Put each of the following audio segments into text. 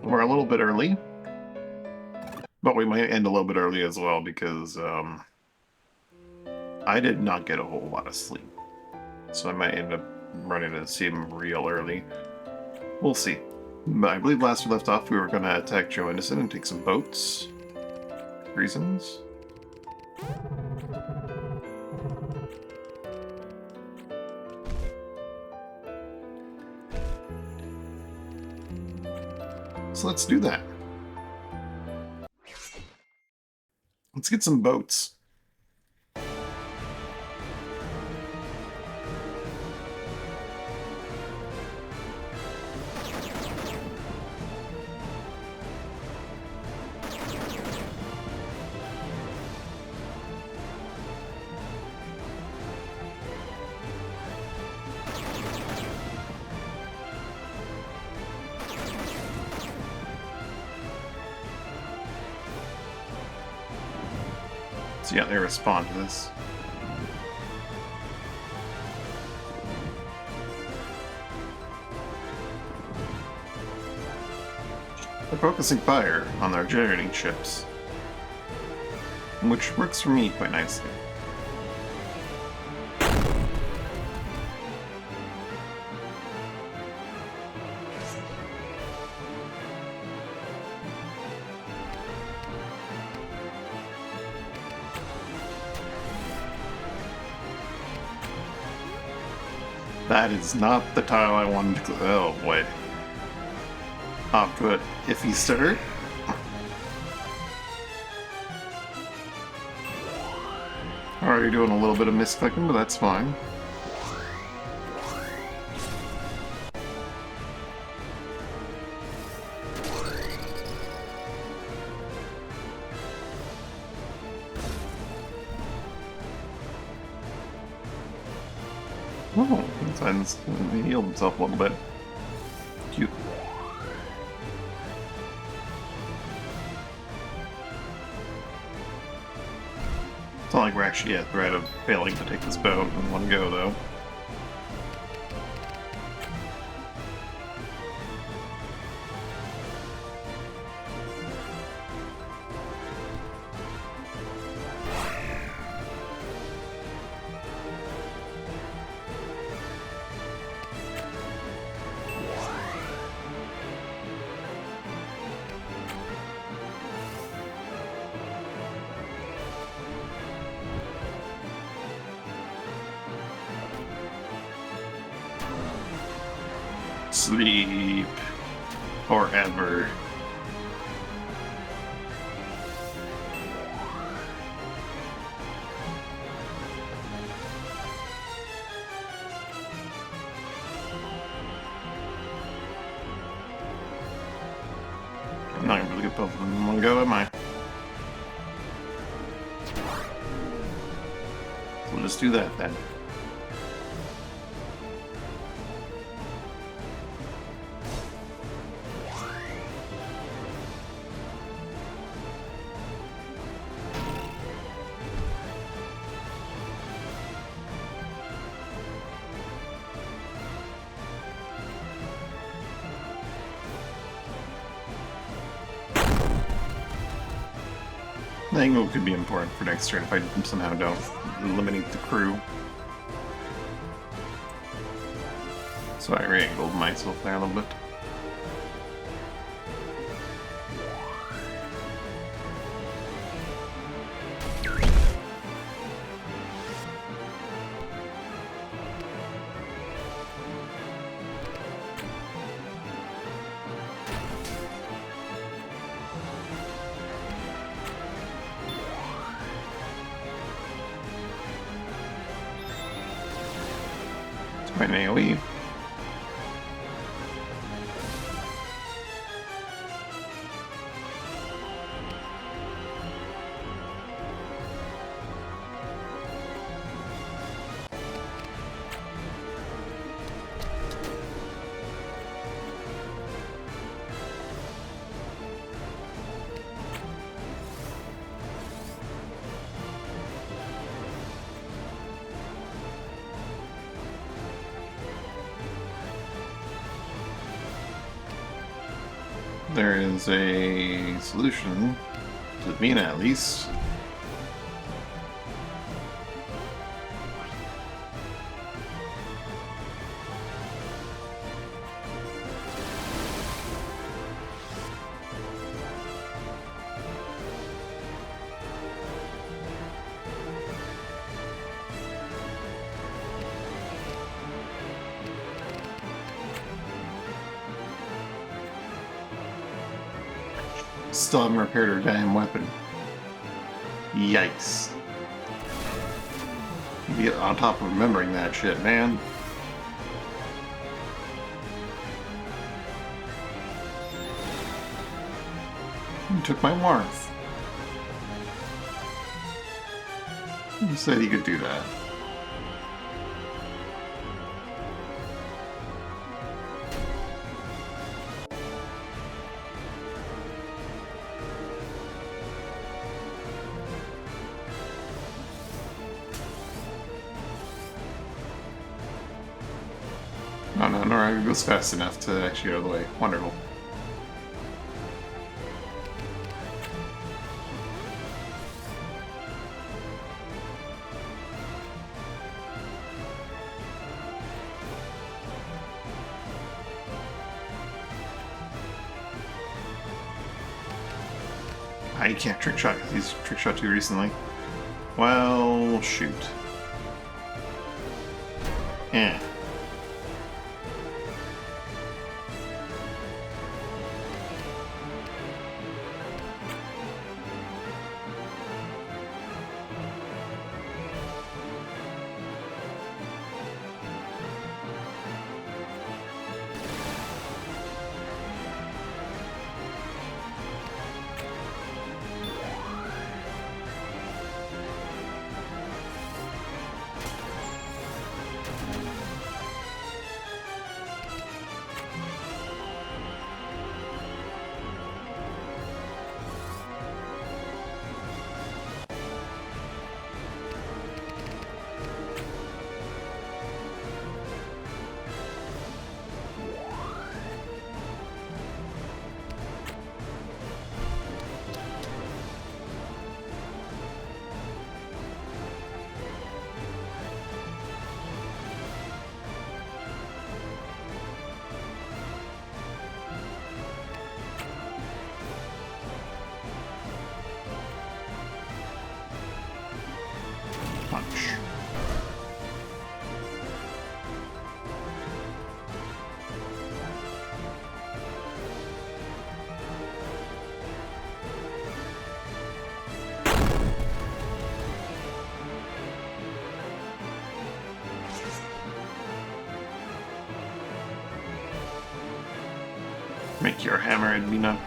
We're a little bit early, but we might end a little bit early as well because I did not get a whole lot of sleep. So I might end up running to see him real early. We'll see. But I believe last we left off, we were going to attack Joe Innocent and take some boats. Reasons. So let's do that. Let's get some boats. So yeah, they respond to this. They're focusing fire on their generating ships, which works for me quite nicely. That is not the tile I wanted to... Oh, boy. Oh, good. Iffy start. Already doing a little bit of misclicking, but that's fine. Oh, he healed himself a little bit. Cute. It's not like we're actually at threat of failing to take this boat in one go, though. Sleep forever. I'm not gonna really get both of them in one go, am I? So we'll just do that then. The angle could be important for next turn if I somehow don't eliminate the crew. So I re-angled myself there a little bit. My AoE. there is a solution, to Mina at least. Still haven't repaired her damn weapon. Yikes. Get on top of remembering that shit, man. You took my warmth. You said you could do that. No, Nora goes fast enough to actually get out of the way. Wonderful. You can't trick shot because he's trick shot too recently. Well, shoot. Eh. Punch. Make your hammer and Mina.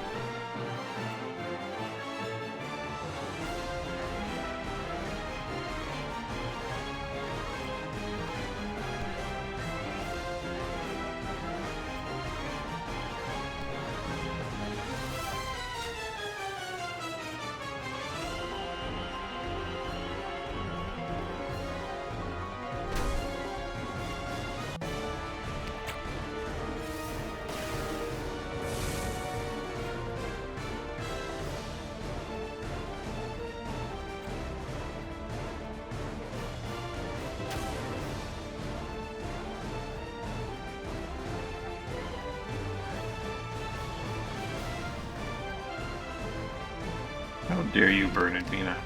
How dare you burn it, Mina?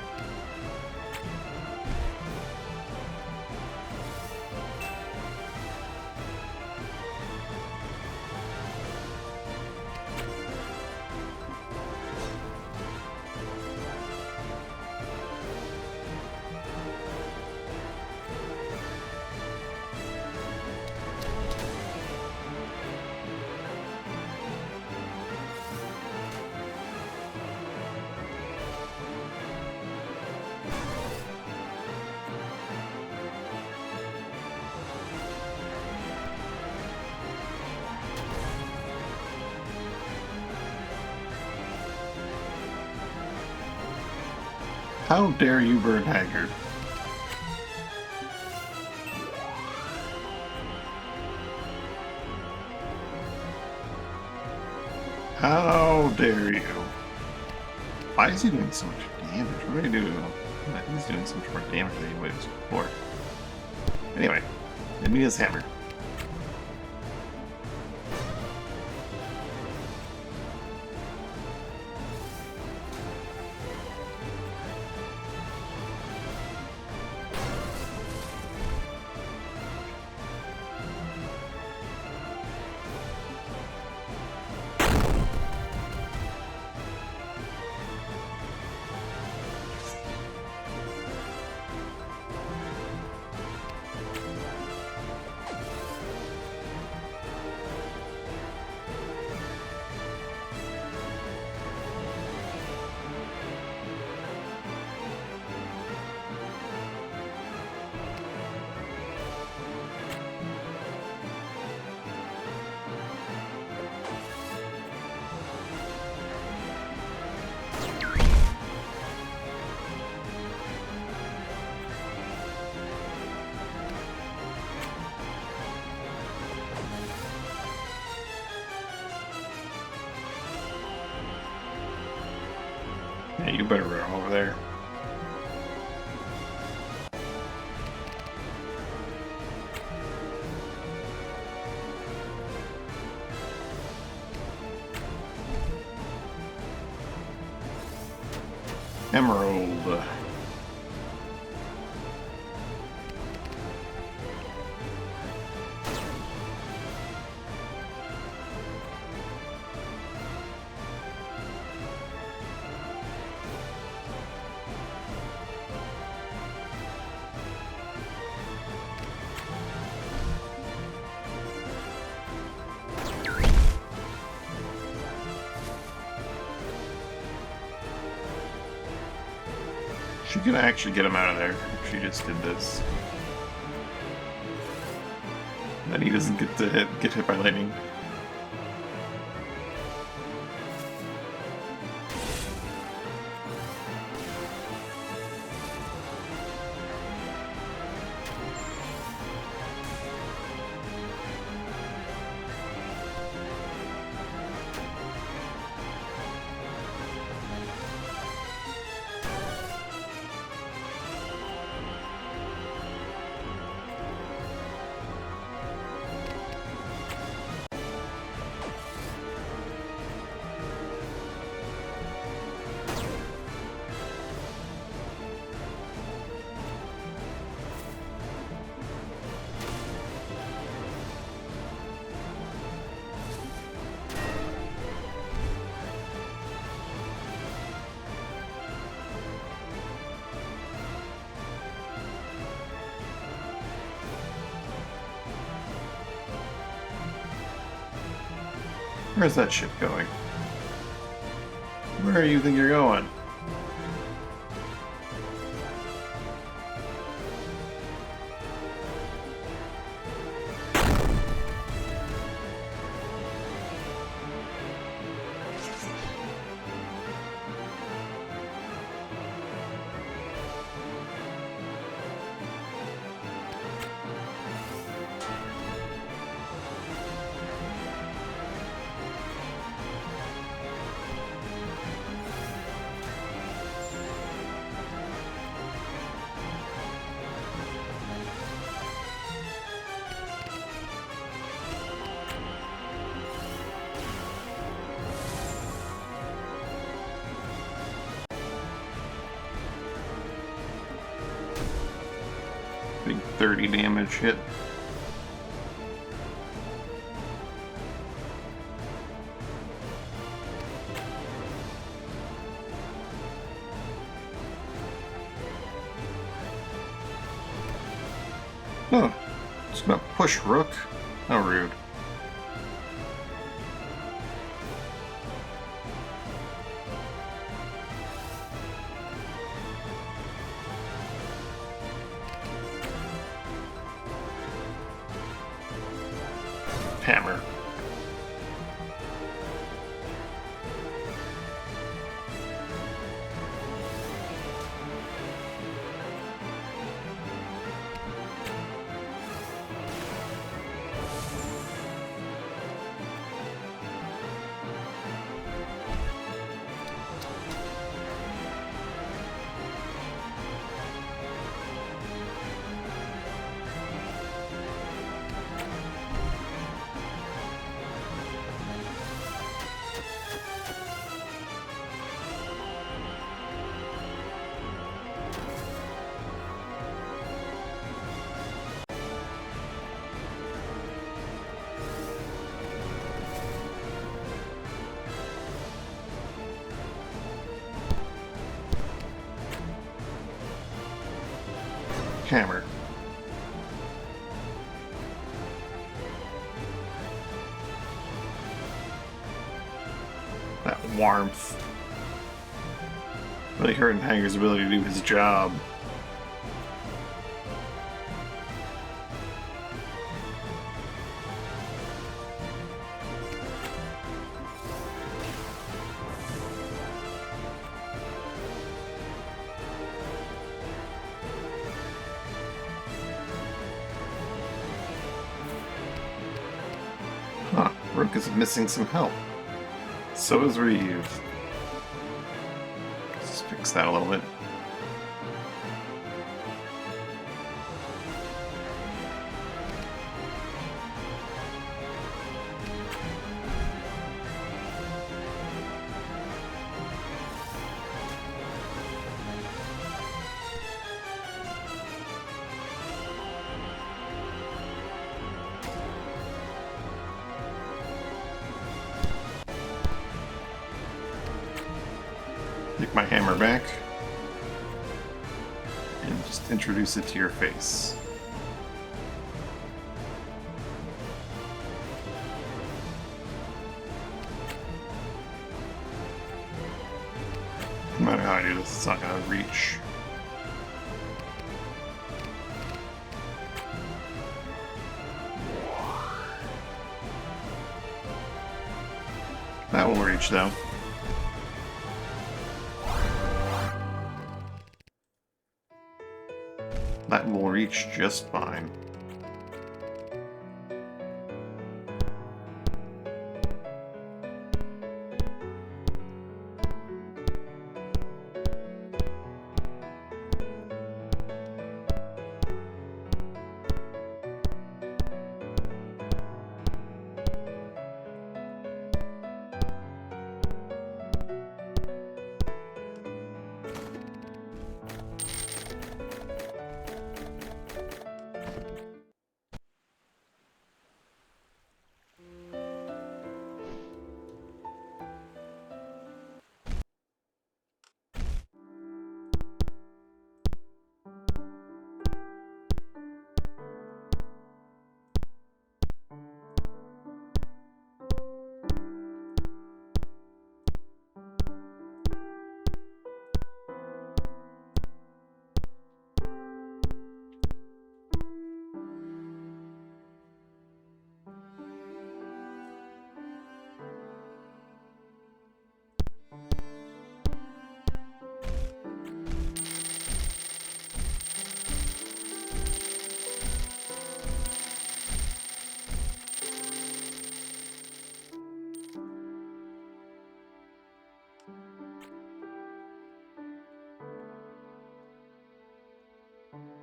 How dare you burn Haggard? How How dare you? Why is he doing so much damage? What did he do? I think he's doing so much more damage than he was before. Anyway, give me his hammer. Yeah, you better run over there. Emerald. She could actually get him out of there if she just did this. Then he doesn't get hit by lightning. Where's that ship going? Where do you think you're going? Big 30 damage hit. Oh, it's gonna push Rook. How rude. Hammer. Hammer. That warmth. Really hurting Hanger's ability to do his job. Huh, Rook is missing some help. So is Reeve. Let's fix that a little bit. Take my hammer back and just introduce it to your face. No matter how I do this, it's not going to reach. That will reach though. That will reach just fine.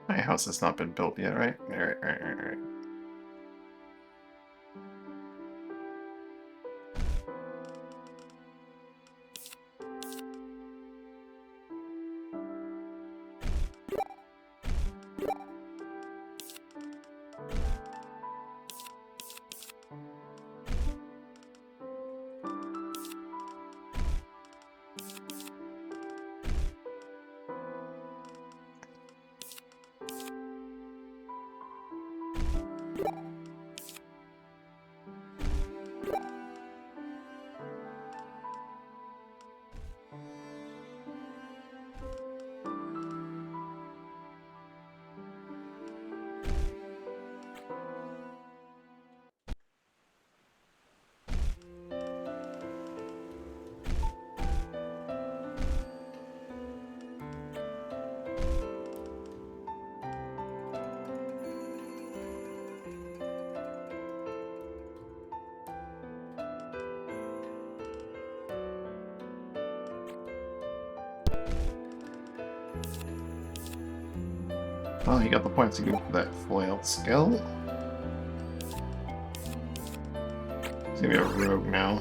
My house has not been built yet, right? Alright. Oh, you got the points to go for that foiled skill. He's gonna be a rogue now.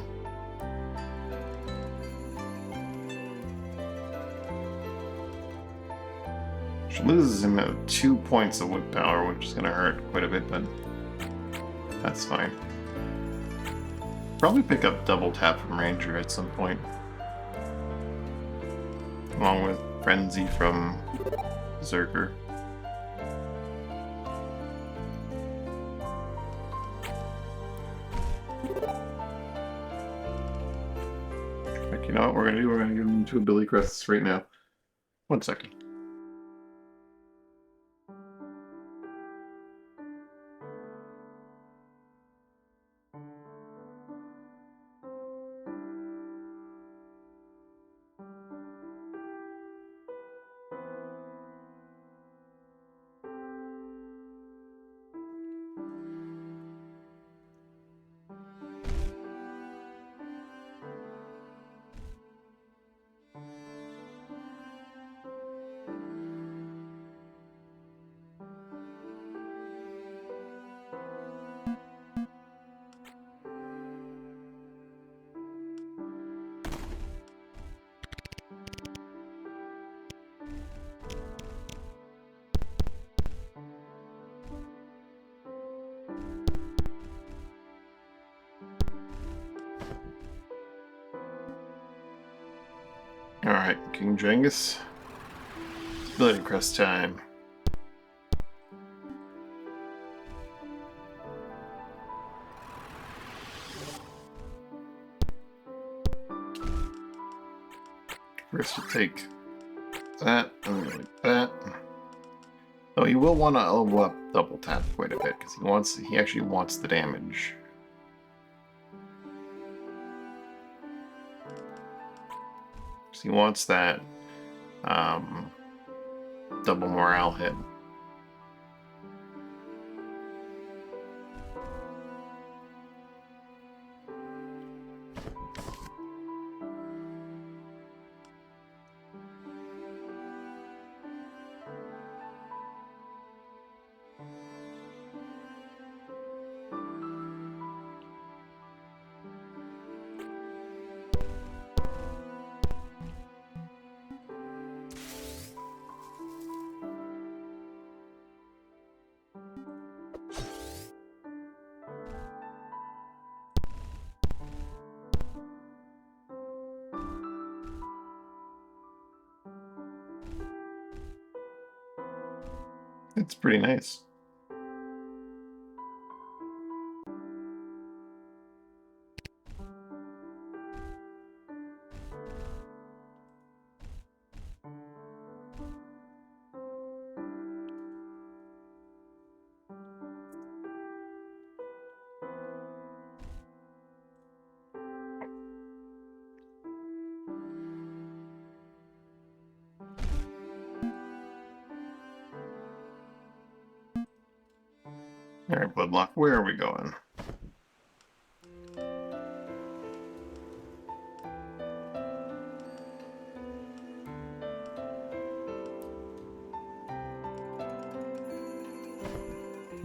She loses him at 2 points of whip power, which is gonna hurt quite a bit, but that's fine. Probably pick up double tap from Ranger at some point. Along with Frenzy from Zerker. we're gonna do. We're gonna give them 2 ability crests right now. 1 second. Alright, King Jengus. Ability crest time. First you take that, and then like that. Though you will want to level up double tap quite a bit, because he actually wants the damage. So he wants that double morale hit. It's pretty nice. Alright, Bloodlock, where are we going?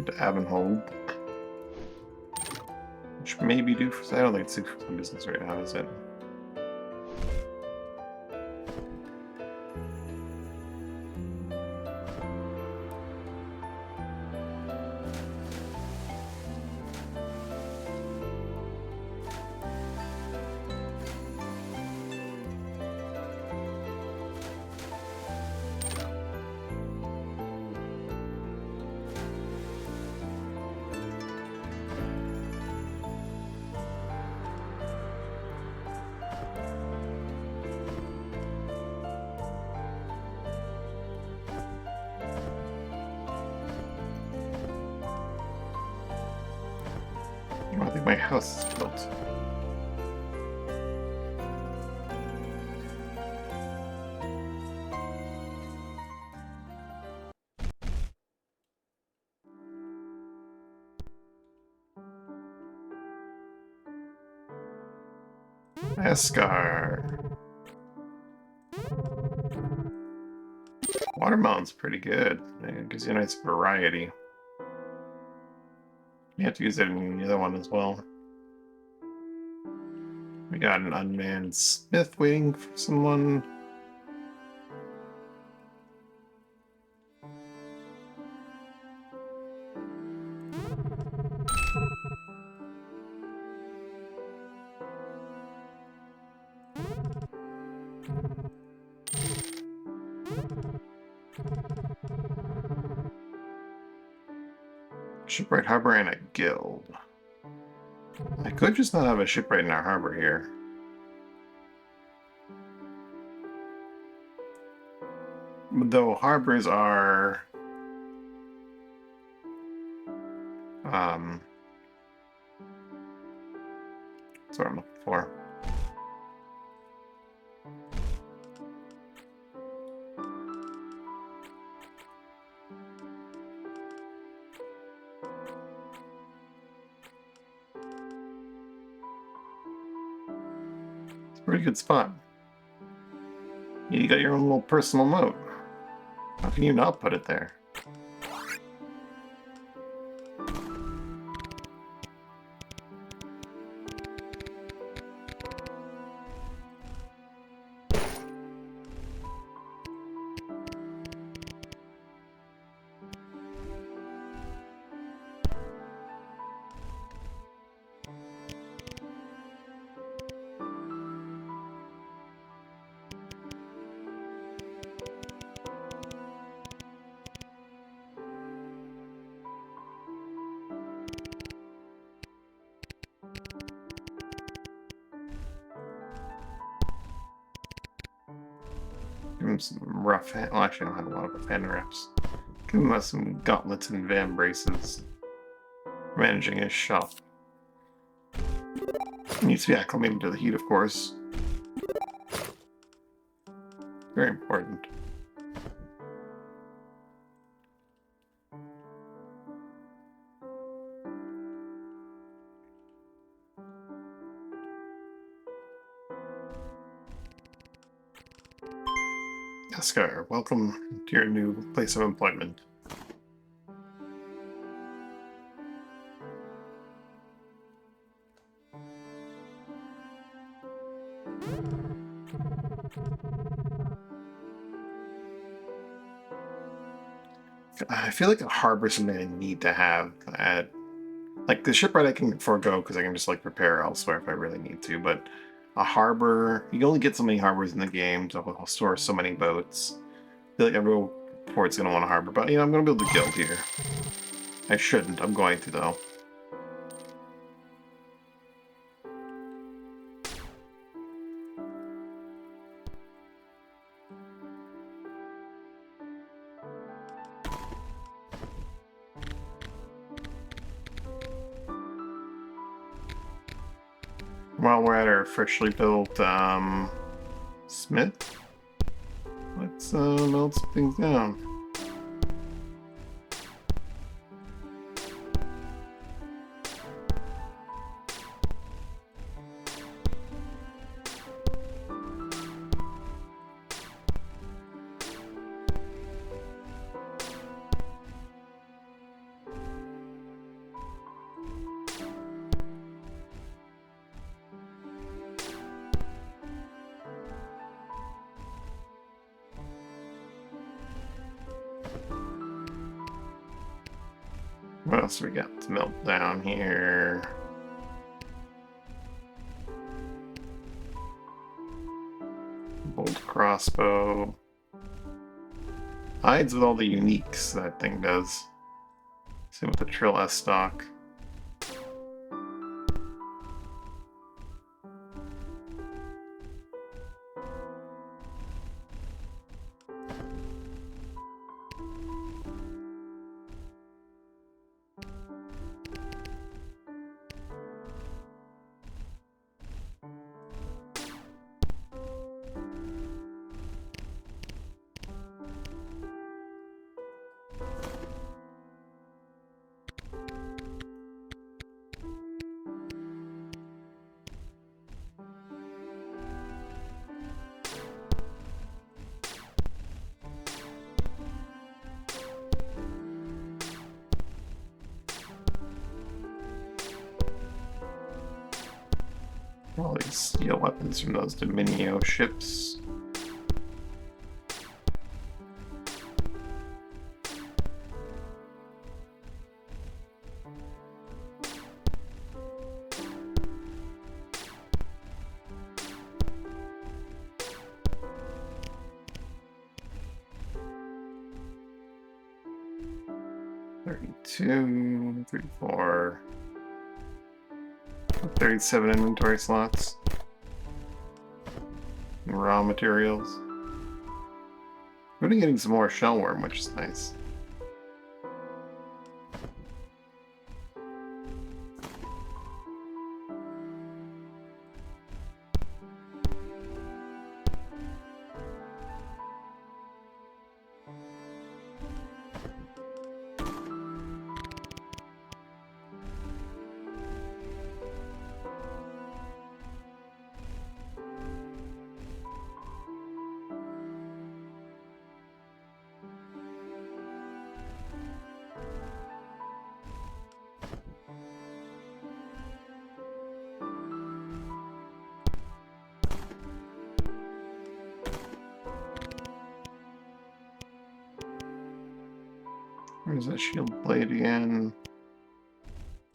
To Avonhold. Which maybe do for... I don't think it's due for some business right now, is it? I think my house is built. Escar. Watermelon's pretty good. It gives you a nice variety. You have to use it in the other one as well. We got an unmanned smith waiting for someone. Shipwright Harbor and a guild. I could just not have a shipwright in our harbor here. Though harbors are that's what I'm looking for. It's a pretty good spot. You got your own little personal moat. How can you not put it there? Give him some rough hand. Well, actually, I don't have a lot of hand wraps. Give him some gauntlets and van braces. Managing his shop. He needs to be acclimated to the heat, of course. Very important. Oscar, welcome to your new place of employment. I feel like a harbor is something I need to have at... Like, the shipwright I can forego because I can just, like, repair elsewhere if I really need to, but a harbor... You can only get so many harbors in the game to store so many boats. I feel like every port's going to want a harbor, but, you know, I'm going to build a guild here. I shouldn't. I'm going to, though. While we're at our freshly built, smith, let's, melt some things down. What else we got to melt down here? Bolt crossbow. Hides with all the uniques that thing does. Same with the Trill S stock. All these steel weapons from those Dominio ships. $32, $34, 37 inventory slots. Raw materials. We're getting some more shell worm, which is nice. Where's that shield blade again?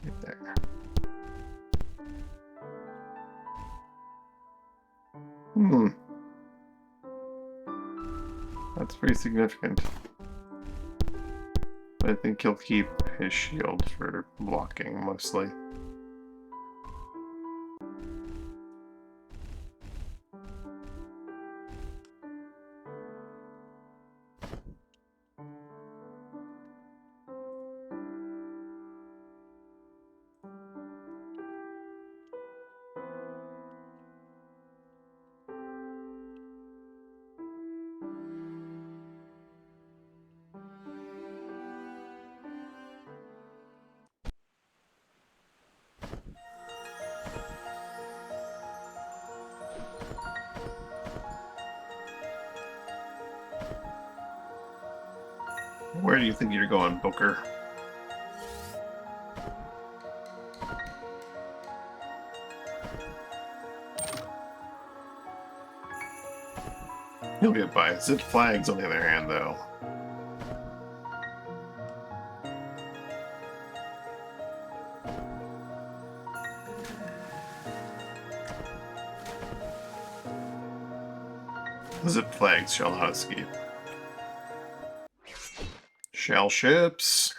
Right there. That's pretty significant. But I think he'll keep his shield for blocking, mostly. Where do you think you're going, Booker? He'll get by. Zip flags, on the other hand, though. Zip flags shall not escape. Shell ships.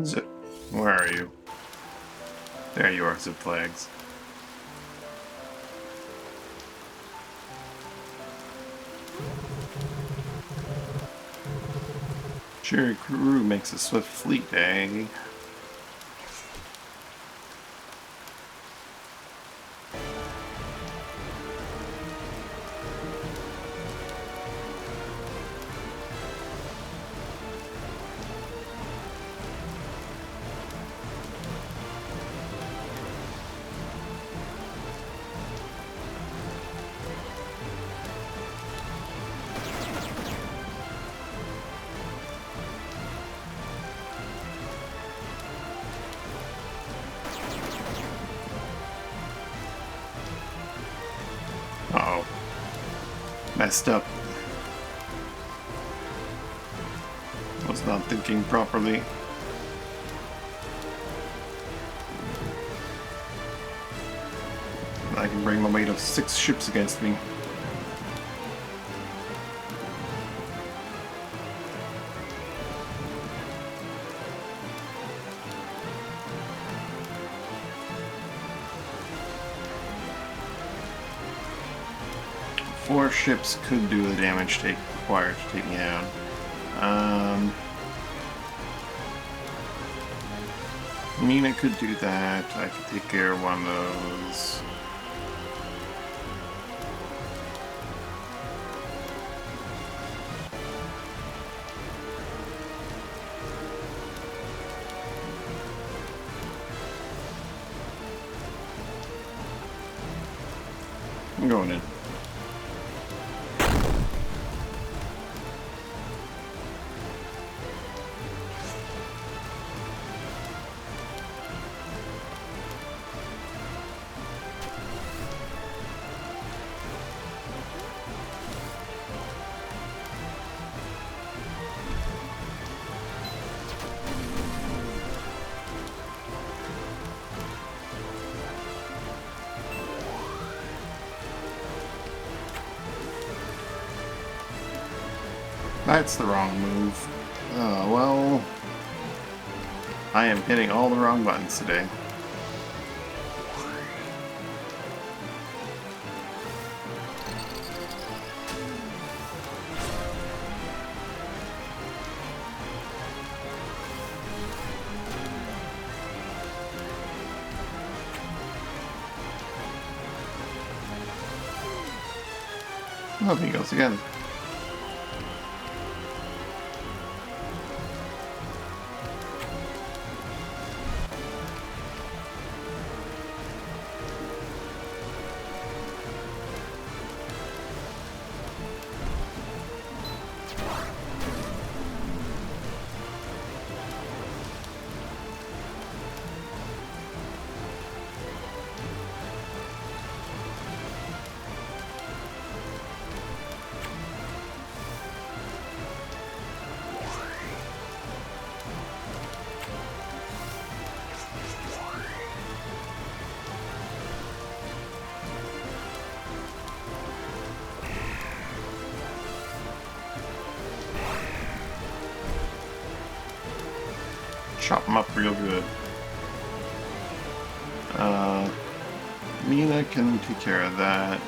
Zip, where are you? There you are, zip flags. Cherry crew makes a swift fleet, eh? Uh-oh. Messed up. Was not thinking properly. I can bring my weight of 6 ships against me. Four ships could do the damage required to take me down. I mean, I could do that. I could take care of one of those. I'm going in. That's the wrong move. Oh, well. I am hitting all the wrong buttons today. Oh, there he goes again. Chop him up real good. Mina can take care of that.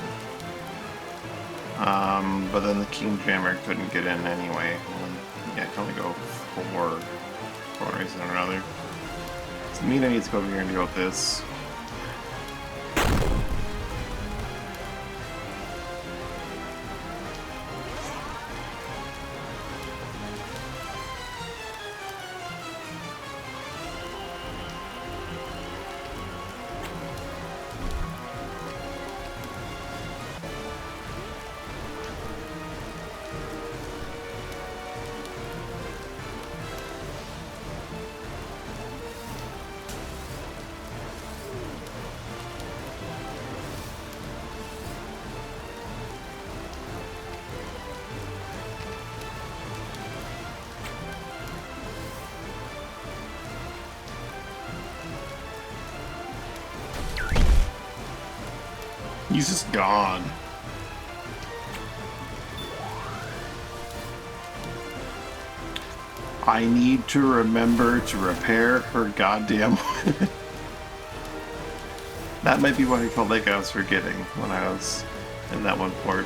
But then the King Jammer couldn't get in anyway. Yeah, I can only go for one reason or another. So Mina needs to go over here and deal with this. He's just gone. I need to remember to repair her goddamn... That might be what I felt like I was forgetting when I was in that one port.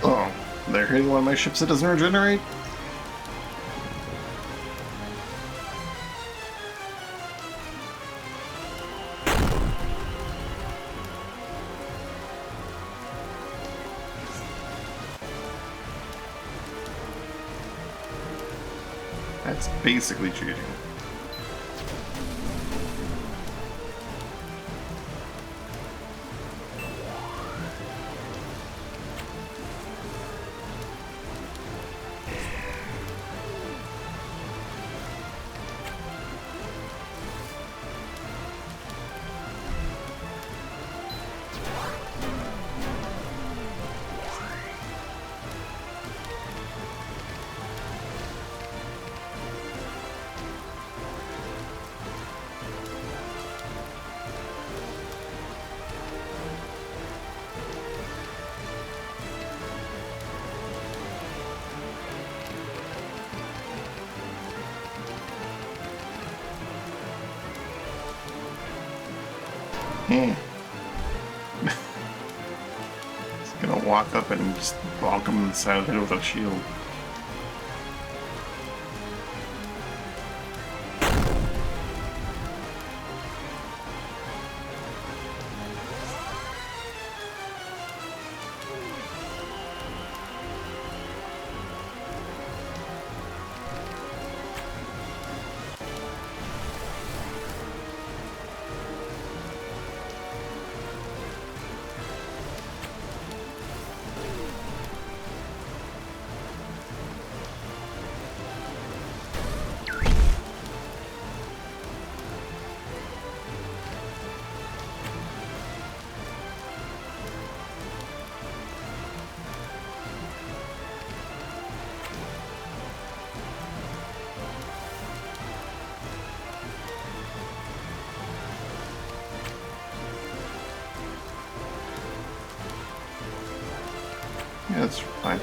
Oh, they're hitting one of my ships that doesn't regenerate? That's basically cheating. Eh. Just gonna walk up and just bonk him in the side of the head with a shield. Yeah, that's fine.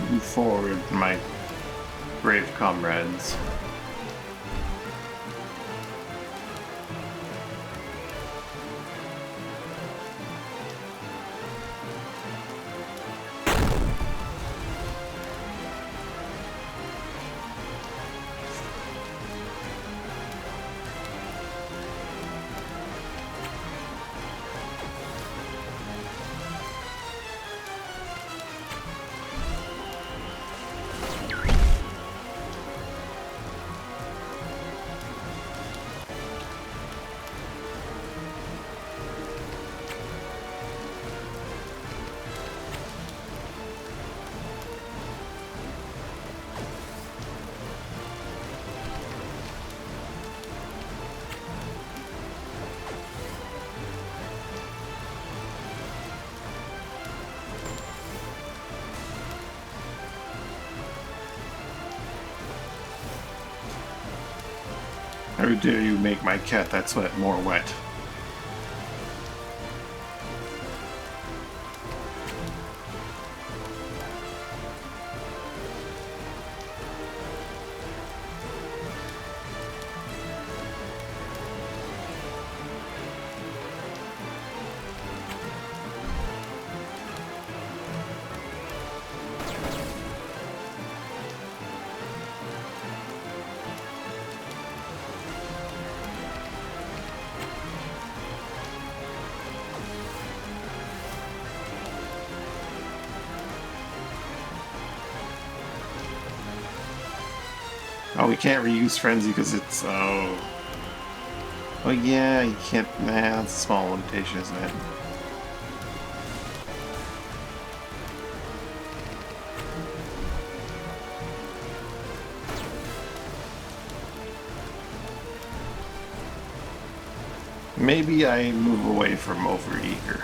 Move forward, my brave comrades. How dare you make my cat that sweat more wet? Oh, we can't reuse Frenzy because it's... oh... Oh yeah, you can't... Nah, that's a small limitation, isn't it? Maybe I move away from overeager.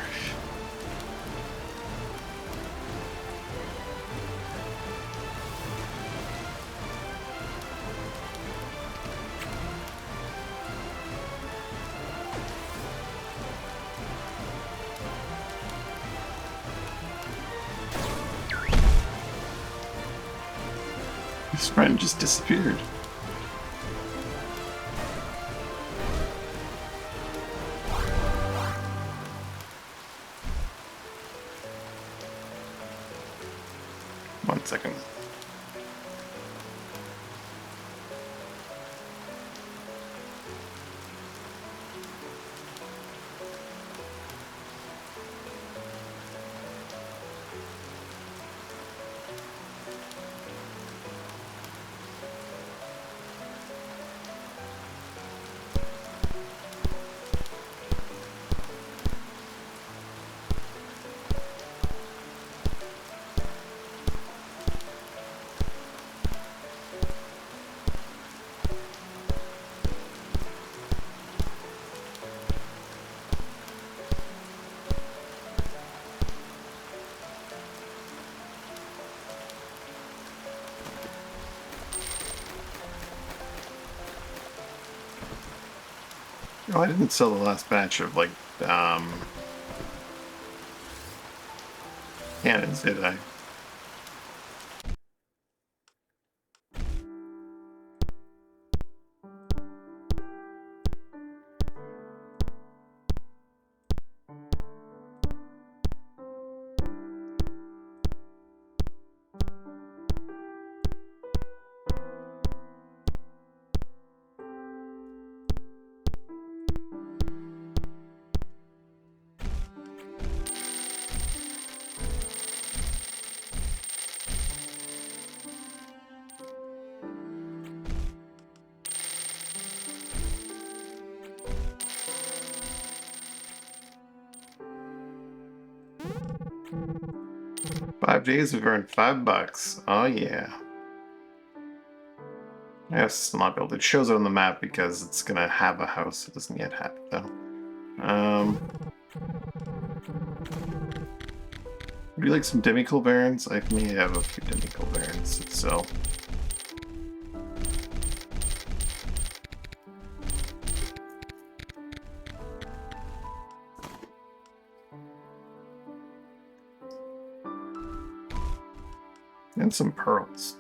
His friend just disappeared. One second. Oh, I didn't sell the last batch of, like, cannons, did I? $5 we've earned $5. Oh yeah. I have to not build. It shows it on the map because it's gonna have a house. It doesn't yet have it though. Would you like some demi-coal barons? I may have a few demi-coal barons to sell. And some pearls.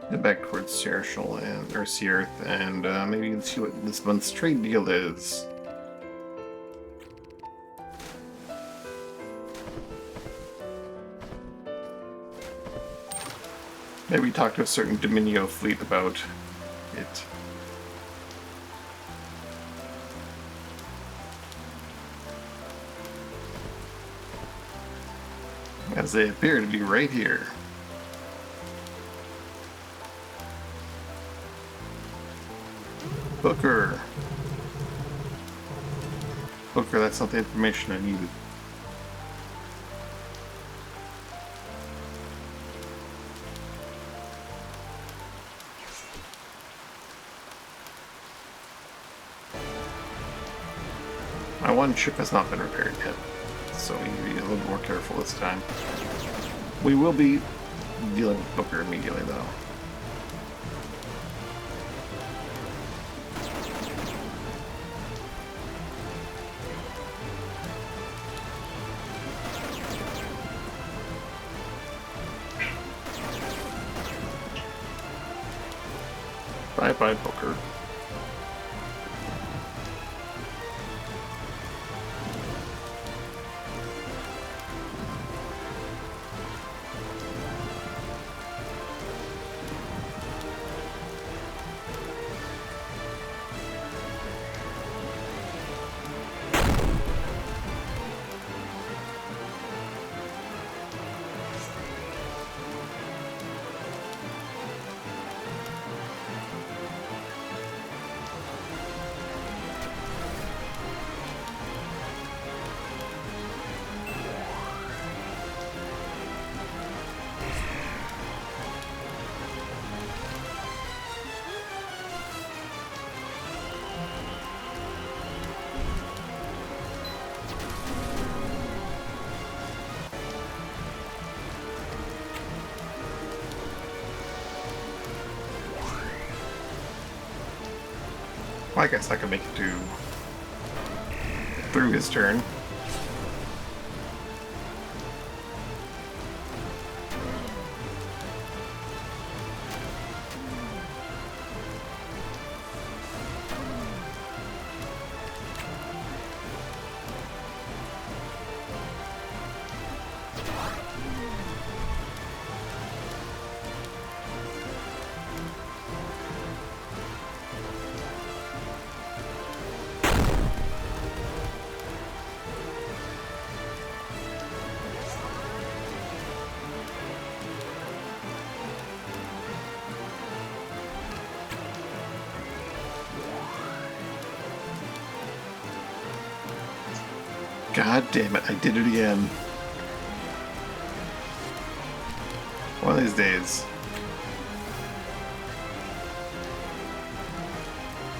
Head back towards Searchel and or Searth, and maybe you can see what this month's trade deal is. Maybe talk to a certain Dominio fleet about it. As they appear to be right here. Booker! Booker, that's not the information I needed. My one ship has not been repaired yet, so we need to be a little more careful this time. We will be dealing with Booker immediately, though. Bye-bye, Booker. Well, I guess I can make it to through his turn. God damn it, I did it again. One of these days,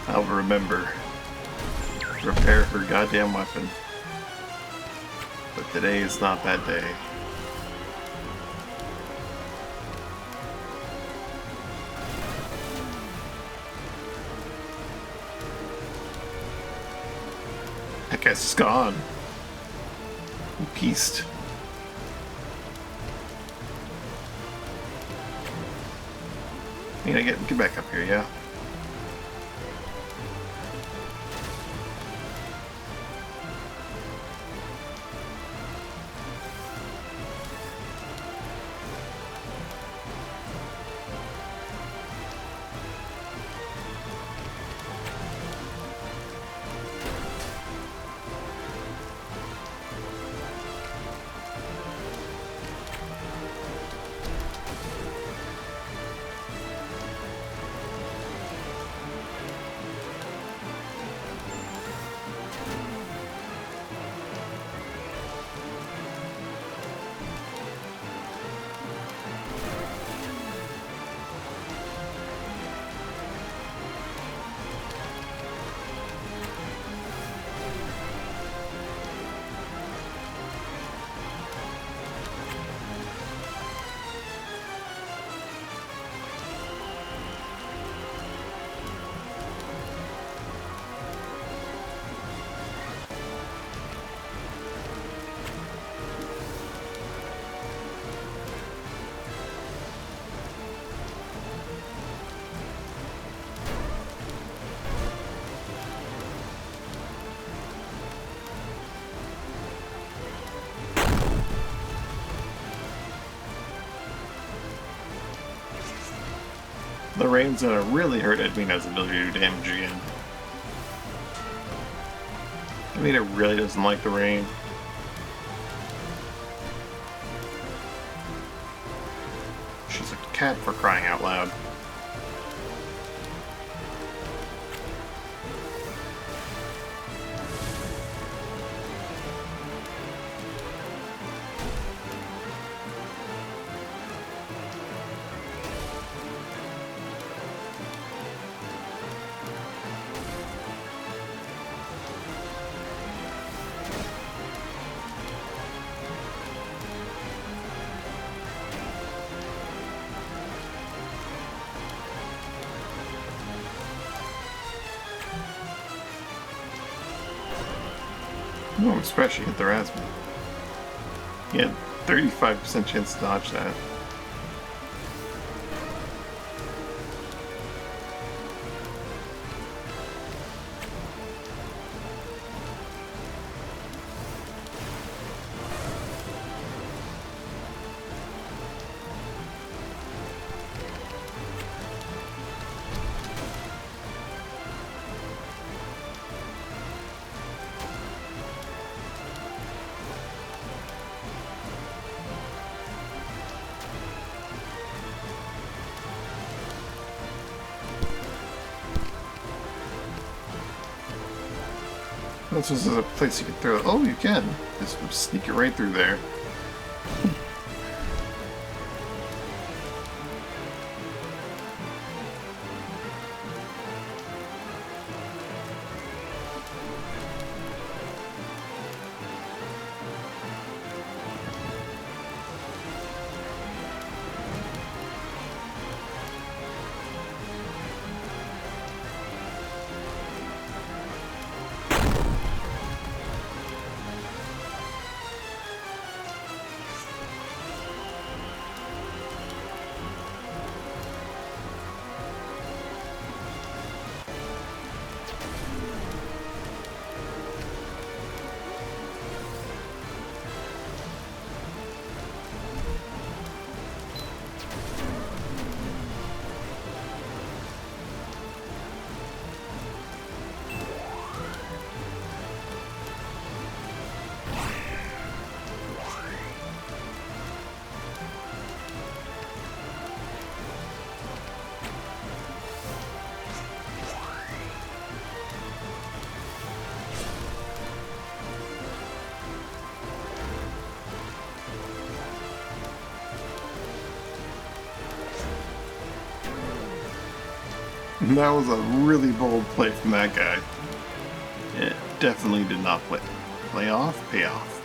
I'll remember to repair her goddamn weapon. But today is not that day. That guy's gone. Pieced. I mean, get back up here, yeah. The rain's gonna really hurt Edwina's ability to do damage again. Edwina really doesn't like the rain. She's a cat for crying out loud. Oh, especially hit the Rasmus. He had 35% chance to dodge that. This is a place you can throw. Oh, you can. Just sneak it right through there. That was a really bold play from that guy. It definitely did not play off, pay off.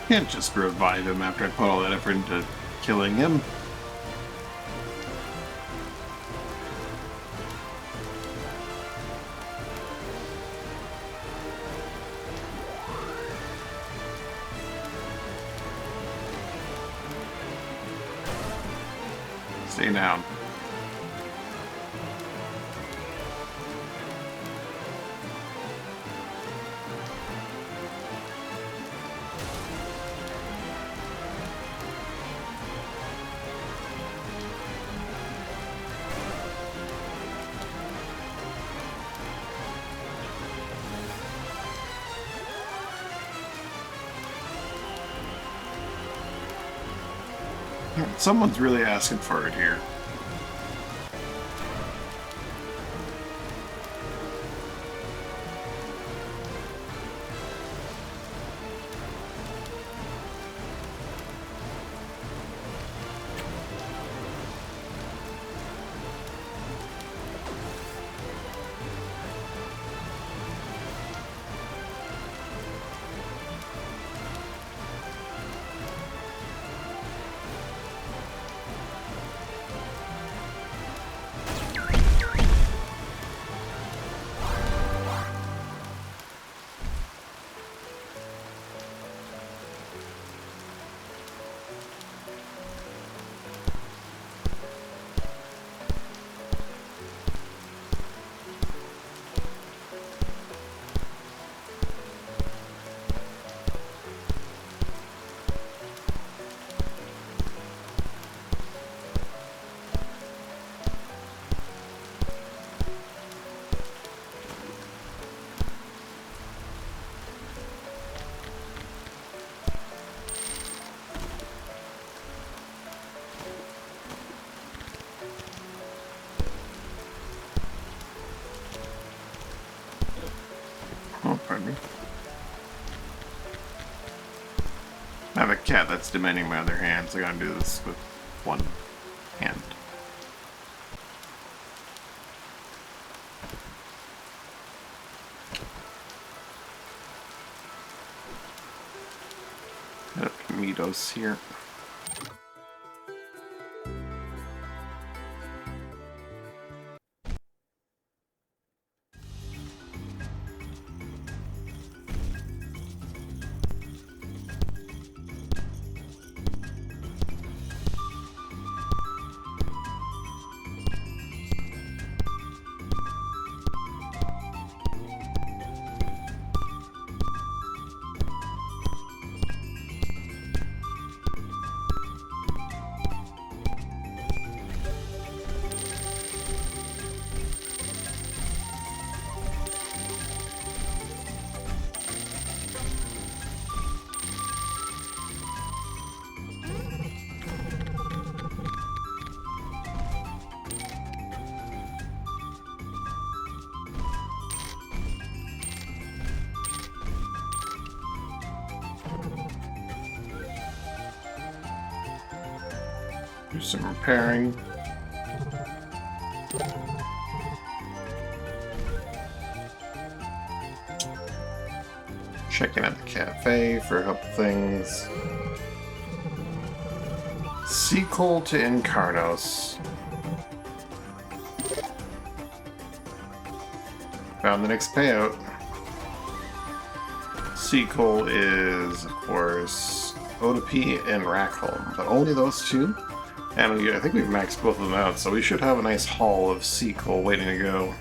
Can't just revive him after I put all that effort into killing him. Stay down. Someone's really asking for it here. Oh, pardon me. I have a cat that's demanding my other hand, so I gotta do this with one hand. Got Mitos here. Do some repairing. Checking out the cafe for a couple things. Sea coal to Incarnos. Found the next payout. Sea coal is, of course, Otopi and Rackholm, but only those two. And I think we've maxed both of them out, so we should have a nice haul of sea coal waiting to go.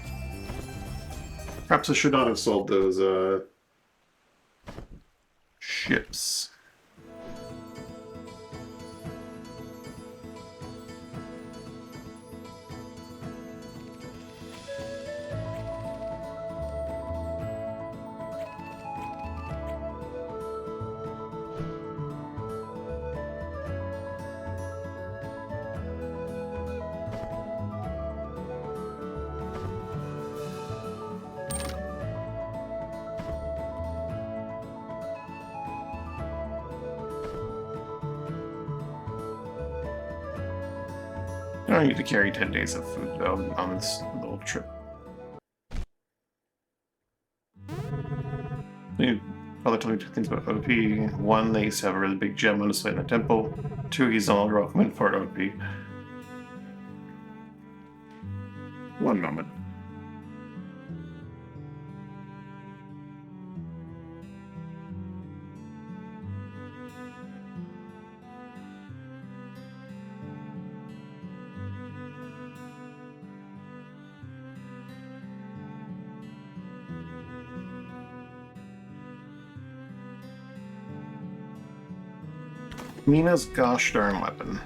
Perhaps I should not have sold those, ships. I don't need to carry 10 days of food, though, on this little trip. Father told me two things about OP. One, they used to have a really big gem on display in the temple. Two, he's no longer welcome in Fort OP. One moment. Mina's gosh darn weapon.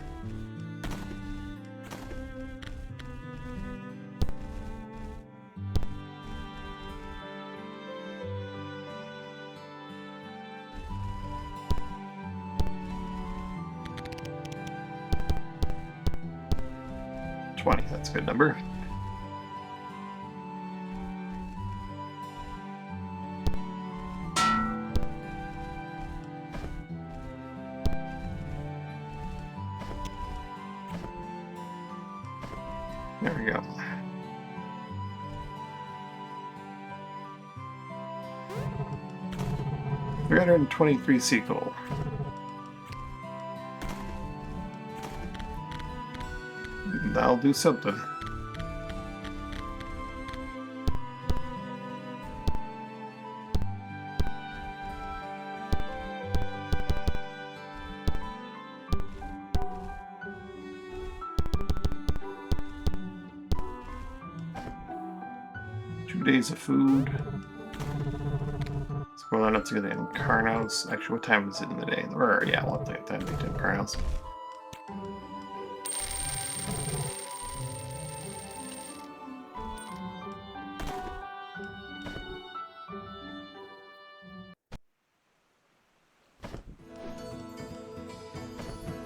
That's a good number. There we go. $323 sequel. That'll do something. Days of food. Let's go on up to the Incarnos. Actually, what time is it in the day? Or, yeah, what time is it in Incarnos?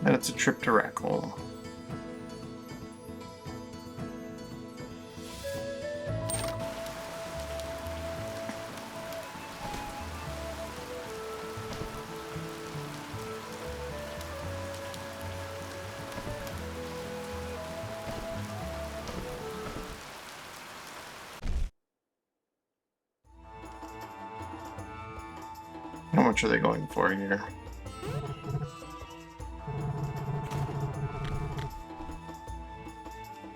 And it's a trip to Rackholm. How much are they going for here?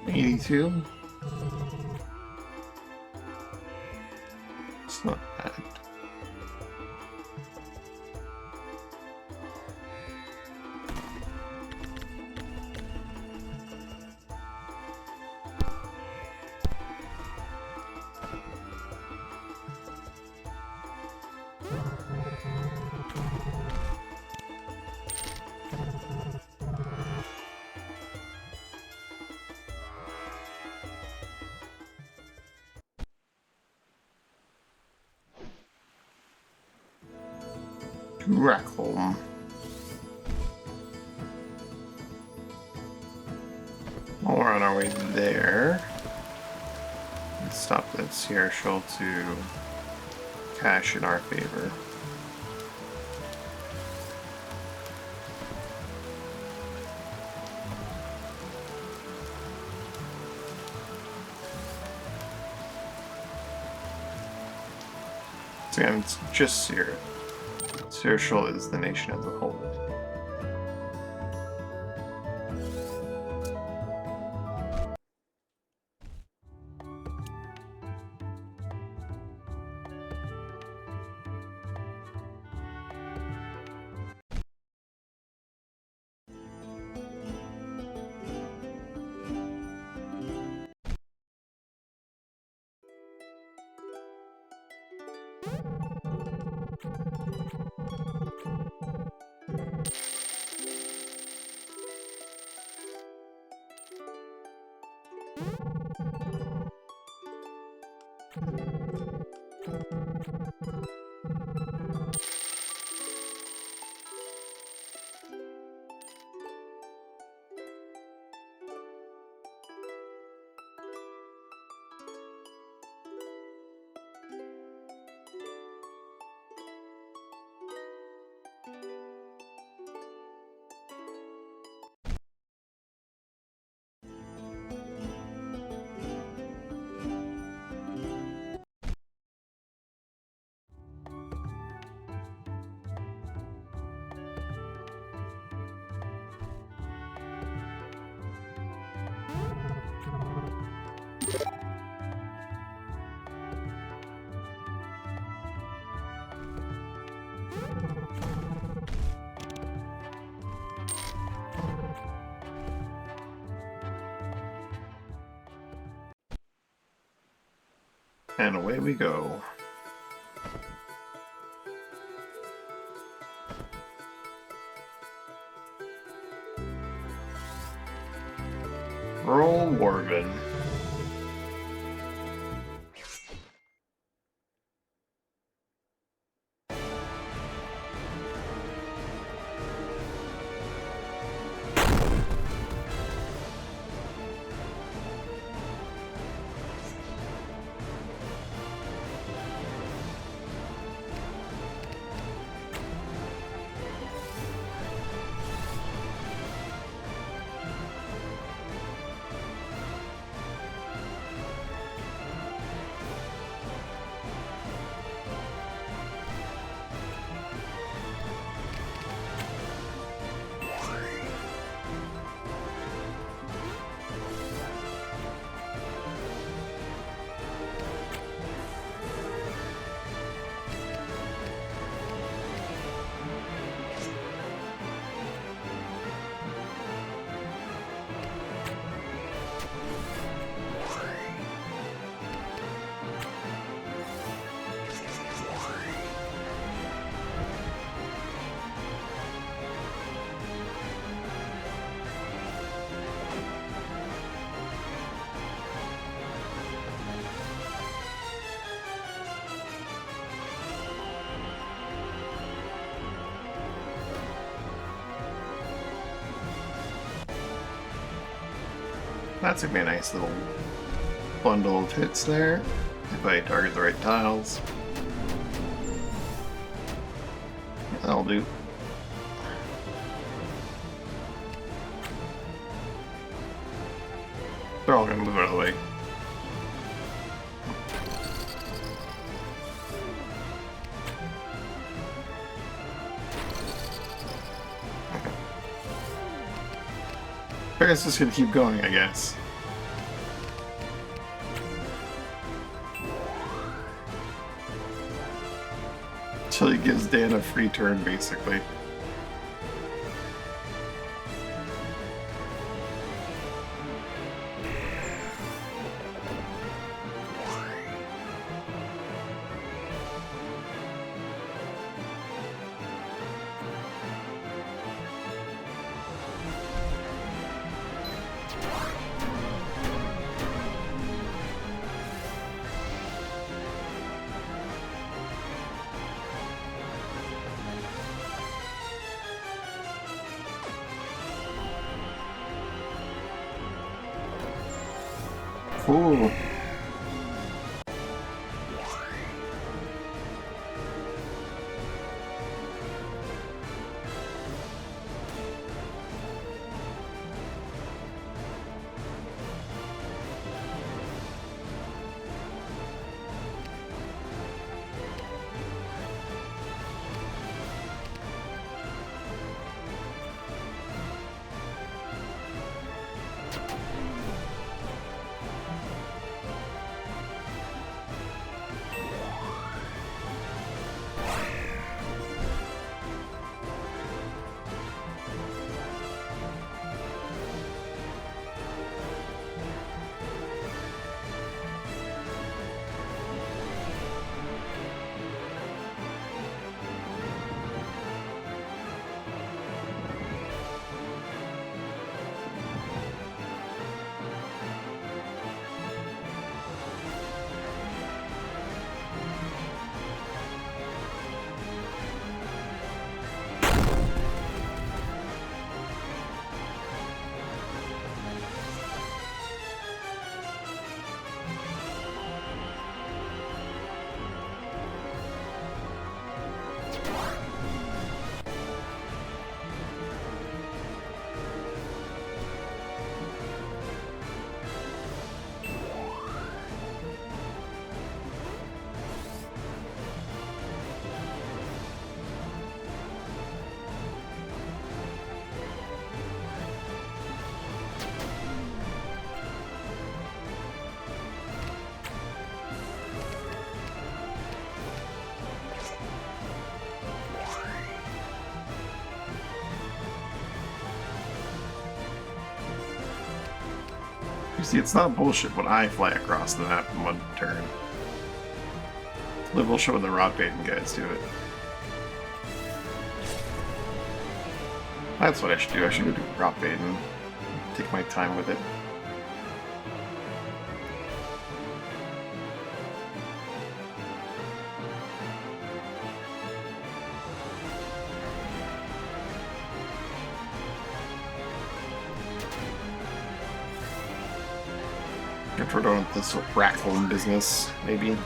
$82? It's not bad. Rackholm. While we're on our way there, let's stop that Sierra Shoal to cash in our favor. So again, it's just Syria. Syria is the nation as a whole. And away we go. Roll Warvin. That's gonna be a nice little bundle of hits there, if I target the right tiles. That'll do. They're all gonna move out of the way. I guess it's gonna keep going, I guess. Until he gives Dan a free turn, basically. Ooh. You see, it's not bullshit when I fly across the map in one turn. We'll show the rock baiting guys do it. That's what I should do. I should go do rock baiting. Take my time with it. If we're doing this rack home business, maybe.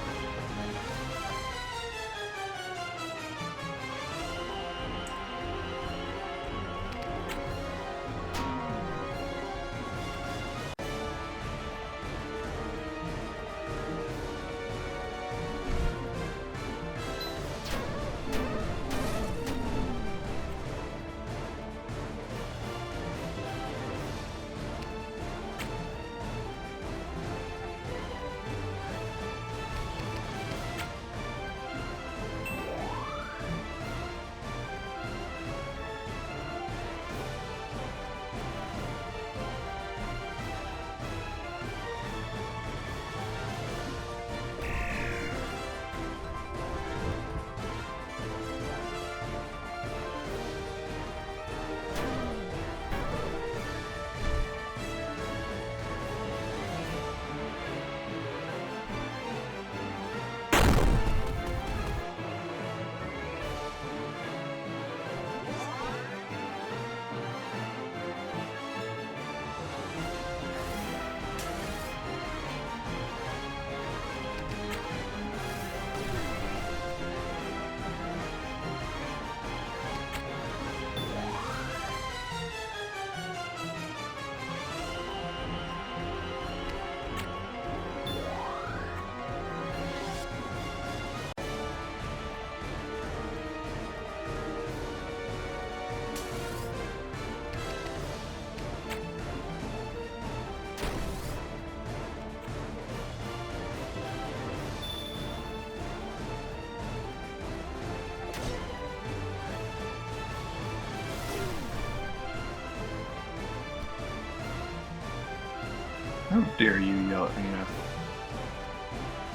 How dare you yell at me now?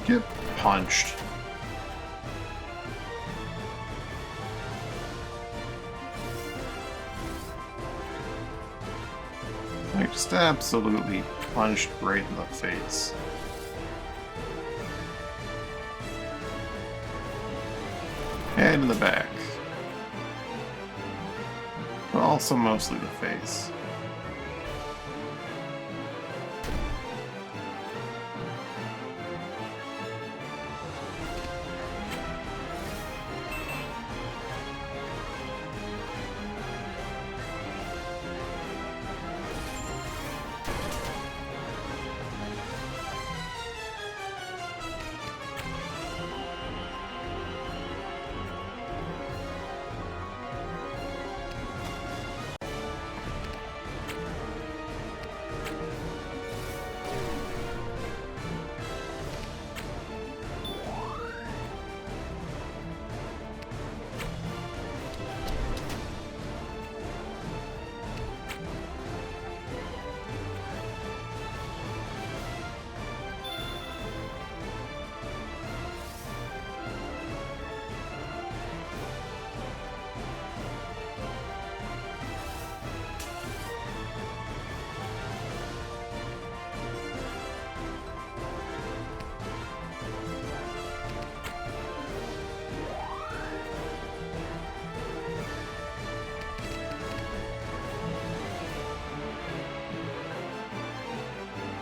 Get punched. Like, just absolutely punched right in the face. And in the back. But also mostly the face.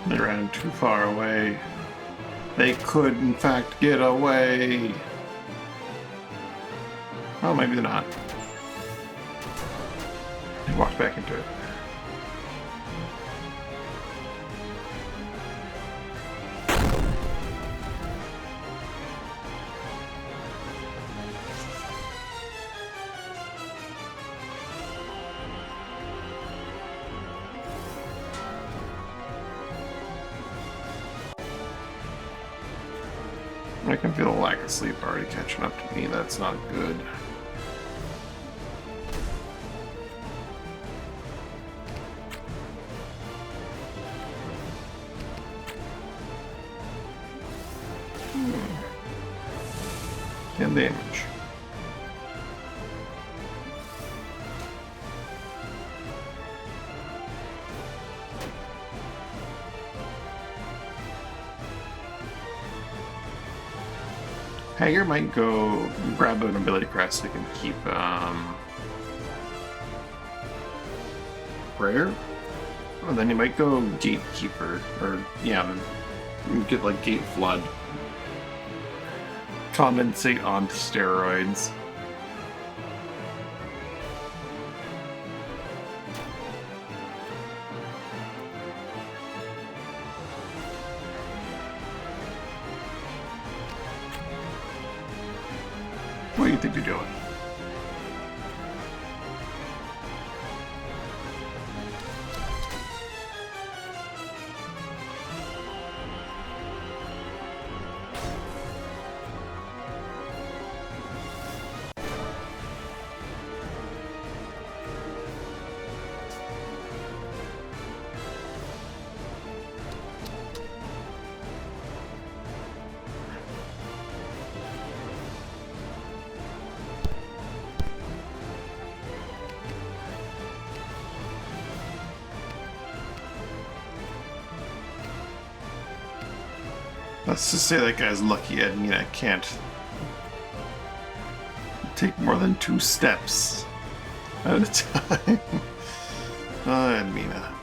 They ran too far away. They could, in fact, get away. Oh, maybe they're not. They walked back into it. I can feel the lack of sleep already catching up to me. That's not good. and damage. Hager might go grab an ability crest so he can keep Prayer? And then you might go Gatekeeper, or yeah, get like Gate Flood. Condensate on steroids. What do you think you're doing? Let's just say that guy's lucky Edmina can't take more than 2 steps at a time. Edmina.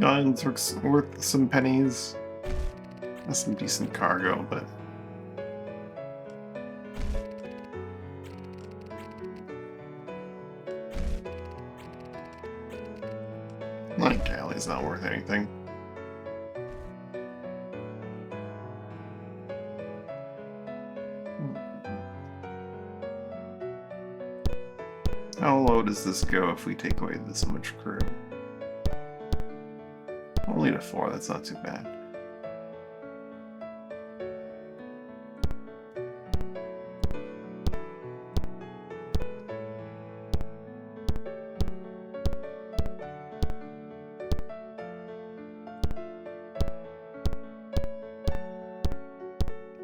Guns worth some pennies. That's some decent cargo, but Night Galley's not worth anything. How low does this go if we take away this much crew? Only to 4, that's not too bad.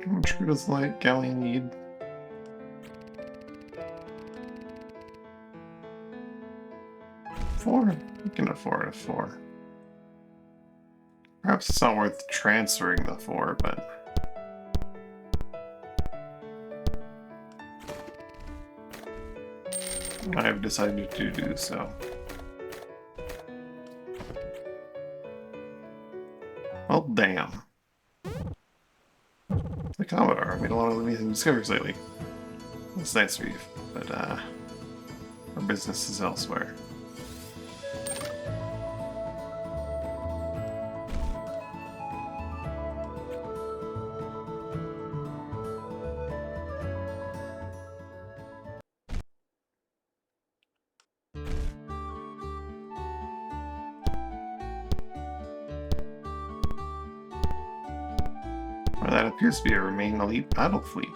How much crew does Light Galleon need? 4? We can afford a 4. Perhaps it's not worth transferring the 4, but I have decided to do so. Well, damn. The Commodore made a lot of amazing discoveries lately. It's nice for you, but our business is elsewhere. Well, that appears to be a remaining elite battle fleet.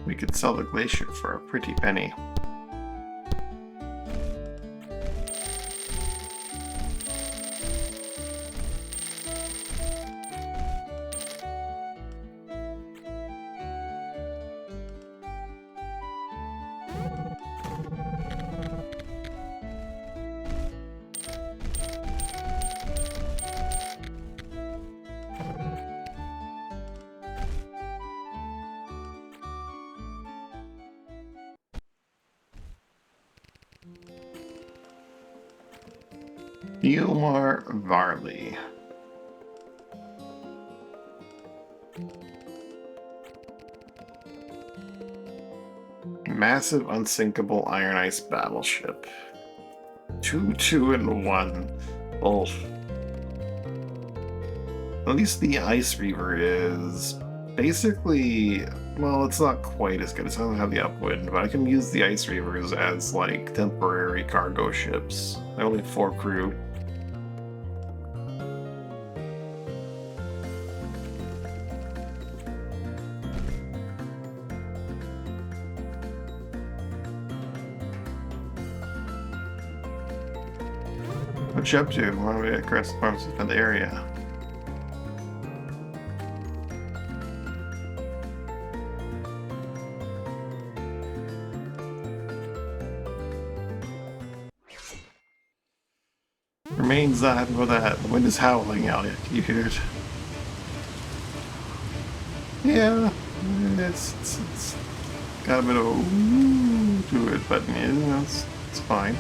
We could sell the glacier for a pretty penny. Gilmar Varley. Massive unsinkable iron ice battleship. 2-2-1. Oh. At least the Ice Reaver is basically, well, it's not quite as good. It doesn't have the upwind, but I can use the Ice Reavers as like temporary cargo ships. I only have 4 crew. What you up to? Why don't we across the farms to defend the area? Remains that for that. The wind is howling out. Can you hear it? Yeah, it's got a bit of a ooh to it, but yeah, it's fine.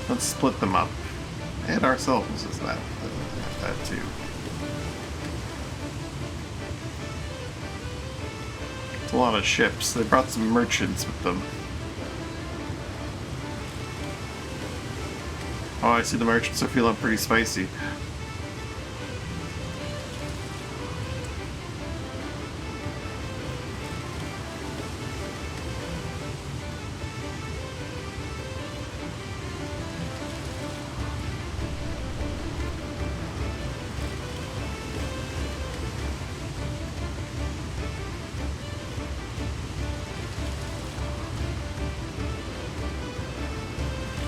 Let's split them up. And ourselves is that too. It's a lot of ships. They brought some merchants with them. Oh, I see the merchants are feeling pretty spicy.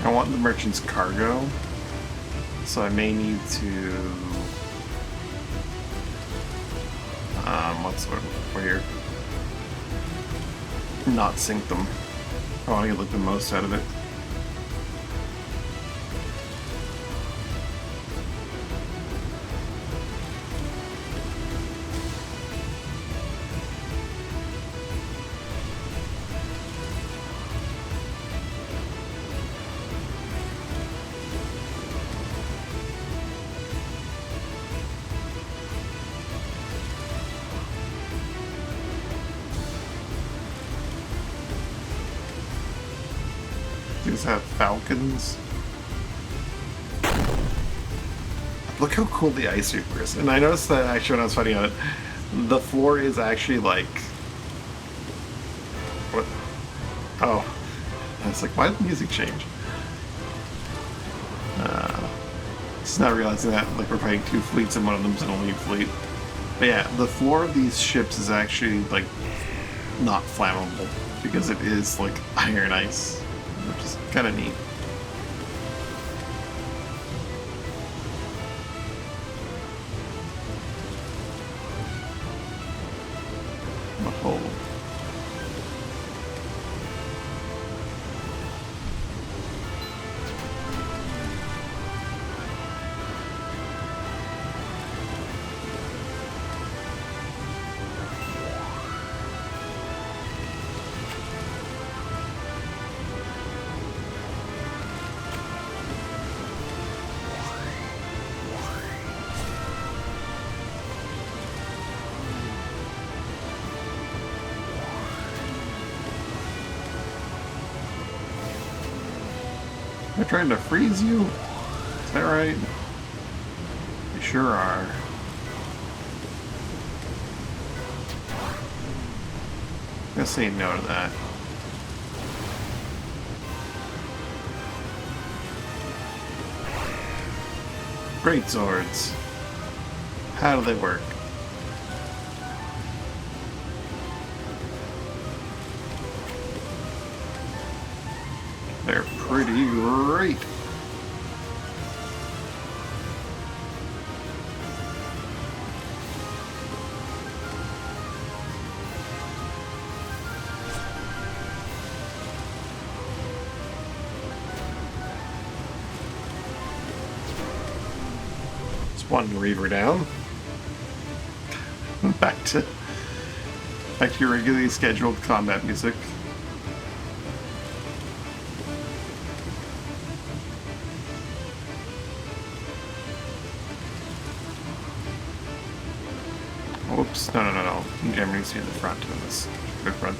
I want the merchant's cargo, so I may need to what's over here? Not sink them. I want to get like the most out of it. These have falcons. Look how cool the Ice Reaper is. And I noticed that actually when I was fighting on it, the floor is actually like... What? Oh. I was like, why did the music change? Just not realizing that like we're fighting 2 fleets and one of them's an elite fleet. But yeah, the floor of these ships is actually like not flammable because it is like iron ice, which is kind of neat. Oh. They're trying to freeze you? Is that right? They sure are. I'm gonna say no to that. Great swords. How do they work? They're pretty great. Just one Reaver down. Back to your regularly scheduled combat music. Whoops. No, no, no, no. Jammer needs to be in the front of this. Good front.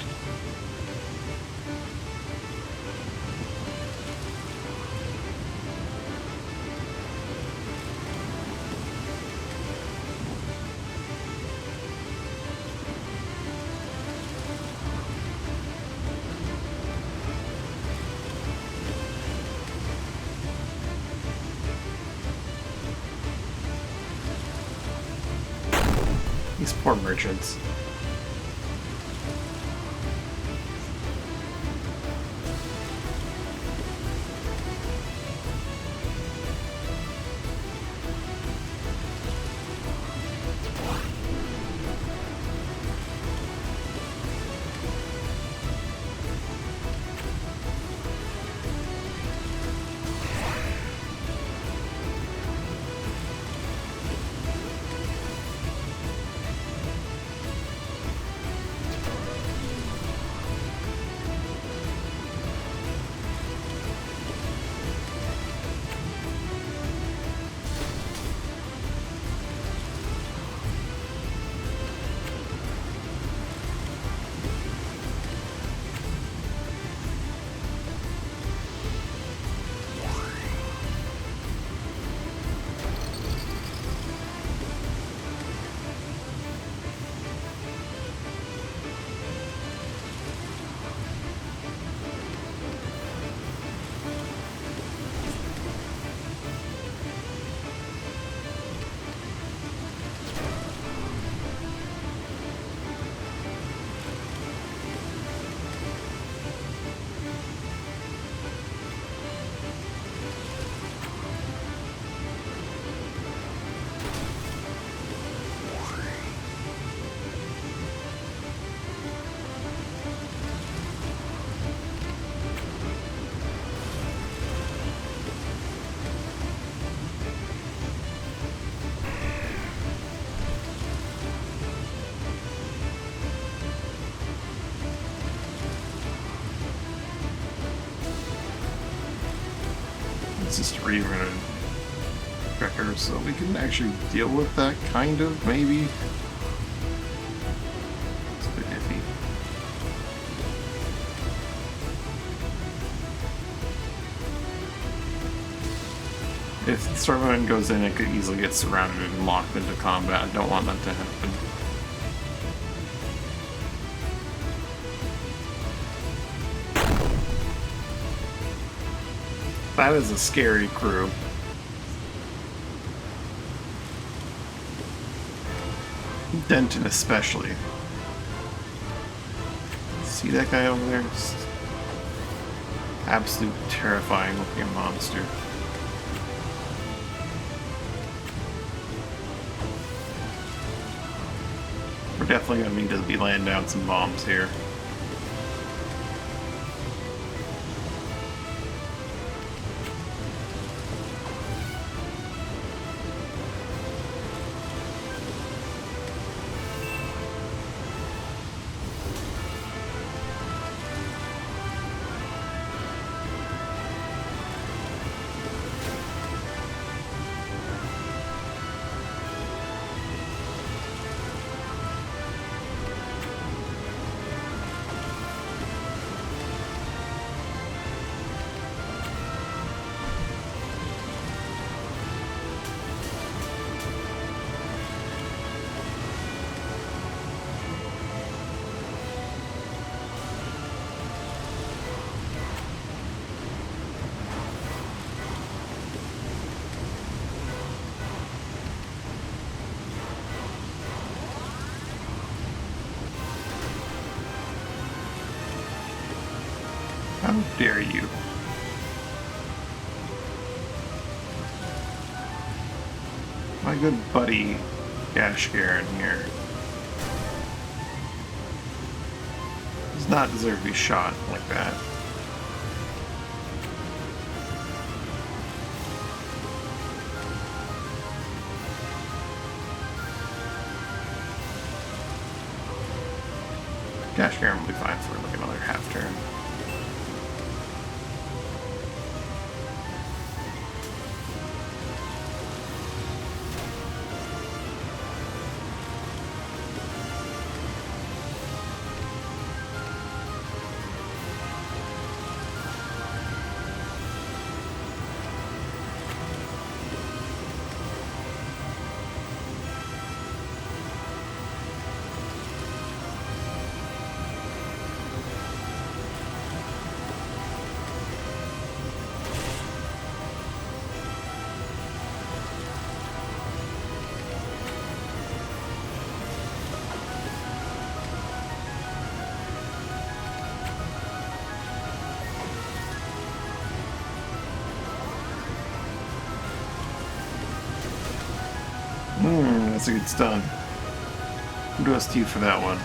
These poor merchants. Let's just rerun a tracker so we can actually deal with that, kind of, maybe. It's a bit iffy. If the Starman goes in, it could easily get surrounded and locked into combat. I don't want that to happen. That is a scary crew. Denton especially. See that guy over there? Just absolute terrifying looking monster. We're definitely going to need to be laying down some bombs here. How dare you? My good buddy, Gash Garen here, does not deserve to be shot like that. Gash Garen will be fine for like another half turn. That's a good stun. Kudos to you for that one.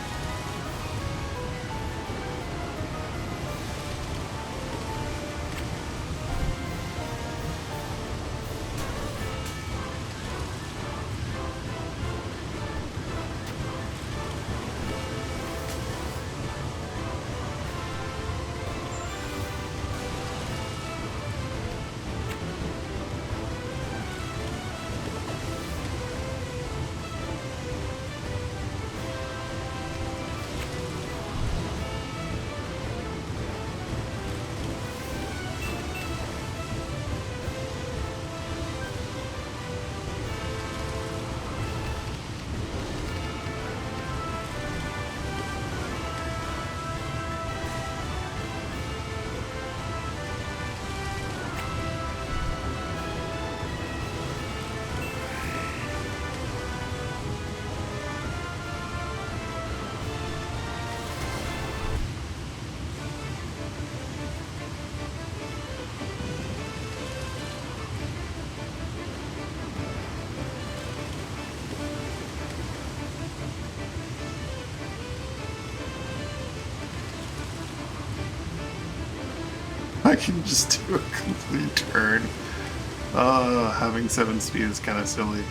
I can just do a complete turn. Having 7 speed is kind of silly.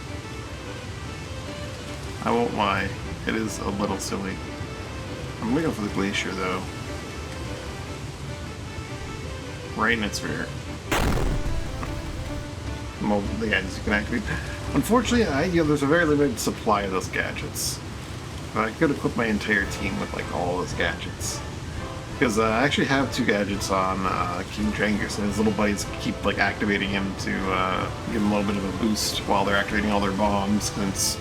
I won't lie, it is a little silly. I'm gonna go for the Glacier though. Right in its rear. Well, the gadgets you can activate. Unfortunately, there's a very limited supply of those gadgets. I could equip my entire team with like all those gadgets. Because I actually have 2 gadgets on King Jangus, and his little buddies keep like activating him to give him a little bit of a boost while they're activating all their bombs. And it's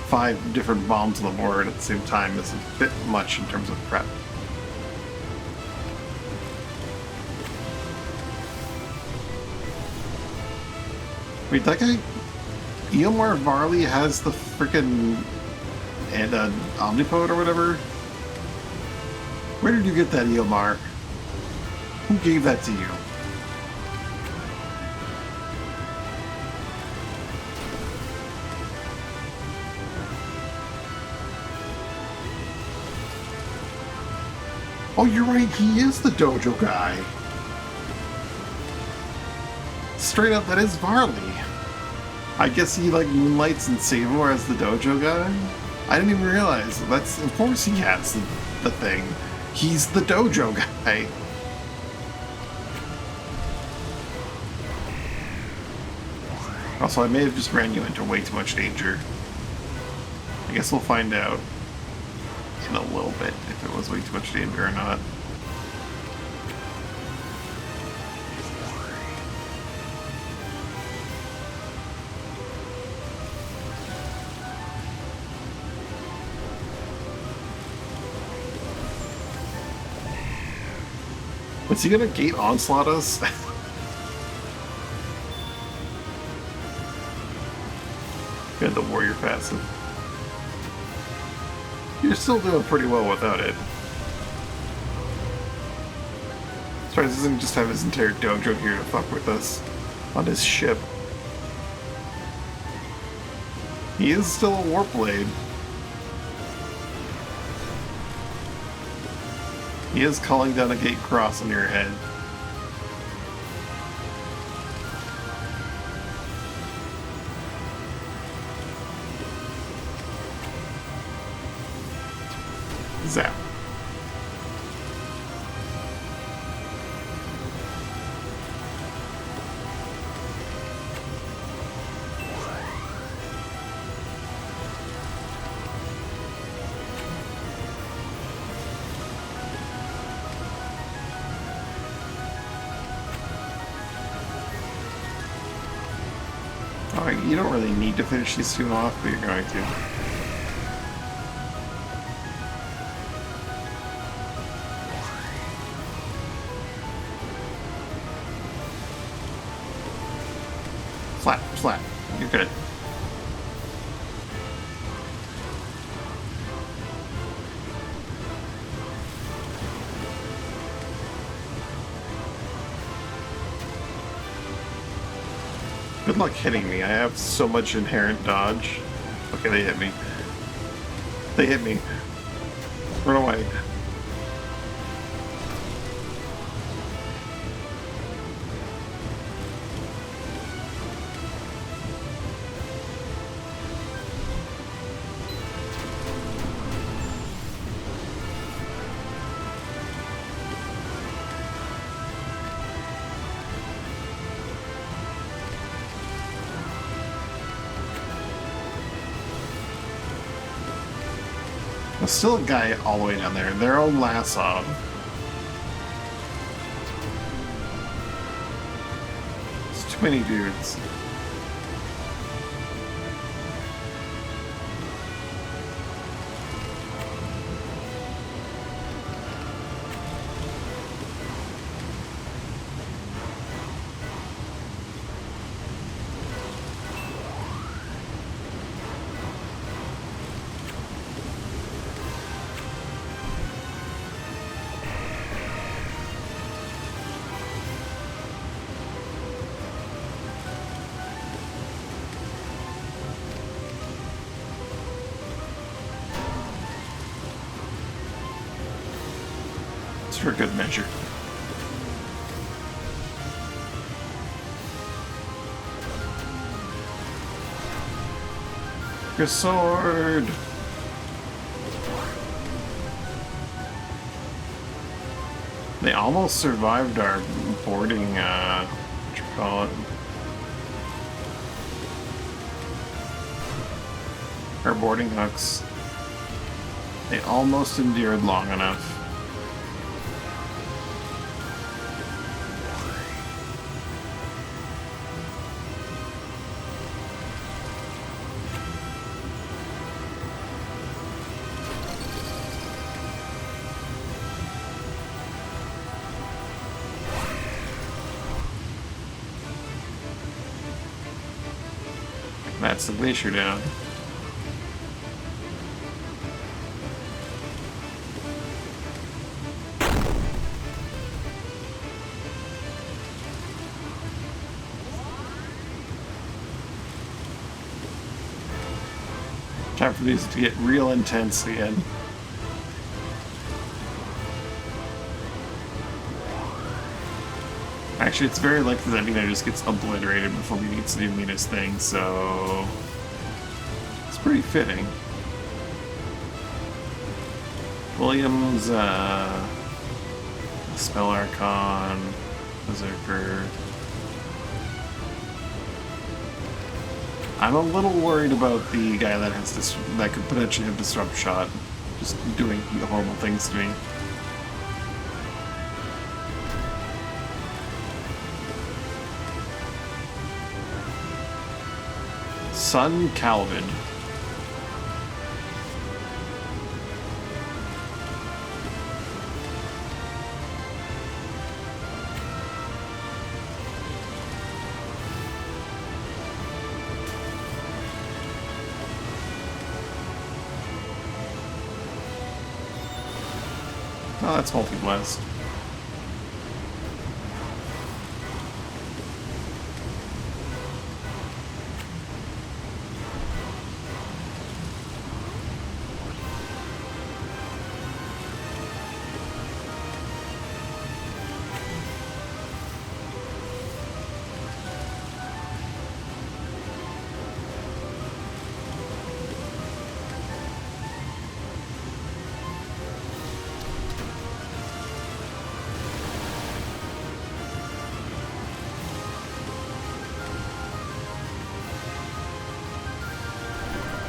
5 different bombs on the board at the same time is a bit much in terms of prep. Wait, that guy, Eomar Varley has the frickin' and Omnipode or whatever. Where did you get that, Eomar? Who gave that to you? Oh, you're right, he is the dojo guy. Straight up, that is Varley. I guess he like moonlights in Seymour as the dojo guy? I didn't even realize. That's, of course he has the thing. He's the dojo guy. Also, I may have just ran you into way too much danger. I guess we'll find out in a little bit if it was way too much danger or not. Was he gonna gate onslaught us? Got the warrior passive. You're still doing pretty well without it. Sorry, this doesn't just have his entire dojo here to fuck with us on his ship. He is still a Warblade. He is calling down a gate cross on your head. Zap. Alright, you don't really need to finish these 2 off, but you're going to. Flat. You're good. Good luck hitting me. I have so much inherent dodge. Okay, they hit me. They hit me. Run away. There's still a guy all the way down there. Their own Lasso. It's too many dudes. For good measure. Your sword! They almost survived our boarding, what you call it? Our boarding hooks. They almost endured long enough. That's the glacier down. Time for these to get real intense again. Actually, it's very likely that Nina just gets obliterated before we need to do Mina's thing, so it's pretty fitting. Williams, Spell Archon, Berserker. I'm a little worried about the guy that has this that could potentially have Disrupt Shot, just doing horrible things to me. Sun Calvin. Oh, that's multi-blast.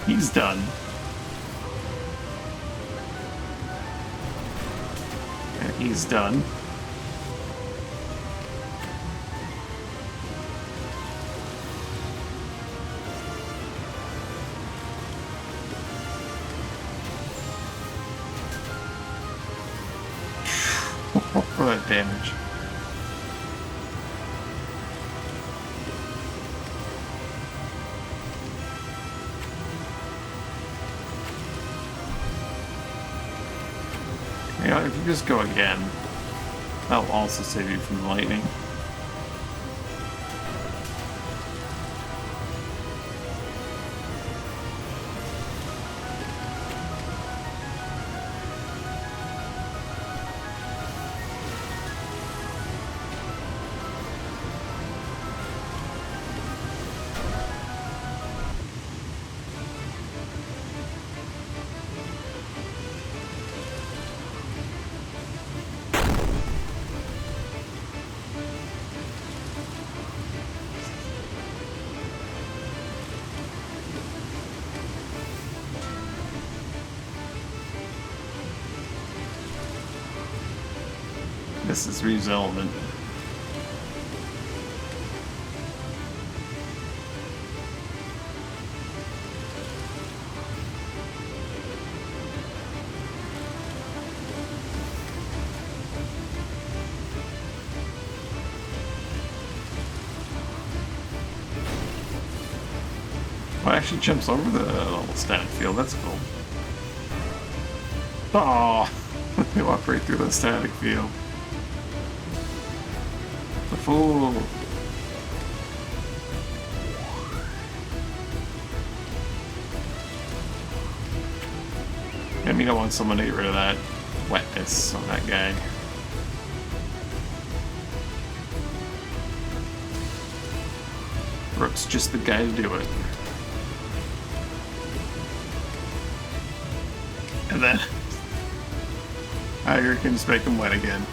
He's done. And he's done. For that damage. You know, if you just go again, that'll also save you from the lightning. miss this Reeves element. Well, it actually jumps over the little static field. That's cool. Oh, they walk right through the static field. The fool. I mean, I want someone to get rid of that wetness on that guy. Rook's just the guy to do it. And then Tiger can just make him wet again.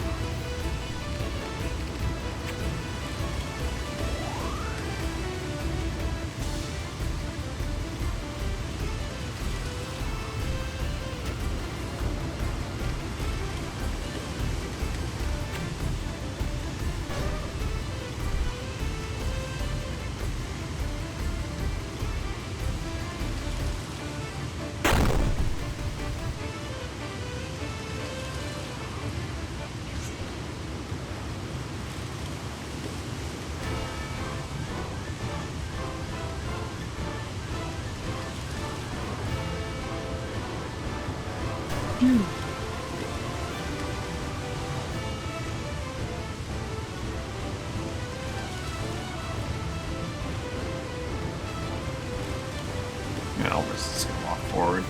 Yeah, Elvis is just gonna walk forward.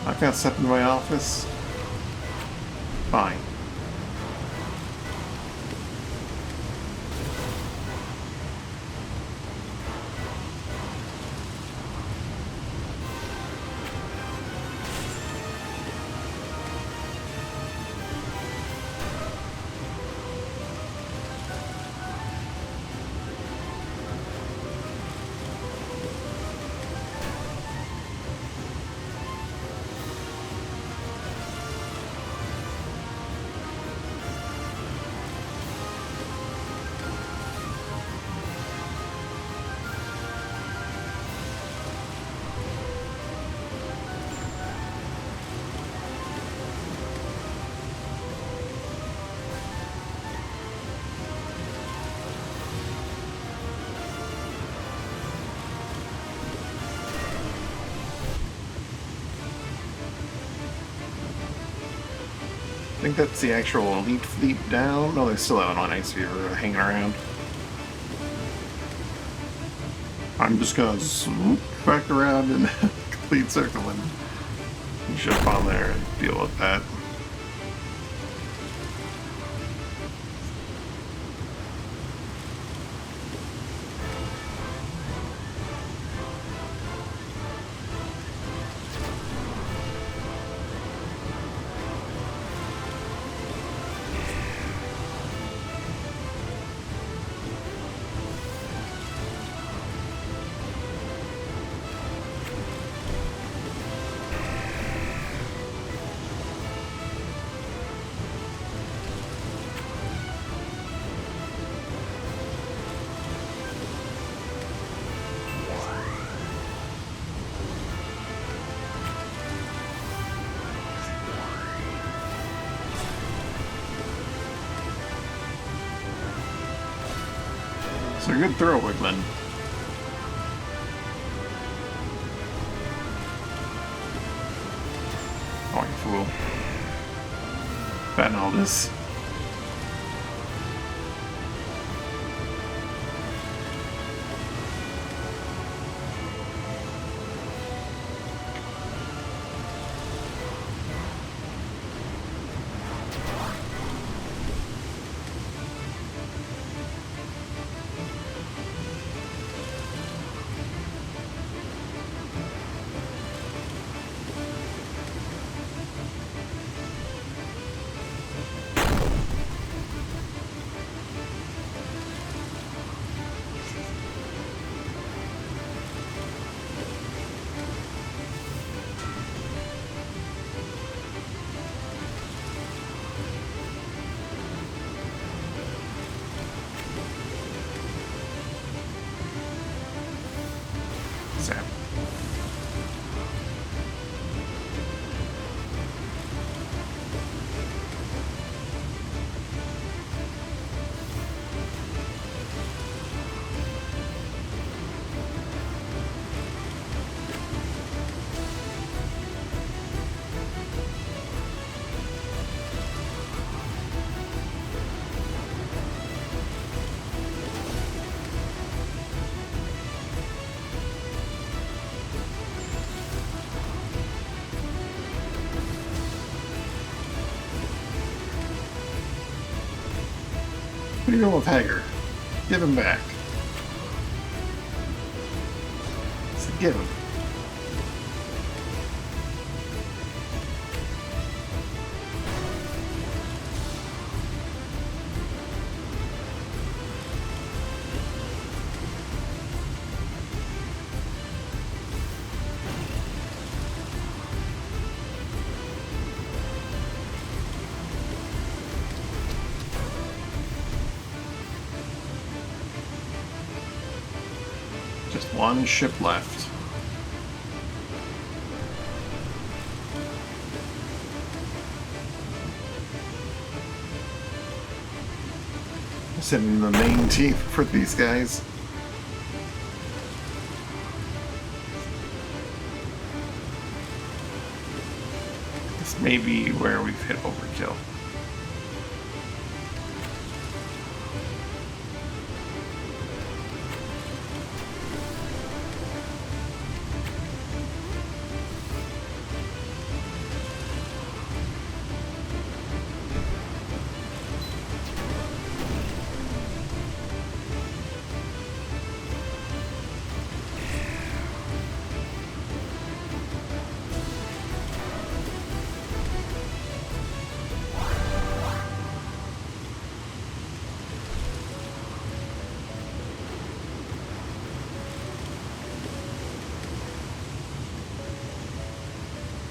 I can't step into my office. Fine. I think that's the actual elite fleet down. No, they still have an Ice Fever hanging around. I'm just gonna swoop back around in a complete circle and jump on there and deal with that. So good throw, Wigman. Oh, you fool. Betting all this. What are you doing with Hager? Give him back. I said, give him. Just one ship left. Sending the main team for these guys. This may be where we've hit overkill.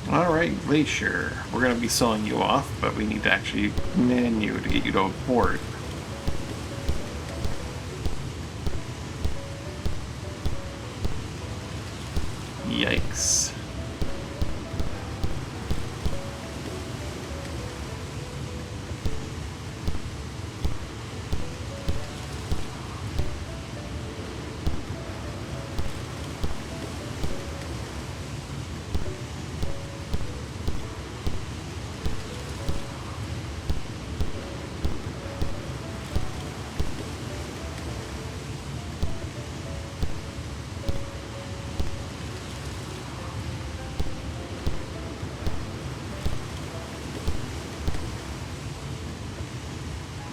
Alright, Glacier. We're going to be selling you off, but we need to actually man you to get you to a port. Yikes.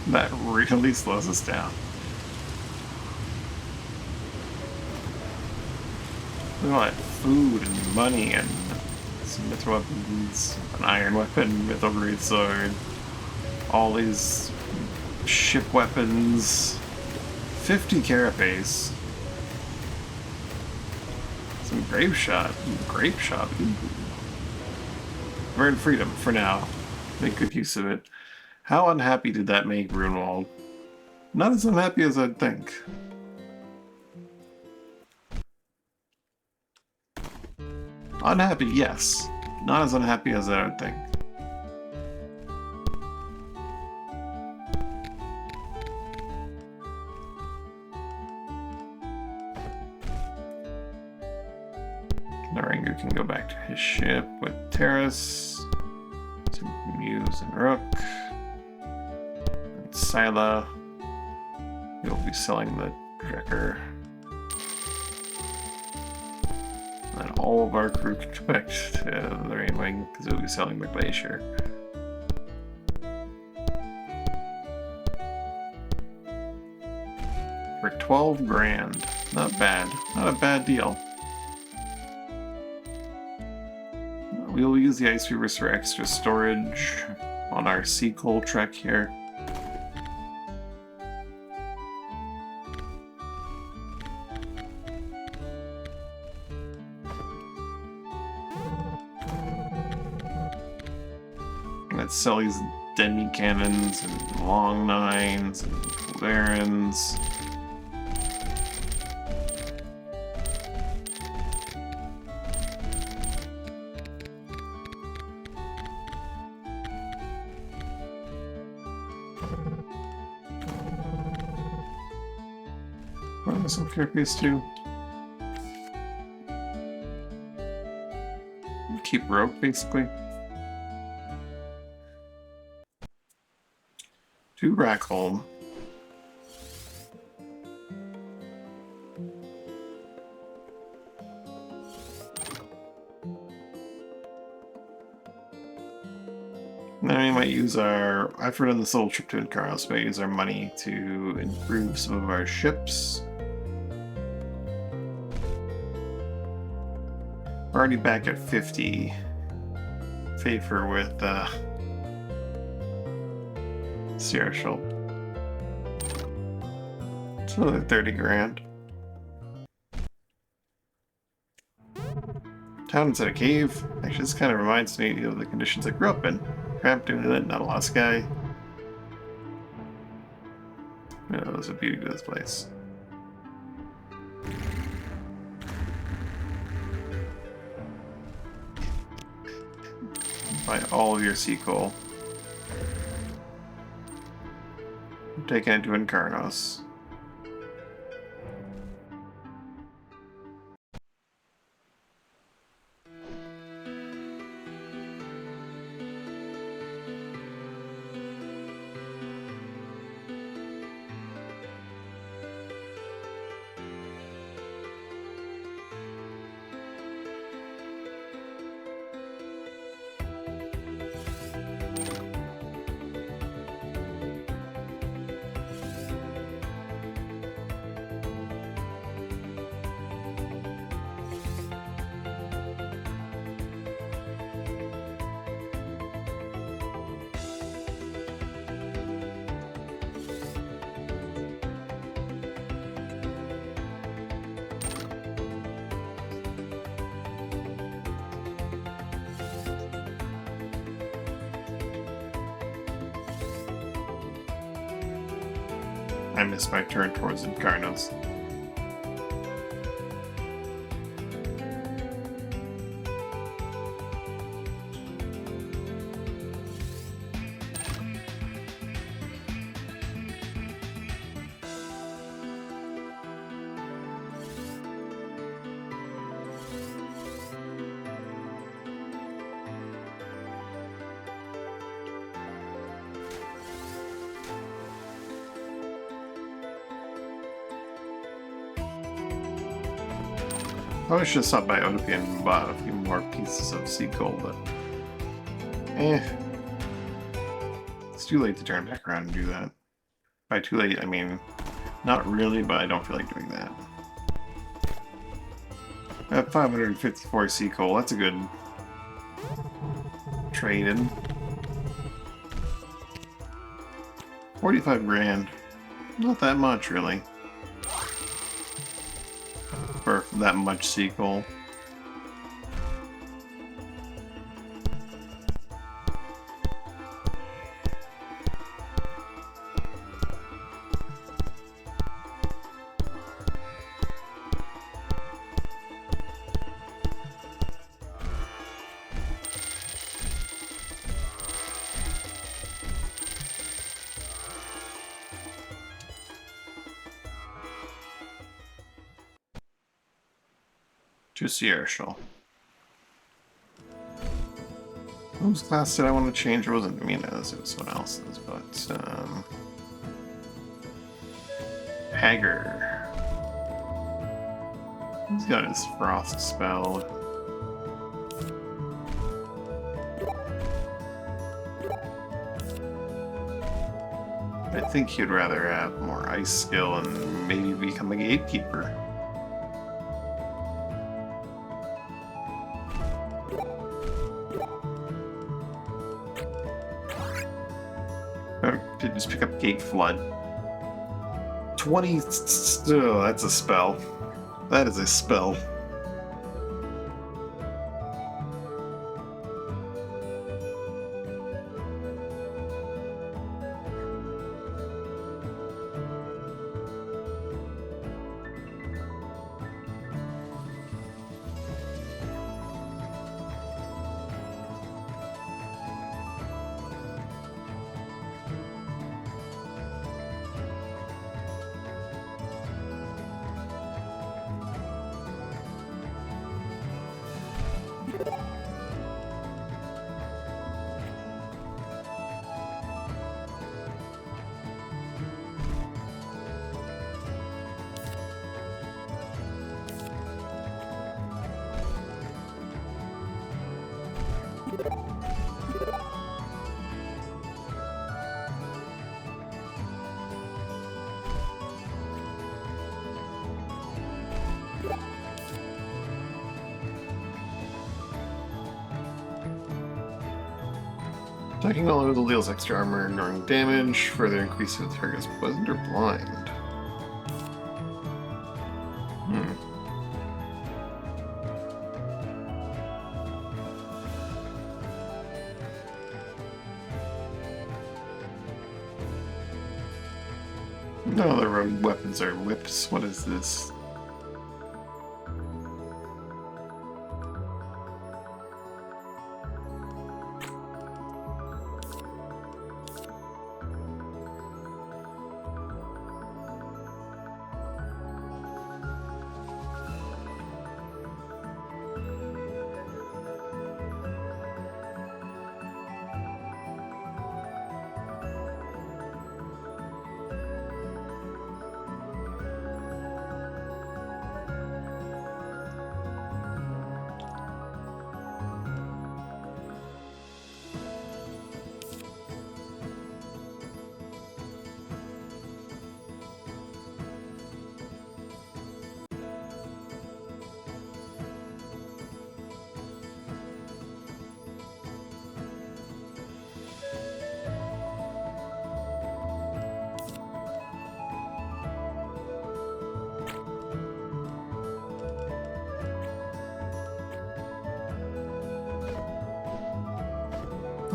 That really slows us down. We want food and money and some mythical weapons, an iron weapon, mythical greatsword, all these ship weapons, 50 carapace, some grape shot. We're in freedom for now. Make good use of it. How unhappy did that make Grunwald? Not as unhappy as I'd think. Unhappy, yes. Not as unhappy as I would think. Narangu can go back to his ship with Terrace, to Muse and Rook. Sila, you'll be selling the Drekker. And all of our crew can go back to the Rainwing because we'll be selling the Glacier. For 12 grand. Not bad. Not a bad deal. We will use the Ice Reavers for extra storage on our sea coal trek here. Let's sell these demi cannons and long nines and Varens. Run some carapace too. Keep rope basically. 2 Rackholm. Then we might use our effort on this little trip to Incarnos. We might use our money to improve some of our ships. We're already back at 50 favor with Sierra Schultz. It's another 30 grand. Town inside a cave. Actually, this kind of reminds me of the conditions I grew up in. Cramped internet, not a lot of sky. Yeah, there's a beauty to this place. Buy all of your sea coal. I'm taking it to Incarnos. I missed my turn towards Incarnos. Probably should have stopped by Otopi and bought a few more pieces of sea coal, but it's too late to turn back around and do that. By too late, I mean, not really, but I don't feel like doing that. I have 554 sea coal, that's a good trade-in. 45 grand. Not that much, really. For that much sea coal. To Sierra Shell. Whose class did I want to change? It wasn't Mina's, it was someone else's, but Hager. He's got his frost spell. I think he'd rather have more ice skill and maybe become a gatekeeper. Did just pick up Gate Flood. 20. Oh, that's a spell. That is a spell. Attacking all of the deals extra armor, ignoring damage, further increases the target's poisoned or blind. No, the weapons are whips. What is this?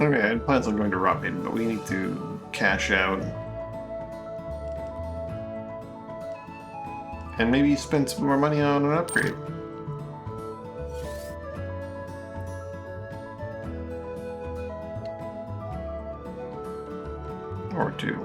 Okay, I had plans on going to Robin, but we need to cash out. And maybe spend some more money on an upgrade. Or two.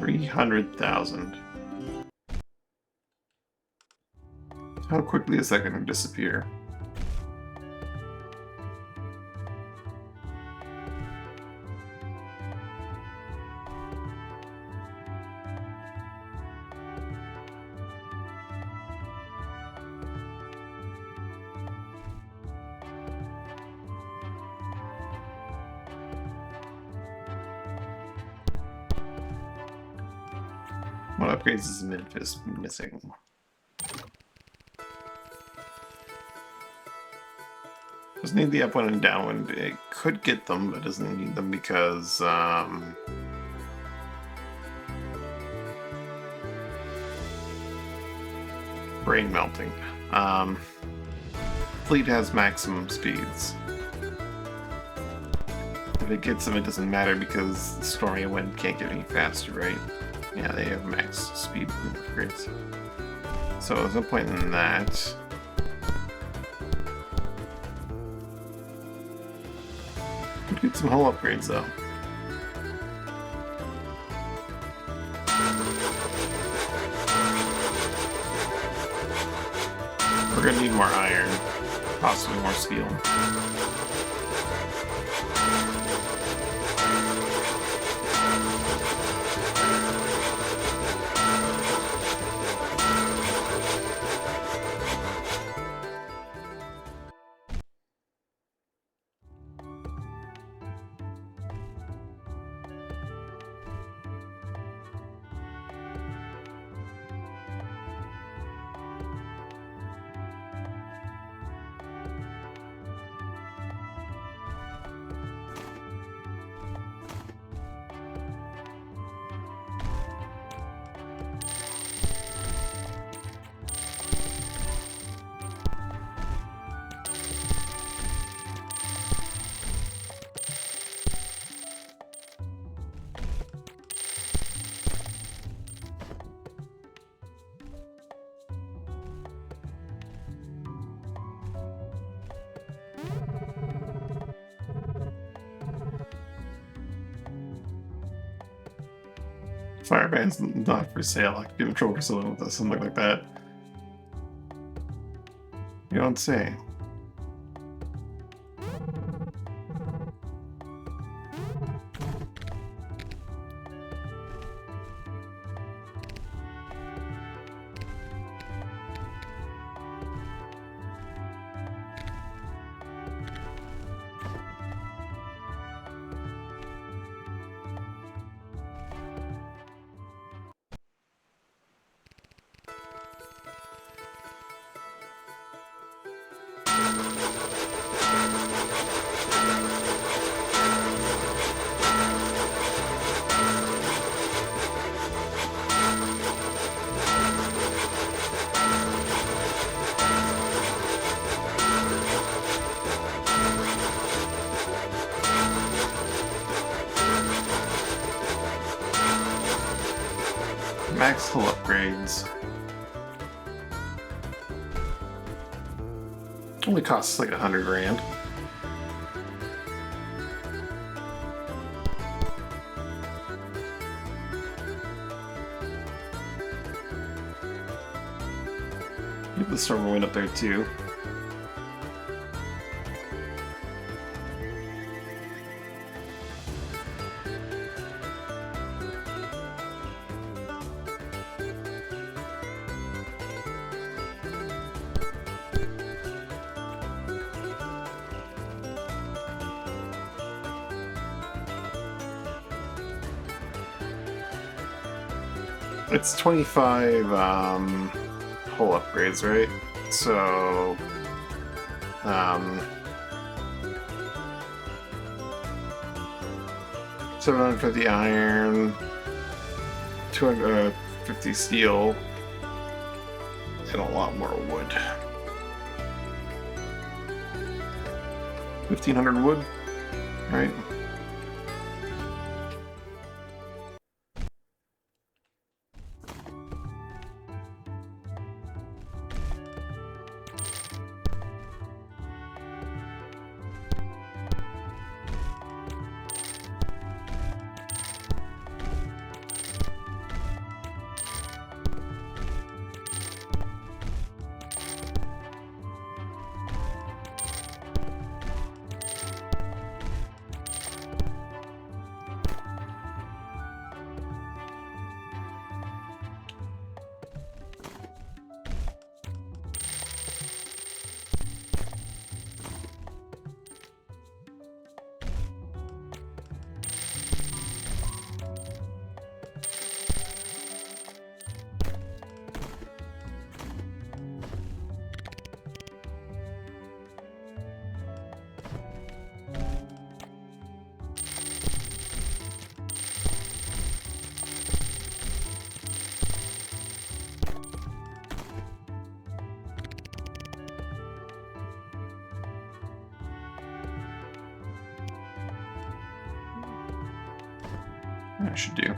$300,000. How quickly is that going to disappear? What upgrades is Memphis missing? Doesn't need the upwind and downwind. It could get them, but doesn't need them because brain melting. Fleet has maximum speeds. If it gets them, it doesn't matter because Stormy Wind can't get any faster, right? Yeah, they have max speed upgrades. So there's no point in that. Could get some hull upgrades though. We're gonna need more iron, possibly more steel. Fireband's not for sale. I could get a trophy saloon with something like that. You don't say. Max hull upgrades. Only costs like 100 grand. Get the storm wind up there too. It's 25 hull upgrades, right? So 750 iron, 250 steel, and a lot more wood. 1,500 wood, right? I should do.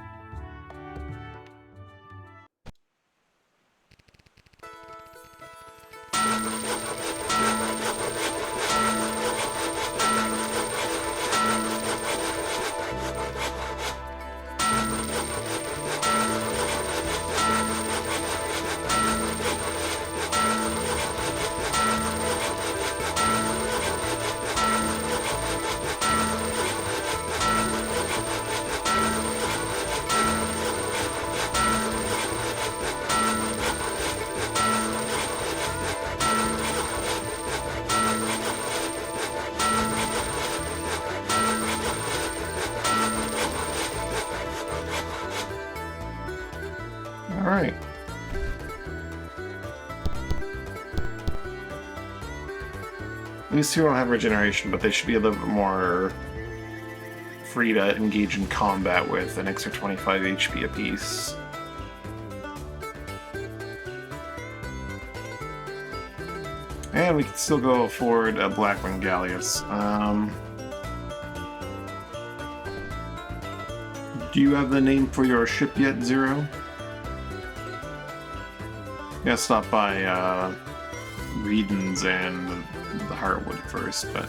Alright. These two don't have regeneration, but they should be a little bit more free to engage in combat with an extra 25 HP apiece. And we can still go afford a Blackwing Galleus. Do you have the name for your ship yet, Zero? Yeah, stop by Reedens and the Heartwood first, but...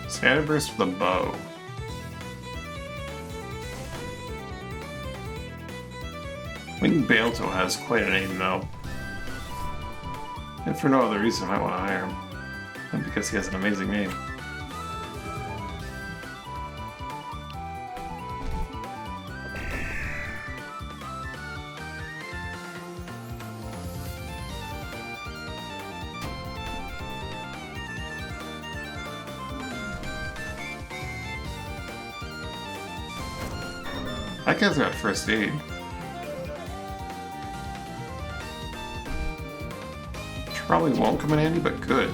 Scatterburst with a bow. Winged Balto has quite a name, though. And for no other reason, I might want to hire him. And because he has an amazing name. That guy's got first aid. Probably won't come in handy, but could.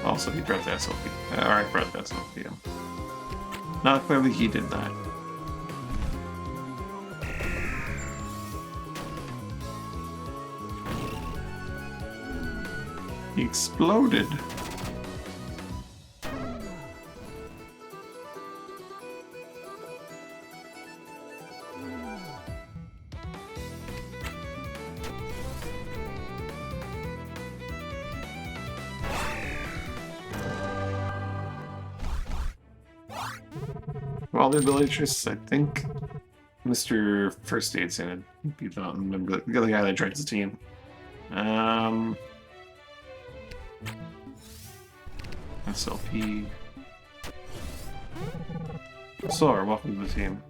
Also, he brought the SLP. Alright, brought the SLP in. Not clearly he did that. He exploded. Well, the ability trists, I think Mr. First Aid's in it. Be the other guy that joins the team. SLP. Solar, welcome to the team.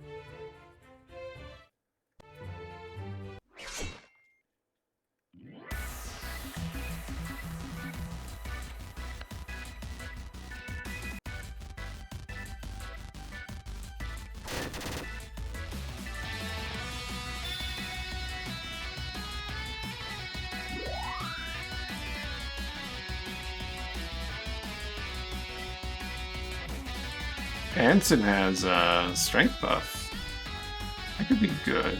Anson has a strength buff. That could be good.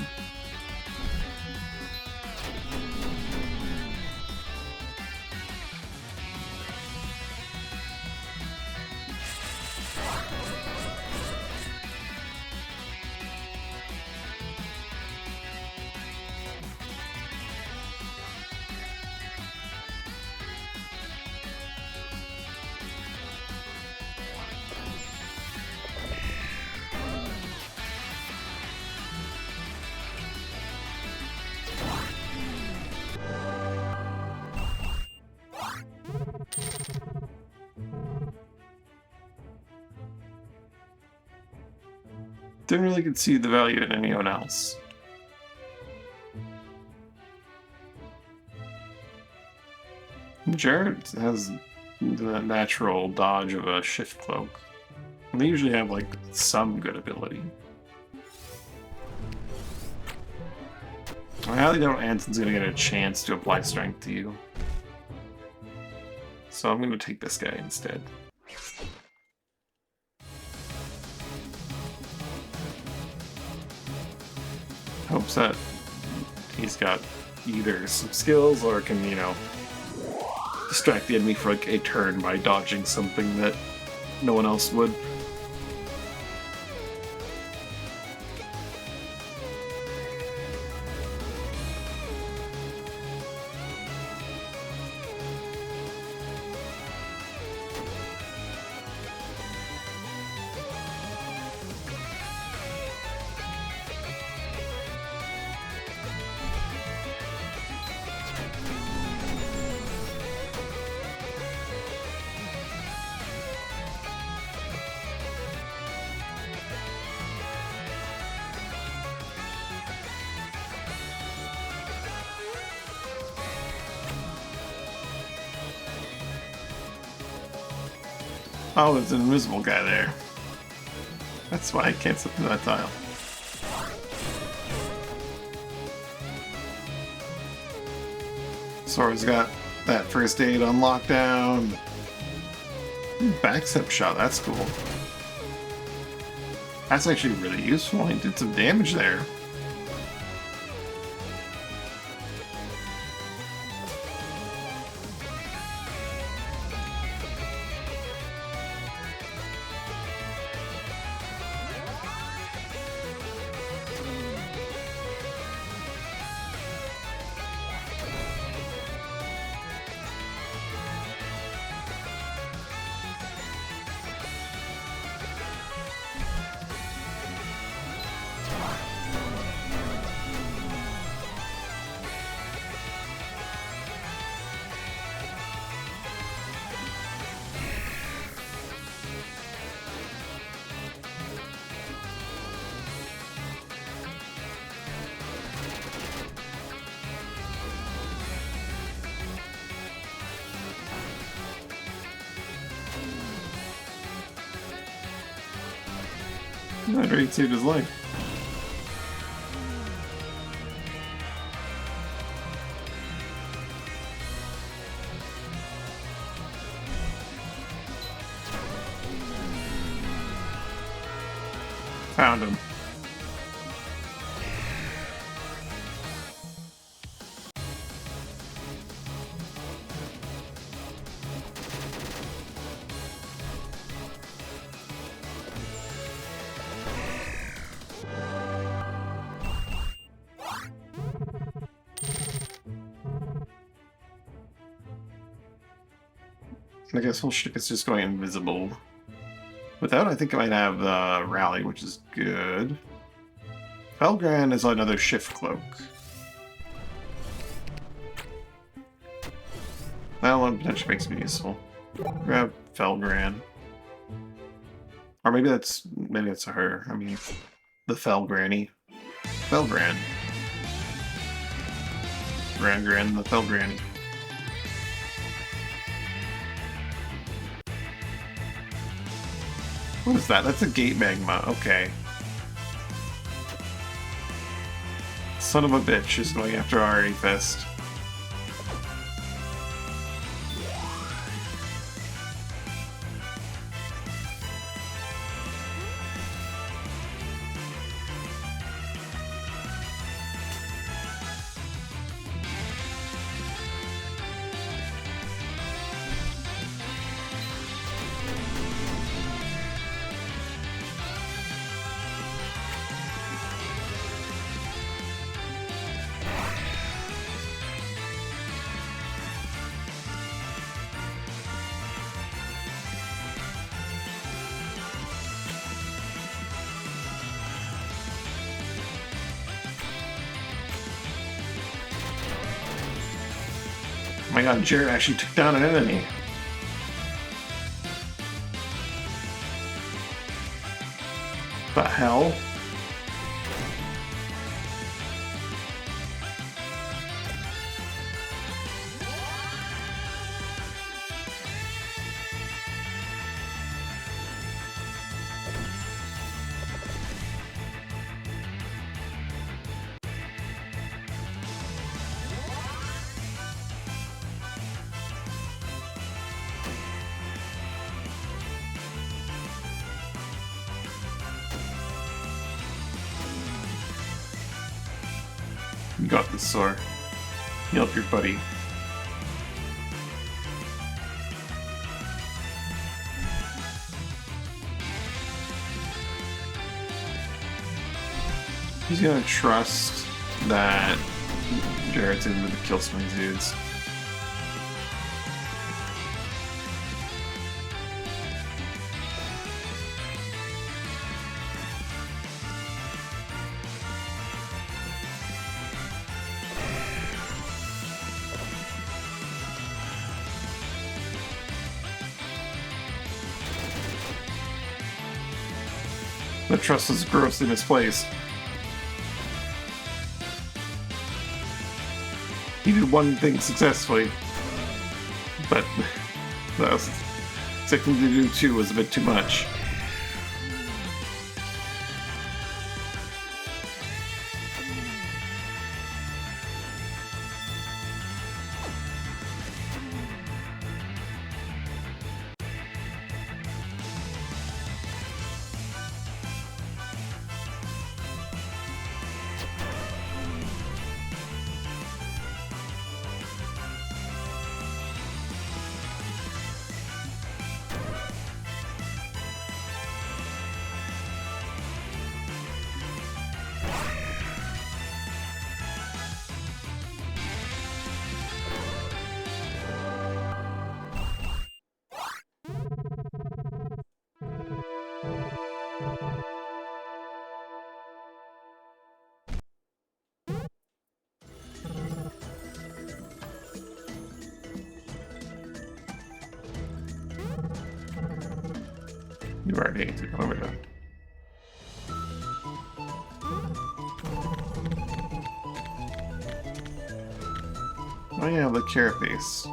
Didn't really concede the value in anyone else. Jared has the natural dodge of a shift cloak. And they usually have like some good ability. I highly doubt Anson's gonna get a chance to apply strength to you. So I'm gonna take this guy instead. Hopes that he's got either some skills or can, you know, distract the enemy for like a turn by dodging something that no one else would. Oh, there's an invisible guy there. That's why I can't slip through that tile. Sora's got that first aid on lockdown. Backstep shot, that's cool. That's actually really useful. He did some damage there. That raid saved his life. Found him. I guess whole shtick is just going invisible. With that, I think I might have the rally, which is good. Felgran is another shift cloak. That one potentially makes me useful. Grab Felgran. Or maybe that's her. I mean, the Felgranny. Felgran. Gran, the Felgranny. What is that? That's a gate magma. Okay. Son of a bitch is going after our A-Fest. Oh my god, Jared actually took down an enemy. The hell? You got this, Sor. Help your buddy. He's gonna trust that Jared's in with the kill swing dudes. The trust is grossly misplaced. He did one thing successfully, but that was expecting to do two was a bit too much. You already took over that. Oh yeah, the carapace.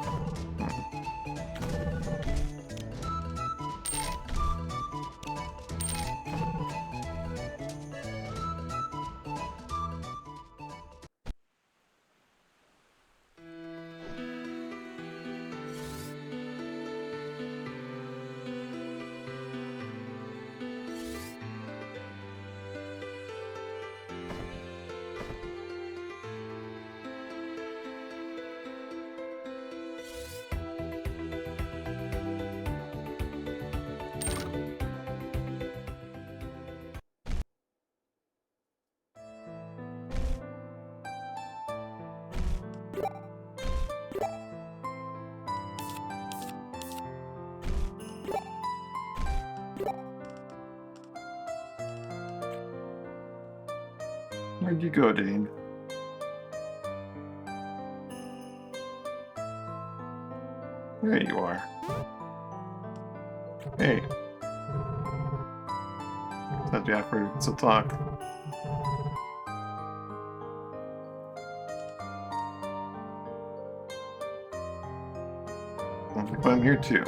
Where'd you go, Dane? There you are. Hey. That'd be awkward. So talk. But I'm here too.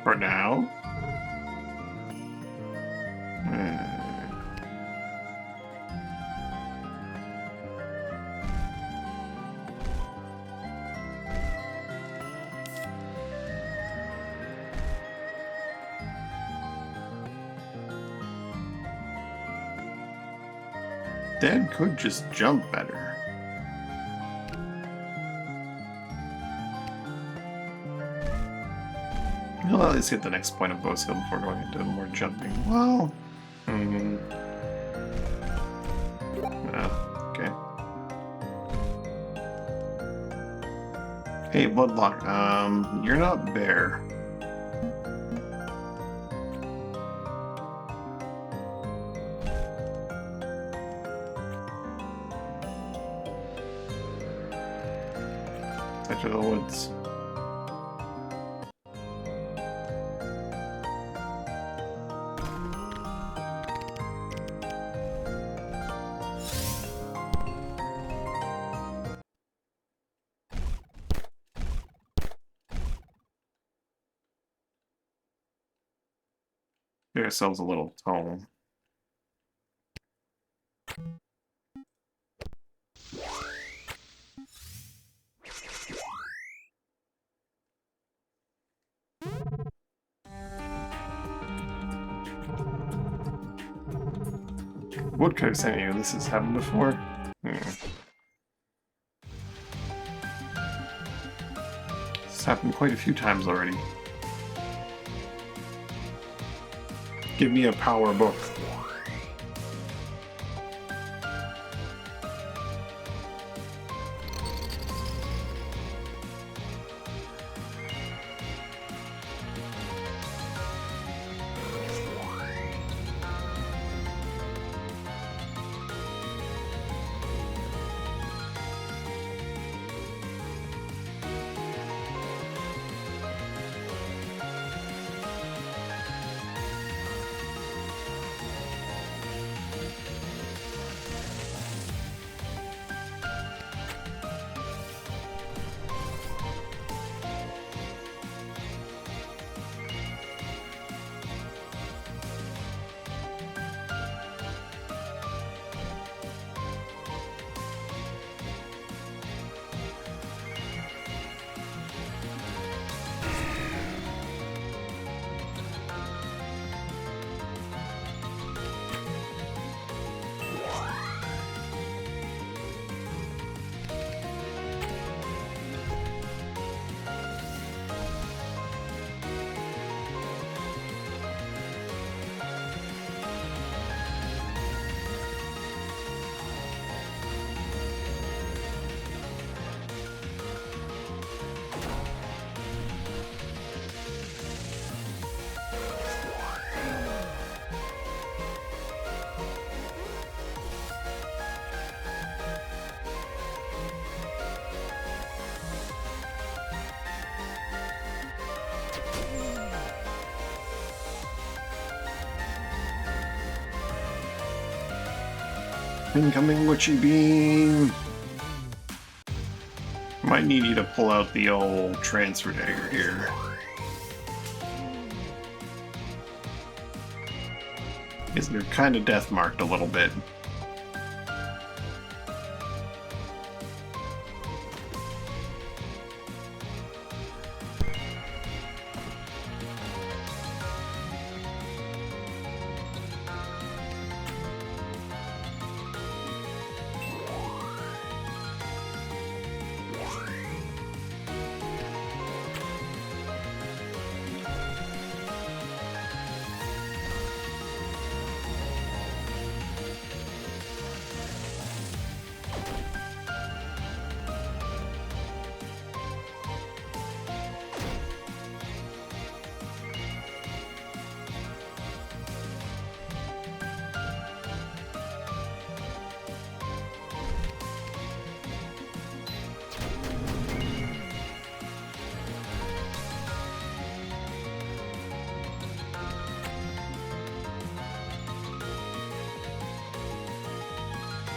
For now. Dad could just jump better. He'll at least hit the next point of bow skill before going into more jumping. Well, okay. Hey, Bloodlock, you're not bear. Edge of the woods. Get ourselves a little tome. What could I say you? This has happened before? It's happened quite a few times already. Give me a power book. Incoming Witchy Beam! Might need you to pull out the old transfer dagger here. Because they're kind of death marked a little bit.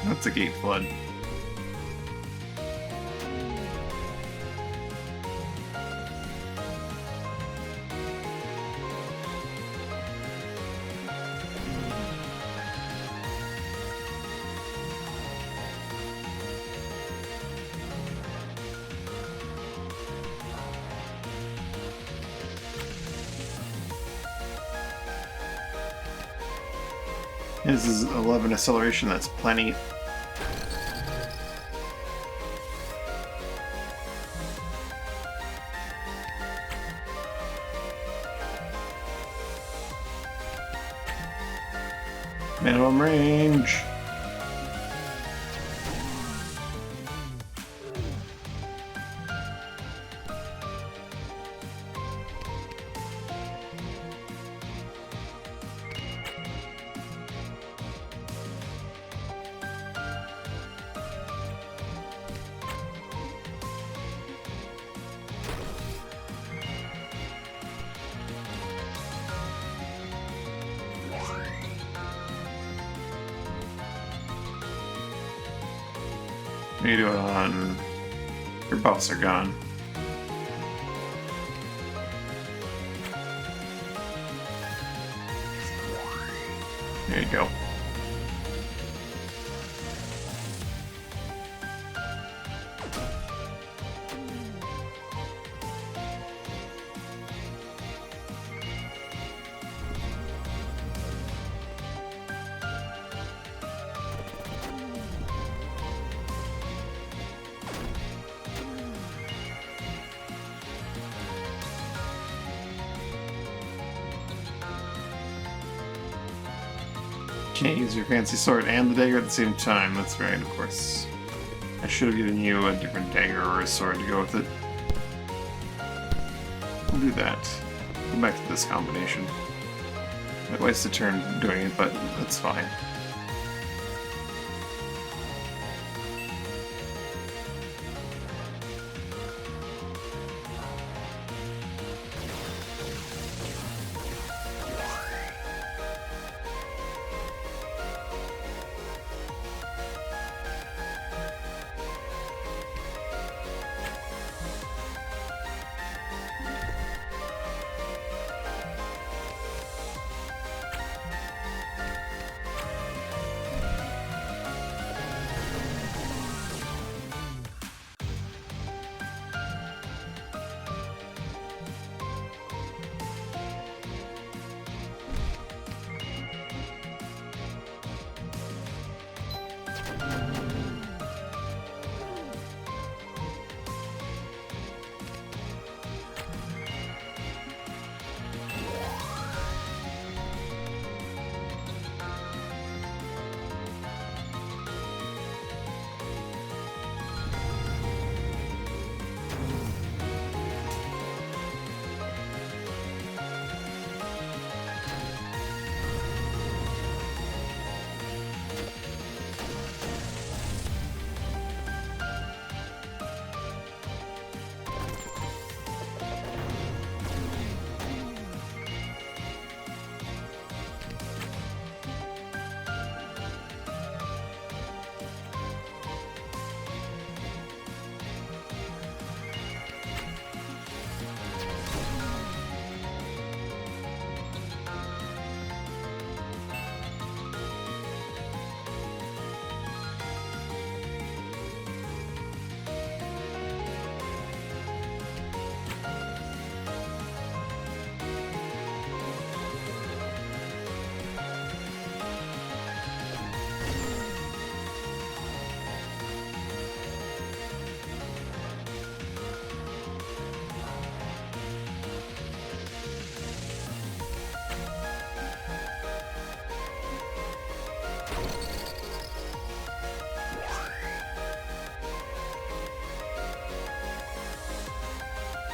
That's a gate flood. This is 11 acceleration, that's plenty. Minimum range. You do it on... Your buffs are gone. There you go. Can't use your fancy sword and the dagger at the same time. That's right, of course. I should have given you a different dagger or a sword to go with it. We'll do that. Go back to this combination. Might waste a turn doing it, but that's fine.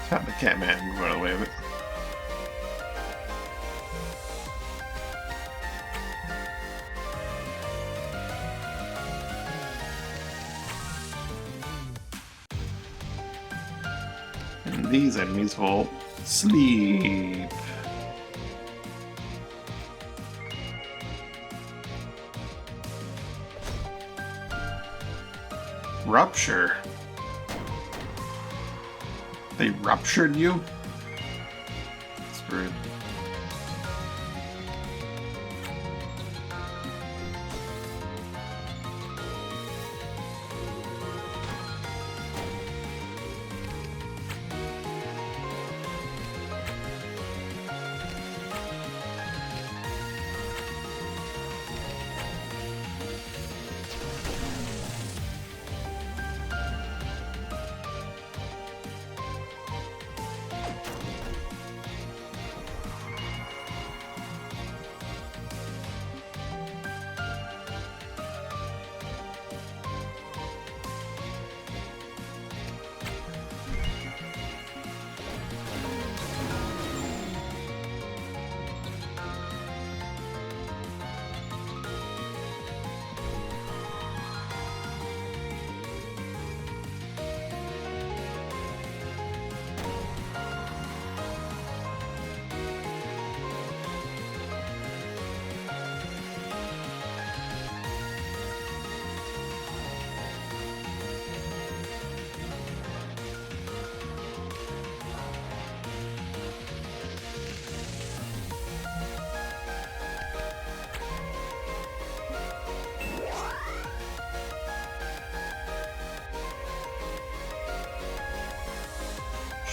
Have the Catman run away with it. And these enemies will sleep. Rupture? They ruptured you? That's rude.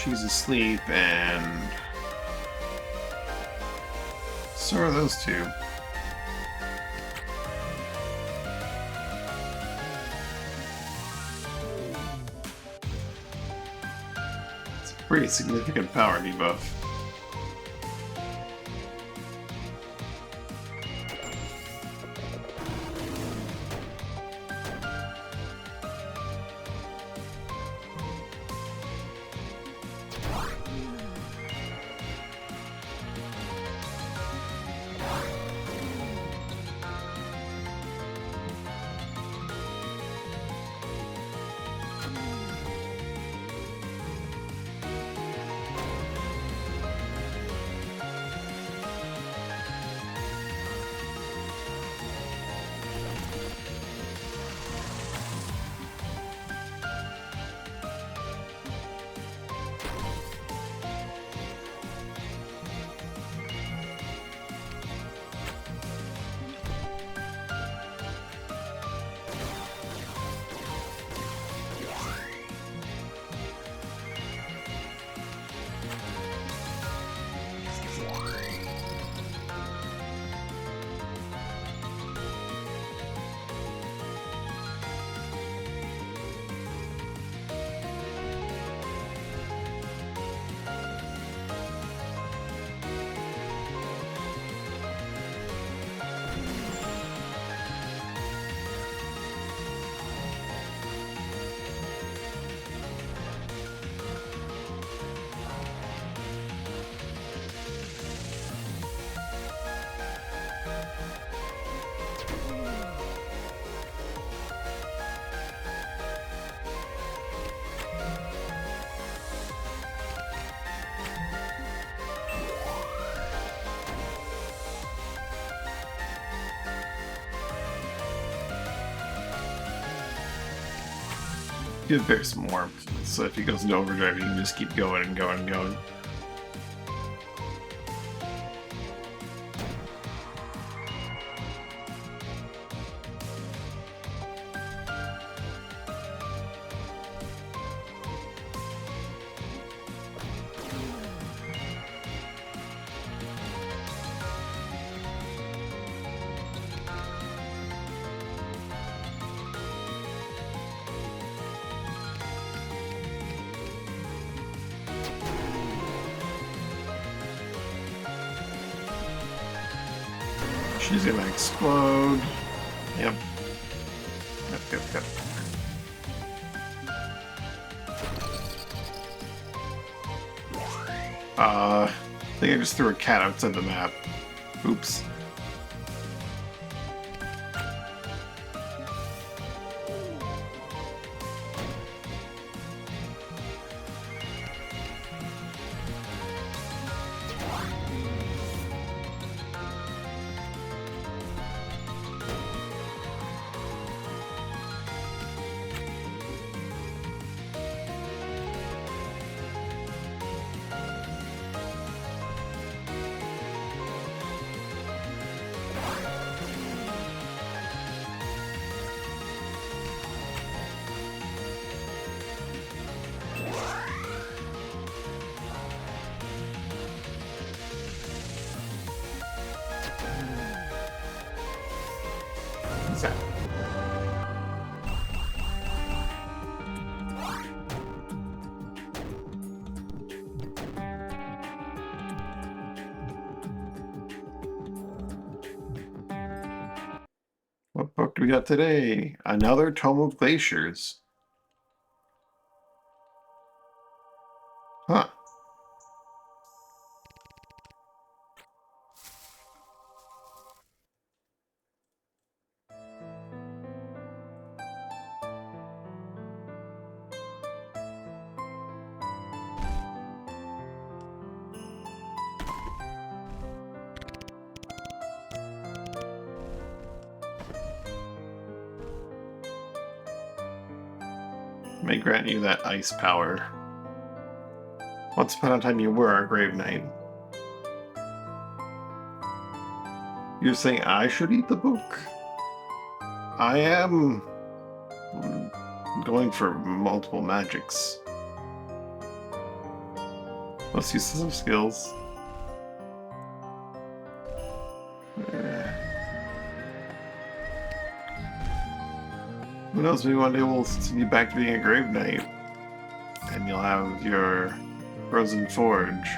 She's asleep, and so are those two. It's a pretty significant power debuff. Give Bear some warmth, so if he goes into overdrive, you can just keep going and going and going. She's gonna explode. Yep. Yep. I think I just threw a cat outside the map. Oops. Zap. What book do we got today? Another Tome of Glaciers. Huh. May grant you that ice power. Once upon a time you were a Grave Knight. You're saying I should eat the book? I am going for multiple magics. Let's use some skills. Who knows, maybe one day we'll send you back to being a Grave Knight. And you'll have your Frozen Forge.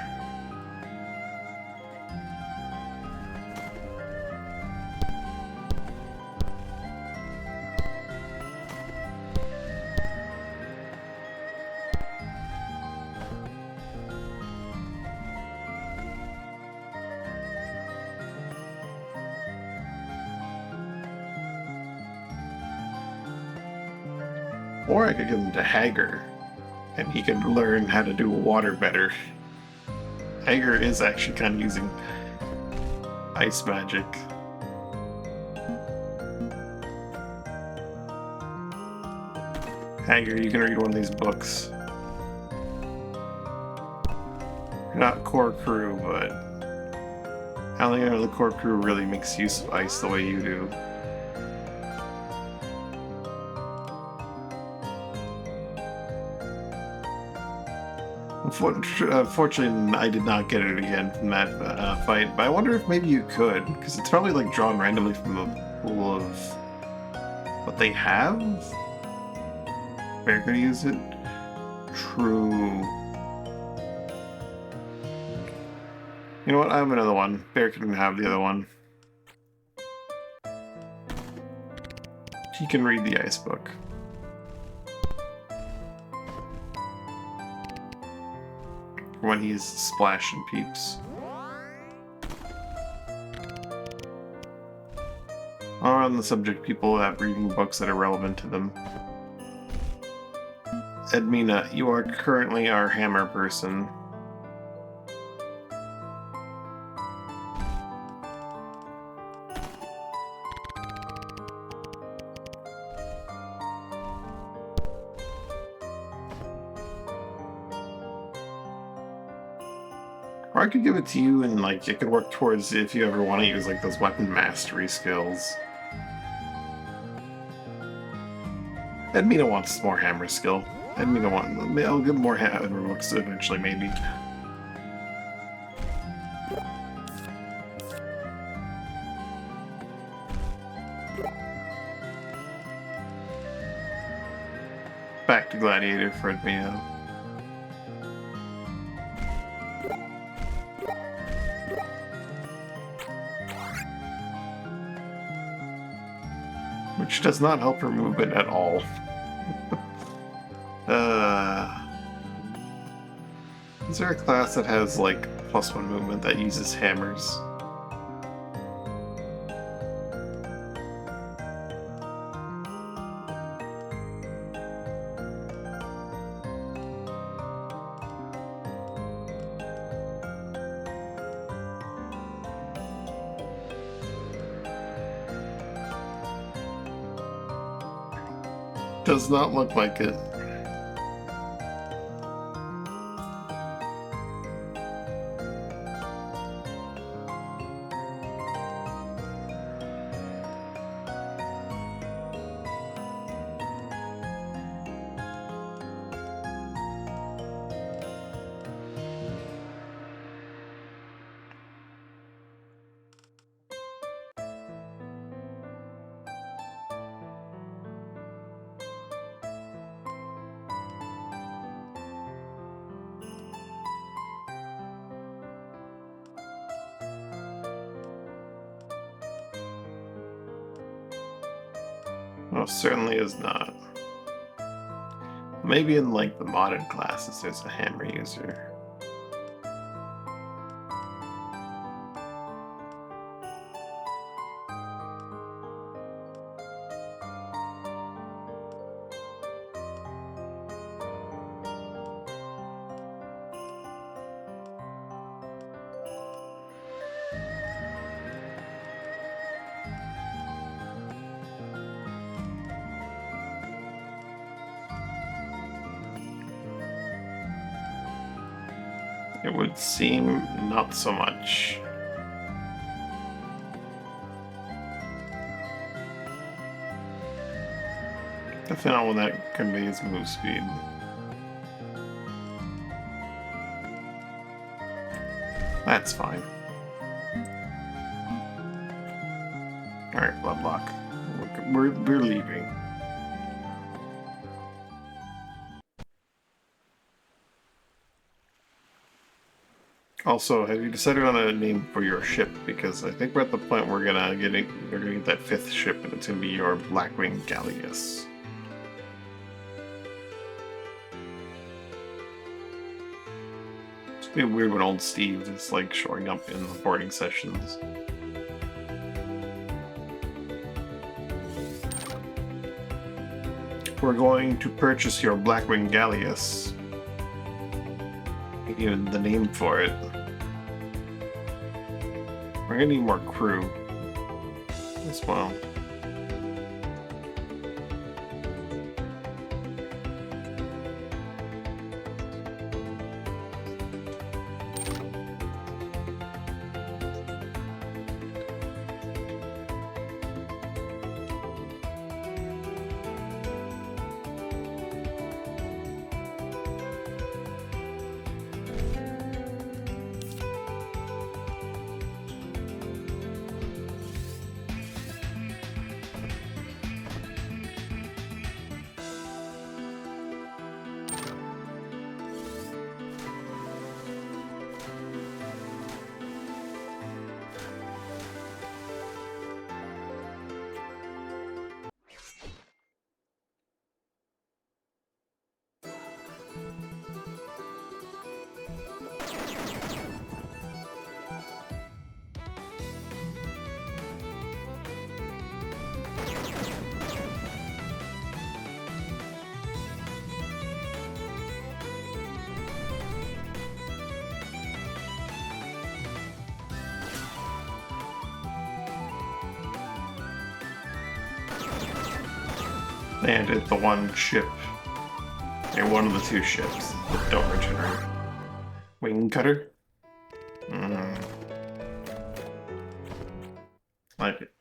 Or I could give him to Hager, and he could learn how to do water better. Hager is actually kind of using ice magic. Hager, you can read one of these books. You're not core crew, but I don't think any of the core crew really makes use of ice the way you do. Unfortunately, I did not get it again from that fight, but I wonder if maybe you could, because it's probably like drawn randomly from the pool of what they have. Bear could use it. True. You know what? I have another one. Bear can have the other one. He can read the ice book. When he's Splash and Peeps. On the subject, people that reading books that are relevant to them. Edmina, you are currently our hammer person. Or I could give it to you and like it could work towards if you ever want to use like those weapon mastery skills. Edmina wants more hammer skill. Edmina wants. I'll give more hammer books eventually, maybe. Back to Gladiator for Edmina. Which does not help her movement at all. Is there a class that has like +1 movement that uses hammers? Does not look like it. Oh, certainly is not. Maybe in like the modern classes there's a hammer user. It would seem not so much. Definitely not one that conveys move speed. That's fine. Alright, blood block. We're leaving. Also, have you decided on a name for your ship? Because I think we're at the point we're gonna get that 5th ship, and it's gonna be your Blackwing Galleus. It's gonna be weird when old Steve is like showing up in the boarding sessions. We're going to purchase your Blackwing Galleus. Even the name for it. We're gonna need more crew as well. And it's the one ship, or one of the 2 ships that don't regenerate. Wing cutter? Like it.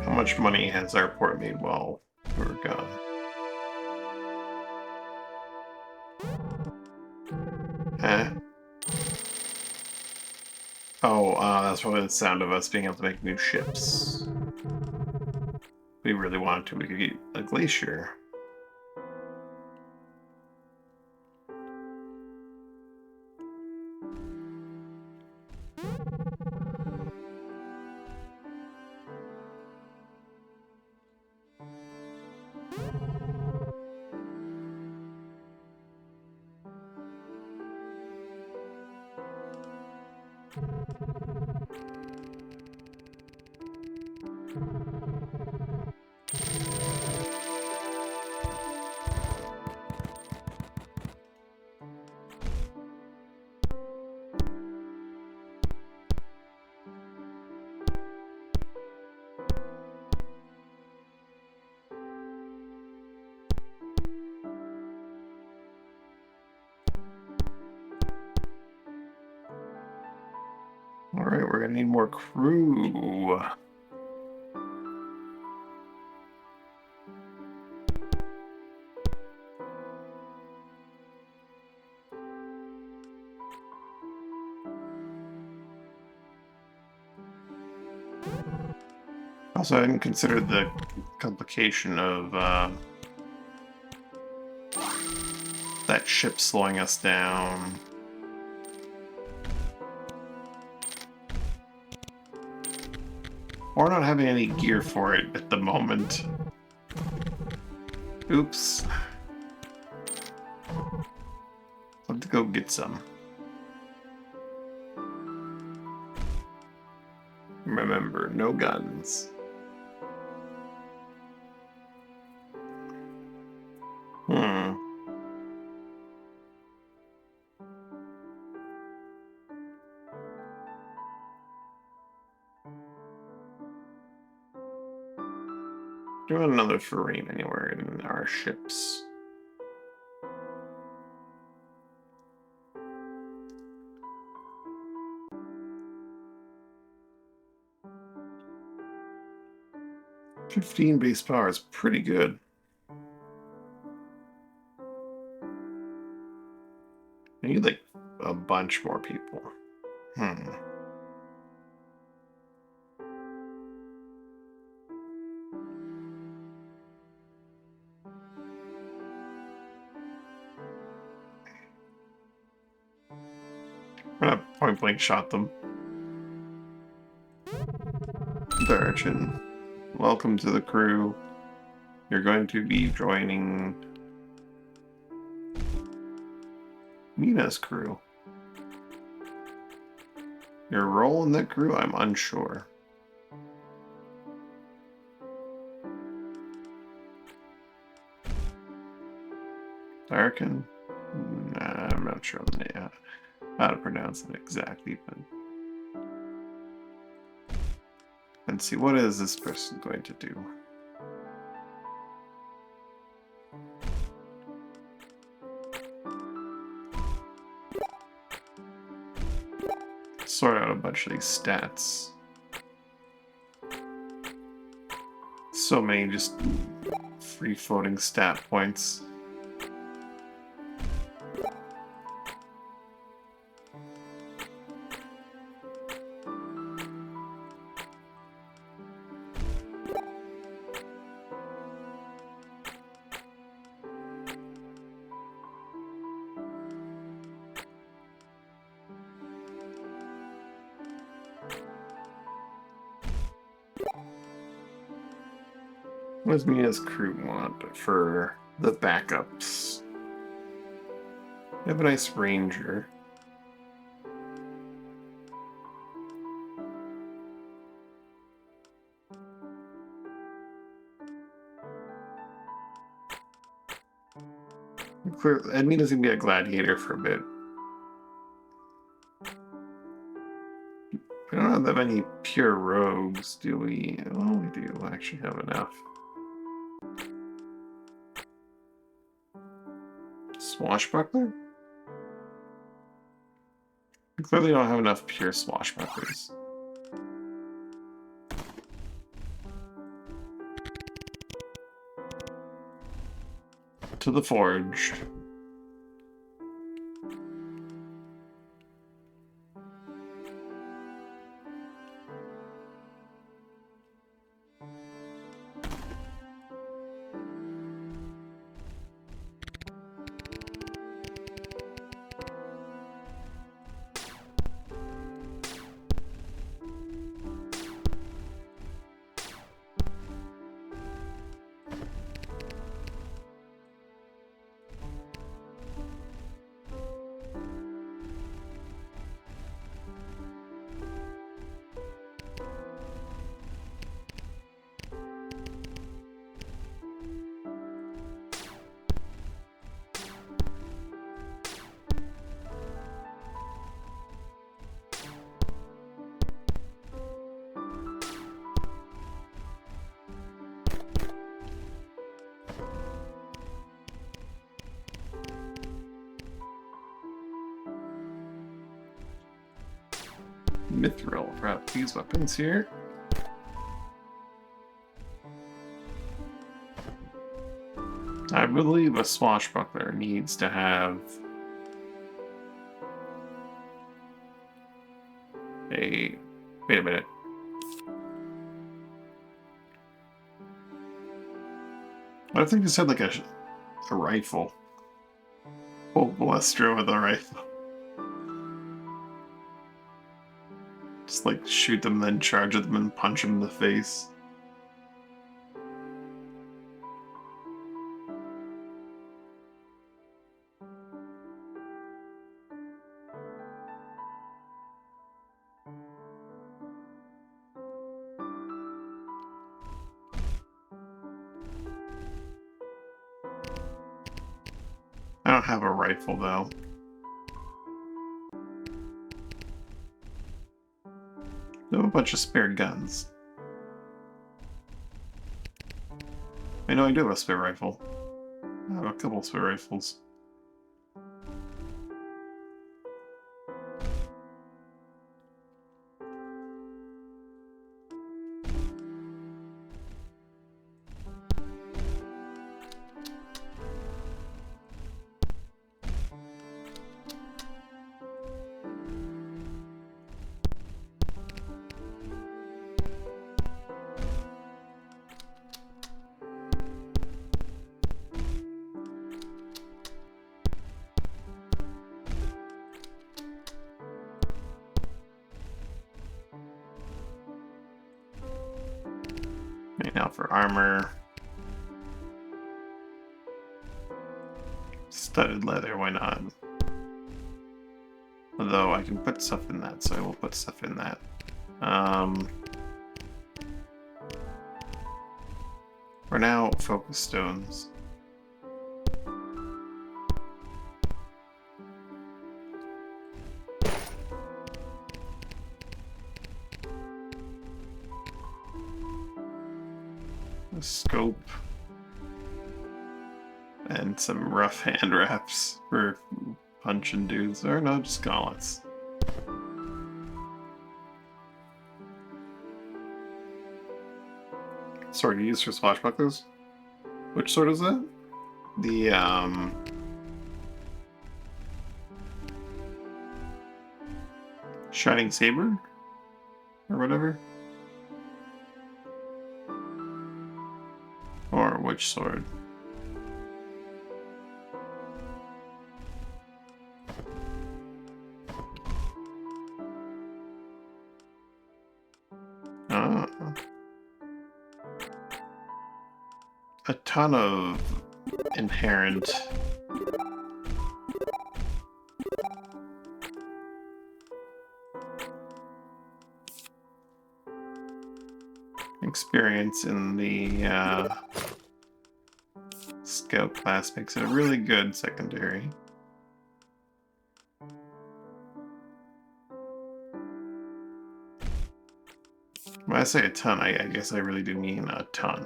How much money has our port made while we were gone? Eh? Oh, that's probably the sound of us being able to make new ships. If we really wanted to, we could get a glacier. Alright, we're gonna need more crew. Also, I hadn't considered the complication of that ship slowing us down. Or not having any gear for it at the moment. Oops. I'll have to go get some. Remember, no guns. Hmm. Do another farine anywhere in our ships. "15 base power is pretty good. I need like a bunch more people. Hmm. I'm gonna point blank shot them. Darchin, welcome to the crew. You're going to be joining Mina's crew. Your role in that crew, I'm unsure. Darkin? Nah, I'm not sure how to pronounce it exactly, but let's see, what is this person going to do? Sort out a bunch of these stats. So many just free-floating stat points. What does Mina's crew want for the backups? We have a nice ranger. Mina's gonna be a gladiator for a bit. We don't have that many pure rogues, do we? Oh, we do actually have enough. Swashbuckler? We clearly don't have enough pure swashbucklers. To the forge. Mithril, perhaps these weapons here. I believe a swashbuckler needs to have a... Wait a minute. What if they just had like a rifle? Full Balestra with a rifle. Just like shoot them, then charge at them and punch them in the face. I don't have a rifle though. I have a bunch of spare guns. I know I do have a spare rifle. I have a couple spare rifles. Okay, now for armor. Studded leather, why not? Although I can put stuff in that, so I will put stuff in that. For now, focus stones. A scope. And some rough hand wraps for punching dudes. Or no, just gauntlets. Sword you use for swashbucklers? Which sword is that? The, Shining Saber? Or whatever? Or which sword? A ton of inherent experience in the scout class makes it a really good secondary. When I say a ton, I guess I really do mean a ton.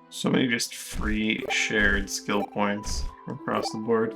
So many just free shared skill points across the board.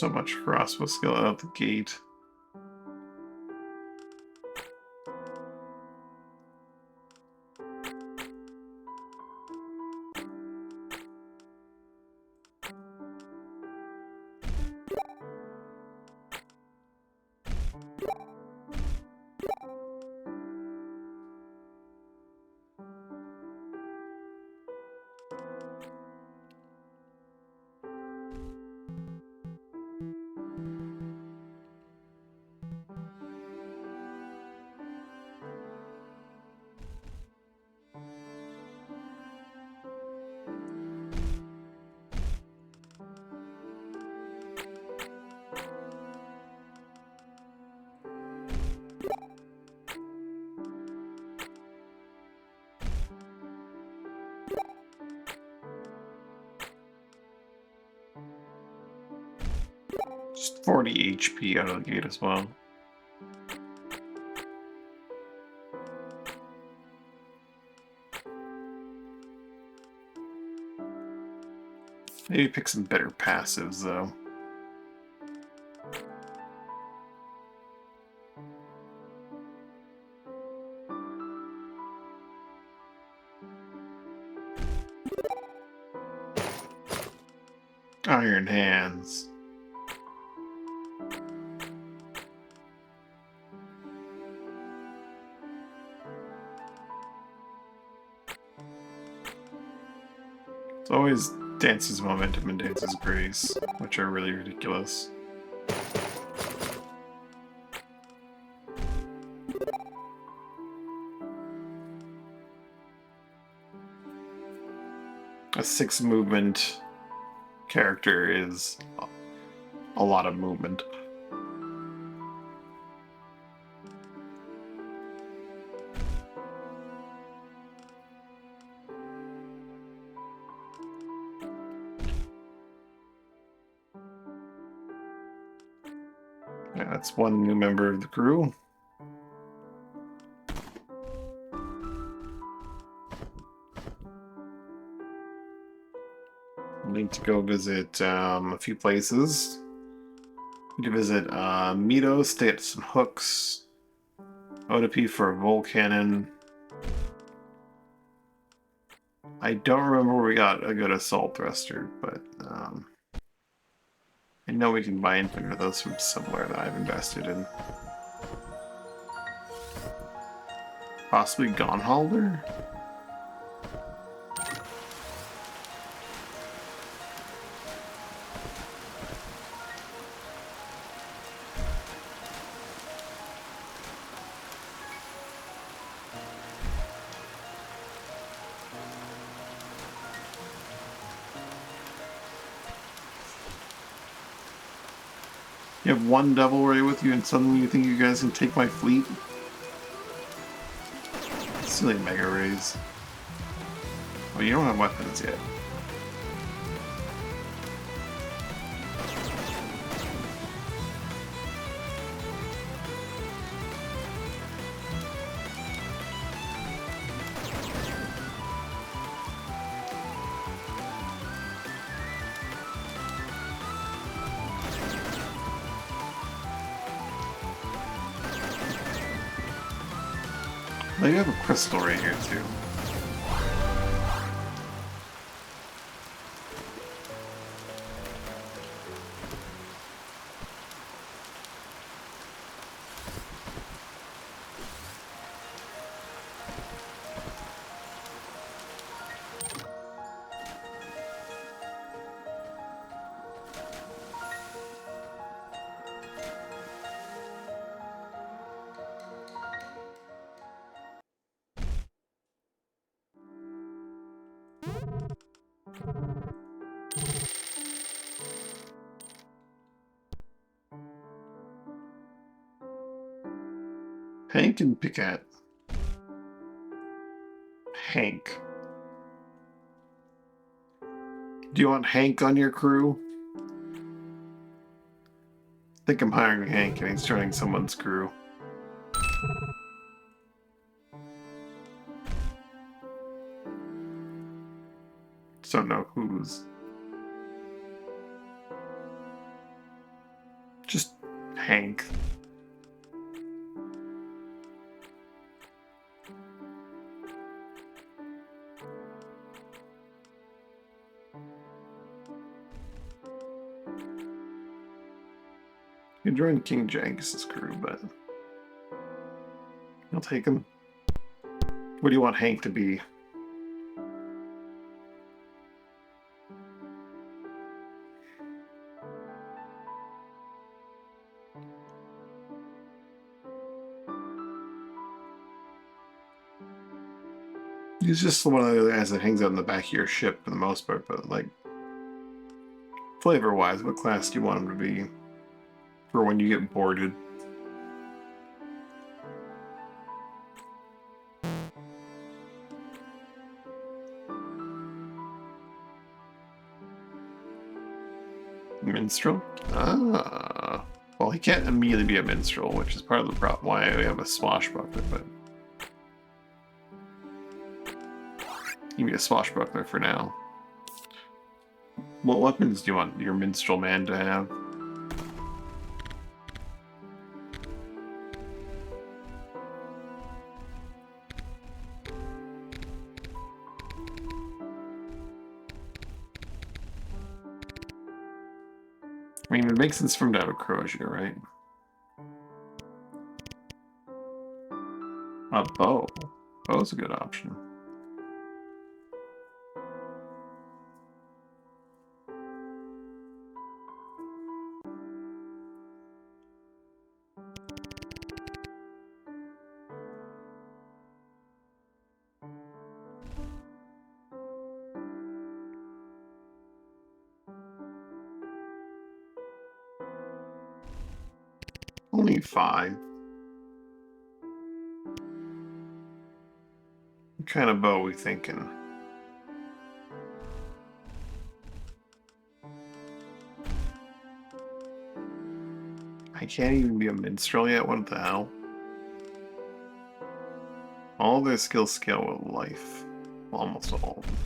so much crossbow skill out the gate. Just 40 HP out of the gate as well. Maybe pick some better passives though. Iron Hands. It's always Dance's Momentum and Dance's Grace, which are really ridiculous. A 6 movement character is a lot of movement. Yeah, that's one new member of the crew. Need to go visit a few places. Need to visit Mito, stay at some hooks. ODP for a Volcannon. I don't remember where we got a good assault thruster, but I know we can buy infinite of those from somewhere that I've invested in. Possibly Gonhalder? You have one Devil Ray with you and suddenly you think you guys can take my fleet? Silly Mega Rays. Oh, you don't have weapons yet. They have a crystal right here too. Hank and Picat. Hank. Do you want Hank on your crew? I think I'm hiring Hank and he's joining someone's crew. Just don't know whose. Hank. You joined King Jankus's crew, but I'll take him. What do you want Hank to be? He's just one of the guys that hangs out in the back of your ship for the most part, but like flavor-wise, what class do you want him to be for when you get boarded? Minstrel? Ah. Well, he can't immediately be a minstrel, which is part of the problem why we have a swashbuckler, but he can be a swashbuckler for now. What weapons do you want your minstrel man to have? I mean, it makes sense for him to have a crosier, right? A bow. Bow's a good option. Only 5. What kind of bow are we thinking? I can't even be a minstrel yet? What the hell? All their skills scale with life. Almost all of them.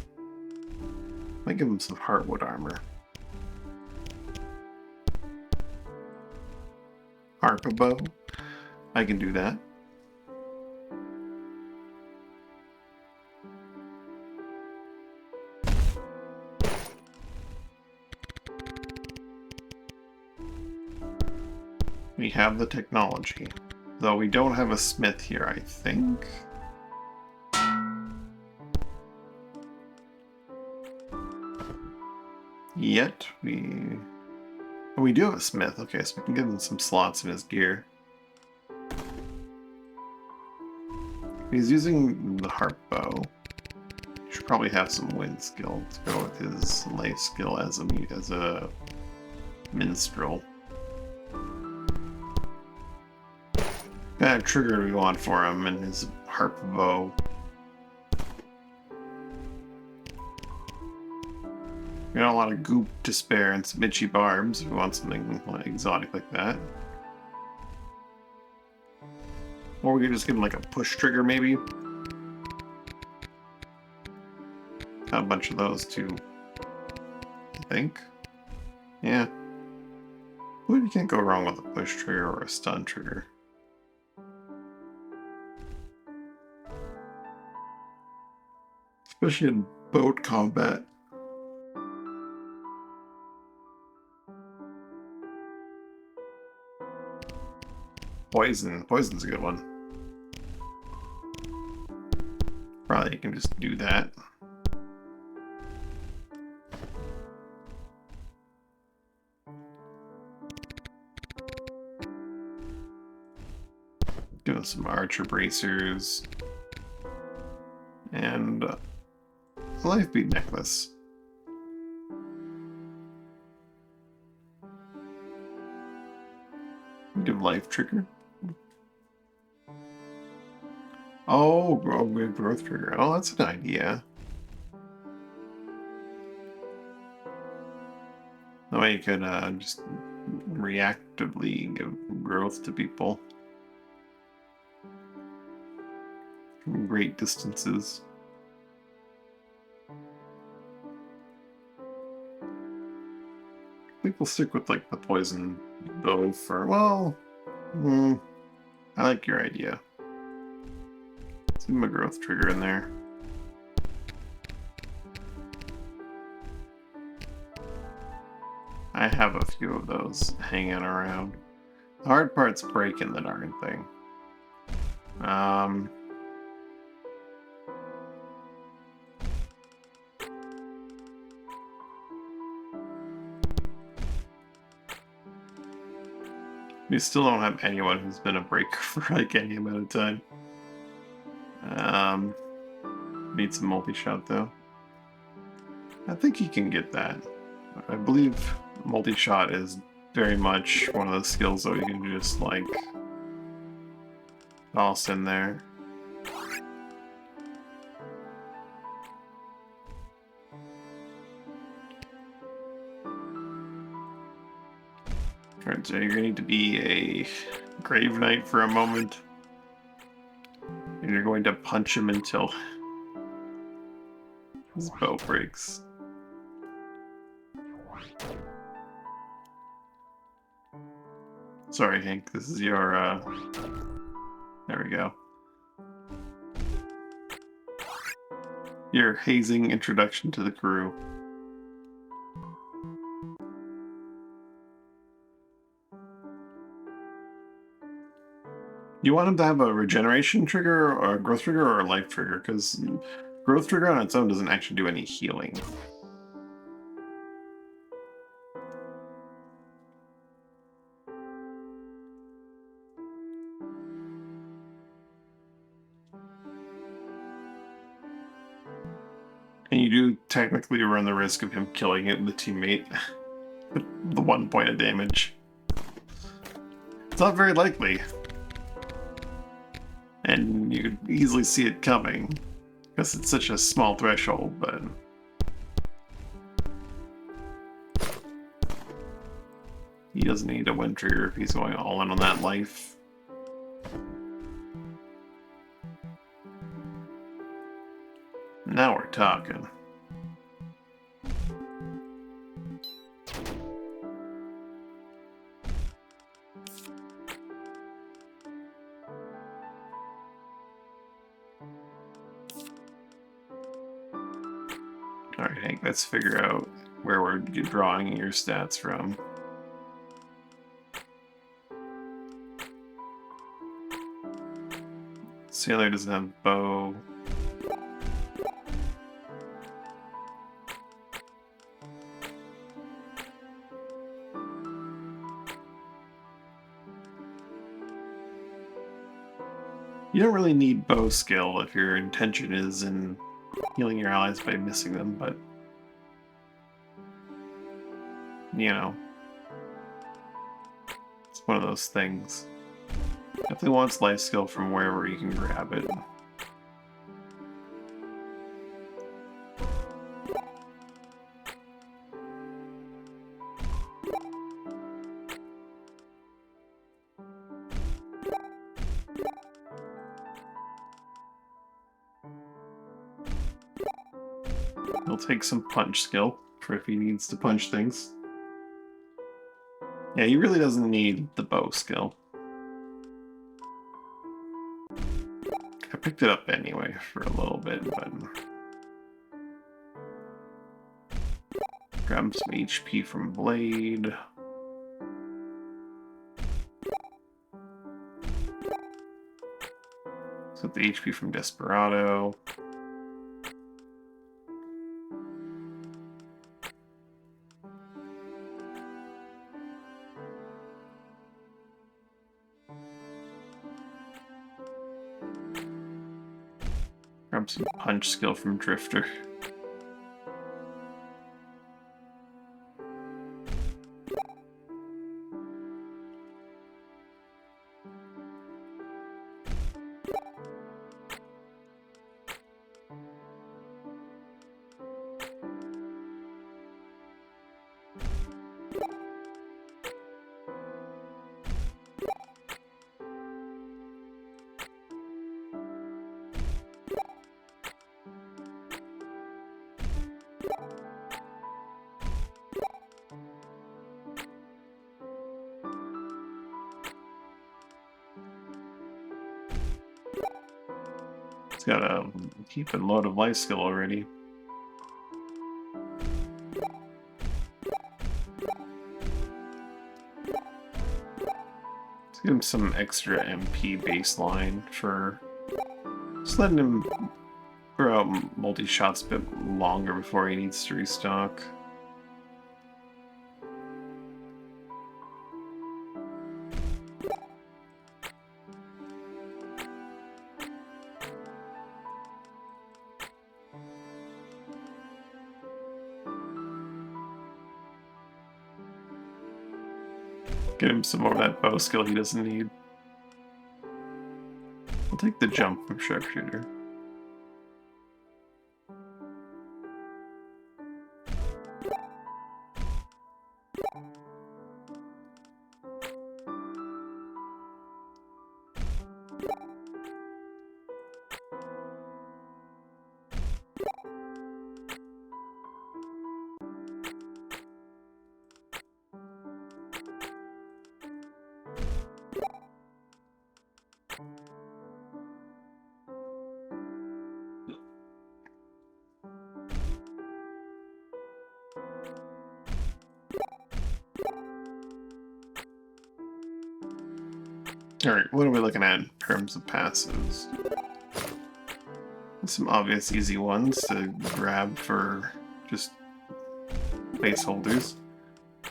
Might give them some heartwood armor. Harp a bow? I can do that. We have the technology. Though we don't have a smith here, I think. Yet we do have a smith. Okay, so we can give him some slots in his gear. He's using the harp bow. He should probably have some wind skill to go with his life skill as a minstrel. What kind of trigger do we want for him and his harp bow? We got a lot of goop, despair, and some itchy barbs if we want something like exotic like that. Or we could just give him like a push trigger, maybe. Got a bunch of those too, I think. Yeah. Well, you can't go wrong with a push trigger or a stun trigger. Especially in boat combat. Poison. Poison's a good one. Probably you can just do that. Give us some archer bracers. And a life bead necklace. Give life trigger. Oh, growth trigger. Oh, that's an idea. That way you could just reactively give growth to people from great distances. I think we'll stick with like the poison bow for, well, I like your idea. Let's give him a growth trigger in there. I have a few of those hanging around. The hard part's breaking the darn thing. We still don't have anyone who's been a breaker for like any amount of time. Need some multi-shot though. I think he can get that. I believe multi-shot is very much one of the skills that you can just like toss in there. Alright, so you're gonna need to be a Grave Knight for a moment. And you're going to punch him until his bow breaks. Sorry, Hank, this is your, there we go. Your hazing introduction to the crew. You want him to have a regeneration trigger, or a growth trigger, or a life trigger, because growth trigger on its own doesn't actually do any healing. And you do technically run the risk of him killing the teammate. The 1 point of damage. It's not very likely. And you could easily see it coming. Because it's such a small threshold, but... he doesn't need a wind trigger if he's going all in on that life. Now we're talking. Alright, Hank, let's figure out where we're drawing your stats from. Sailor doesn't have bow. You don't really need bow skill if your intention is in healing your allies by missing them, but you know, it's one of those things. Definitely wants life skill from wherever you can grab it. He'll take some punch skill for if he needs to punch things. Yeah, he really doesn't need the bow skill. I picked it up anyway for a little bit, but... grab some HP from Blade. Let's get the HP from Desperado. Grab some punch skill from Drifter. It's got a heap and load of life skill already. Let's give him some extra MP baseline for just letting him throw out multi-shots a bit longer before he needs to restock. Get him some more of that bow skill he doesn't need. I'll take the jump from sharpshooter. Alright, what are we looking at in terms of passes? Some obvious easy ones to grab for just placeholders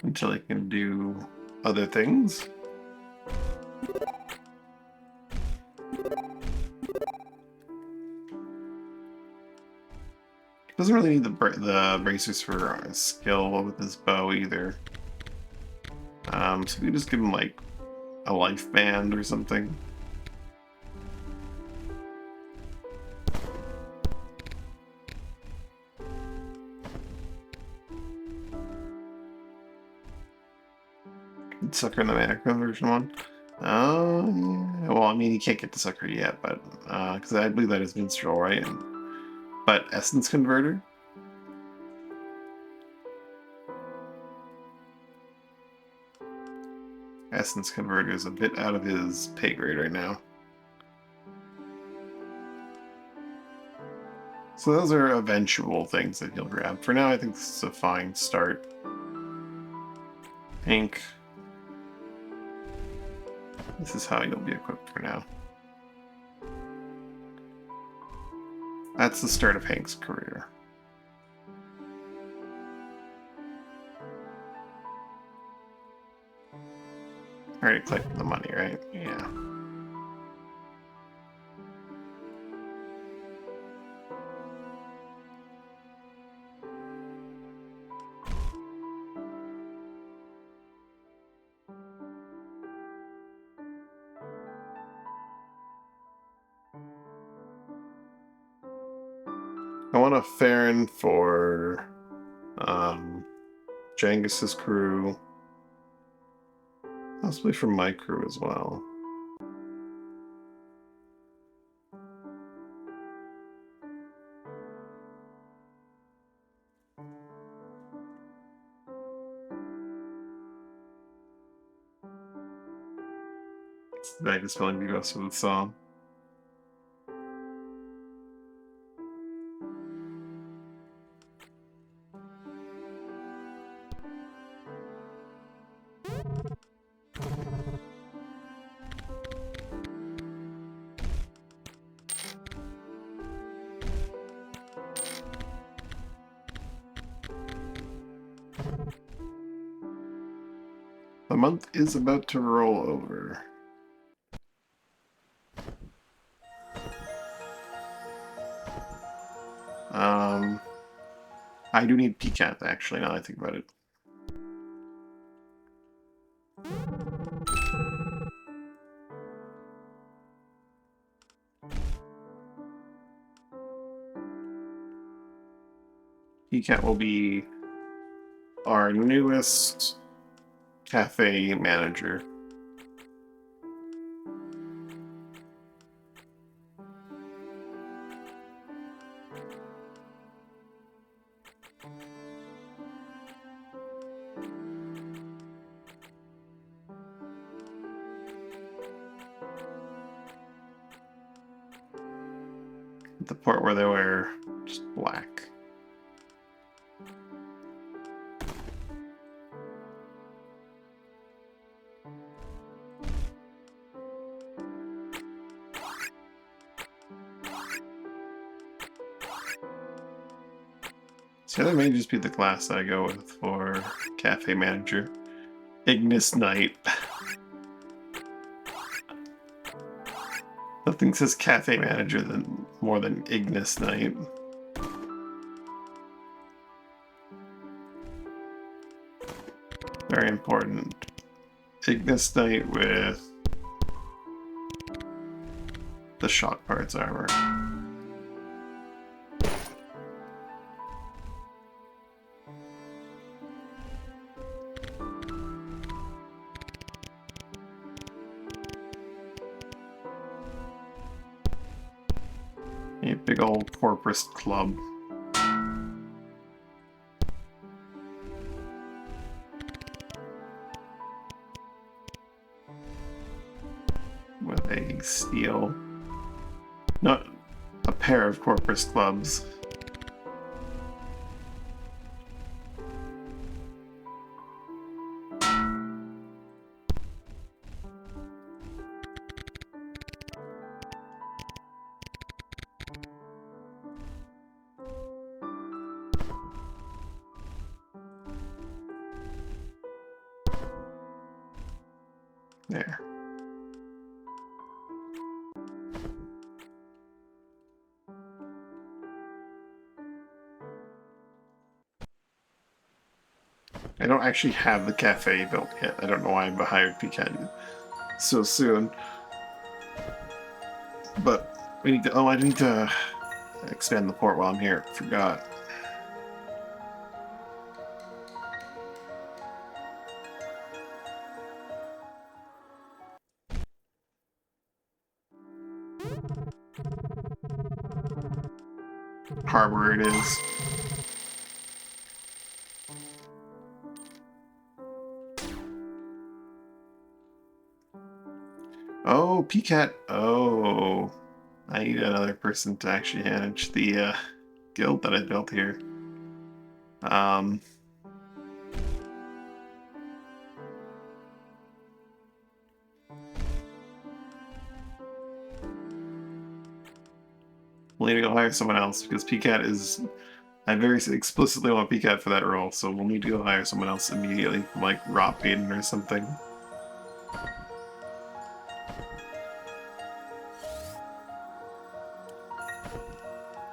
until I can do other things. Doesn't really need the bracers for skill with his bow either. So we just give him like a life band or something. Sucker in the mana conversion one. Yeah. Well, I mean, you can't get the sucker yet, but because I believe that is minstrel, right? But essence converter. Essence converter is a bit out of his pay grade right now. So those are eventual things that he'll grab. For now, I think this is a fine start. Hank. This is how he'll be equipped for now. That's the start of Hank's career. I already collected the money, right? Yeah. I want a Farron for Jangus's crew. Possibly for my crew as well. I just feel like we go with the song. The month is about to roll over. I do need PCAT actually, now that I think about it. PCAT will be our newest cafe manager. the part where they wear just black. So that may just be the class I go with for Cafe Manager. Ignis Knight. Nothing says Cafe Manager more than Ignis Knight. Very important. Ignis Knight with the shock parts armor. A big old corpus club. With a steel. Not a pair of corpus clubs. There. I don't actually have the cafe built yet. I don't know why I hired Pecan so soon. But we need to... Oh, I need to expand the port while I'm here. Forgot. Harbor it is. Oh, Peacat. Oh. I need another person to actually manage the guild that I built here. We'll need to go hire someone else because Peacat is... I very explicitly want Peacat for that role, so we'll need to go hire someone else immediately, like Raw Payton or something.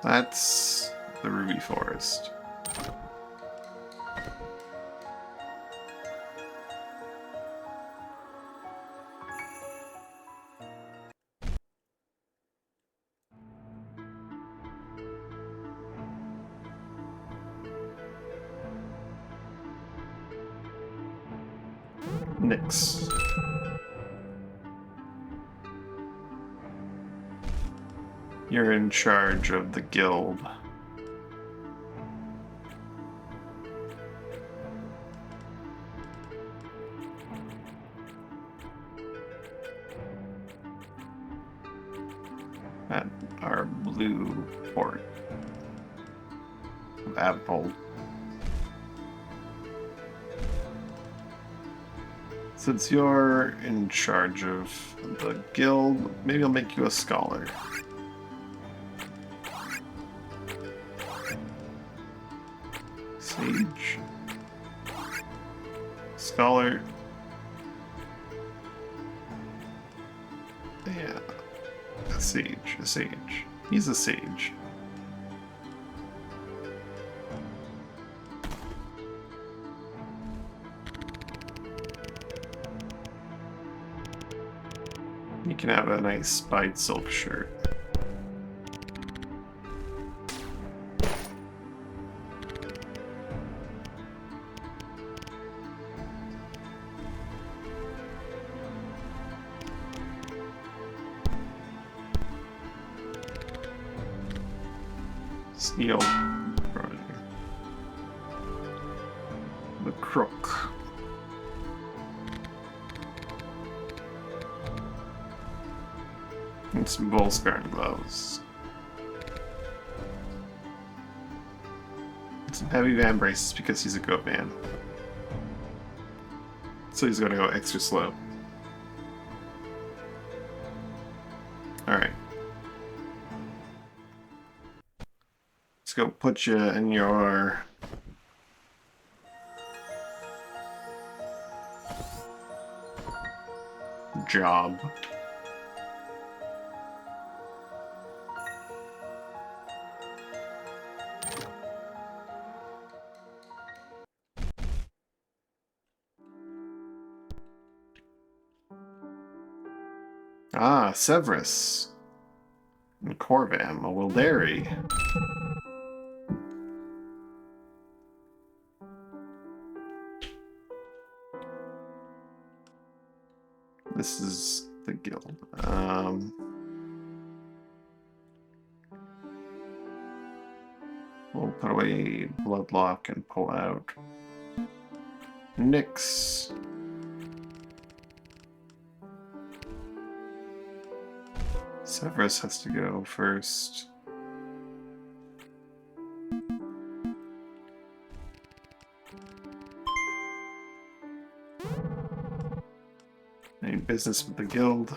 That's the Ruby Forest. Nix. You're in charge of the guild. At our blue port of Apple. Since you're in charge of the guild, maybe I'll make you a scholar. Sage. Scholar. Yeah. A sage. A sage. He's a sage. You can have a nice spiked silk shirt. Steel. The crook. And some Volscar gloves. Some heavy van braces because he's a goat man. So he's going to go extra slow. Alright. Let's go put you in your... job. Ah, Severus. And Corvam, a Wilderi. This is the guild. We'll put away Bloodlock and pull out Nyx. Severus has to go first. Any business with the guild?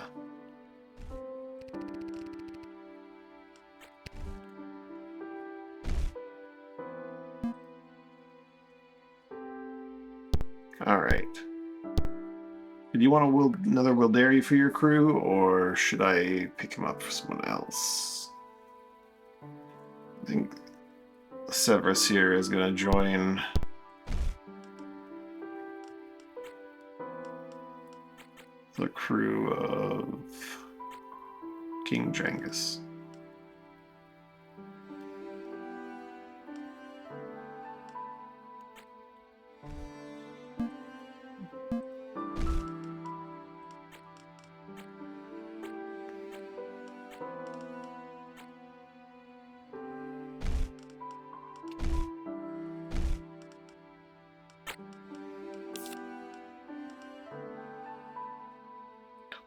Alright. Do you want another Wilderi for your crew, or should I pick him up for someone else? I think Severus here is going to join the crew of King Genghis.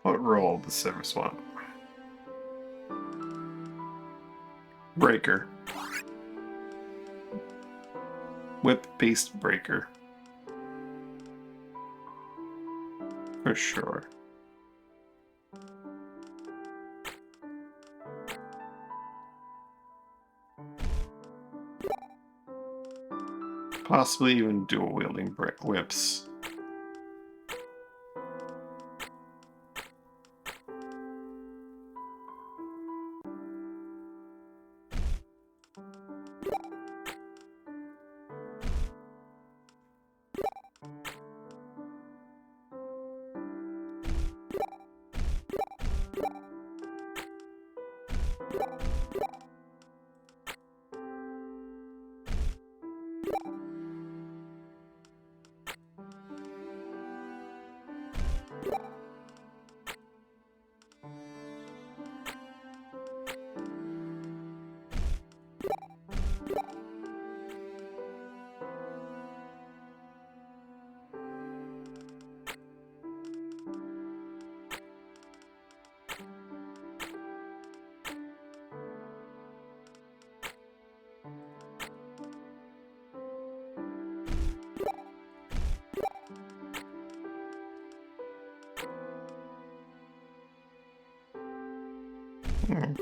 What role does Severus want? Breaker. Whip-based breaker. For sure. Possibly even dual-wielding whips.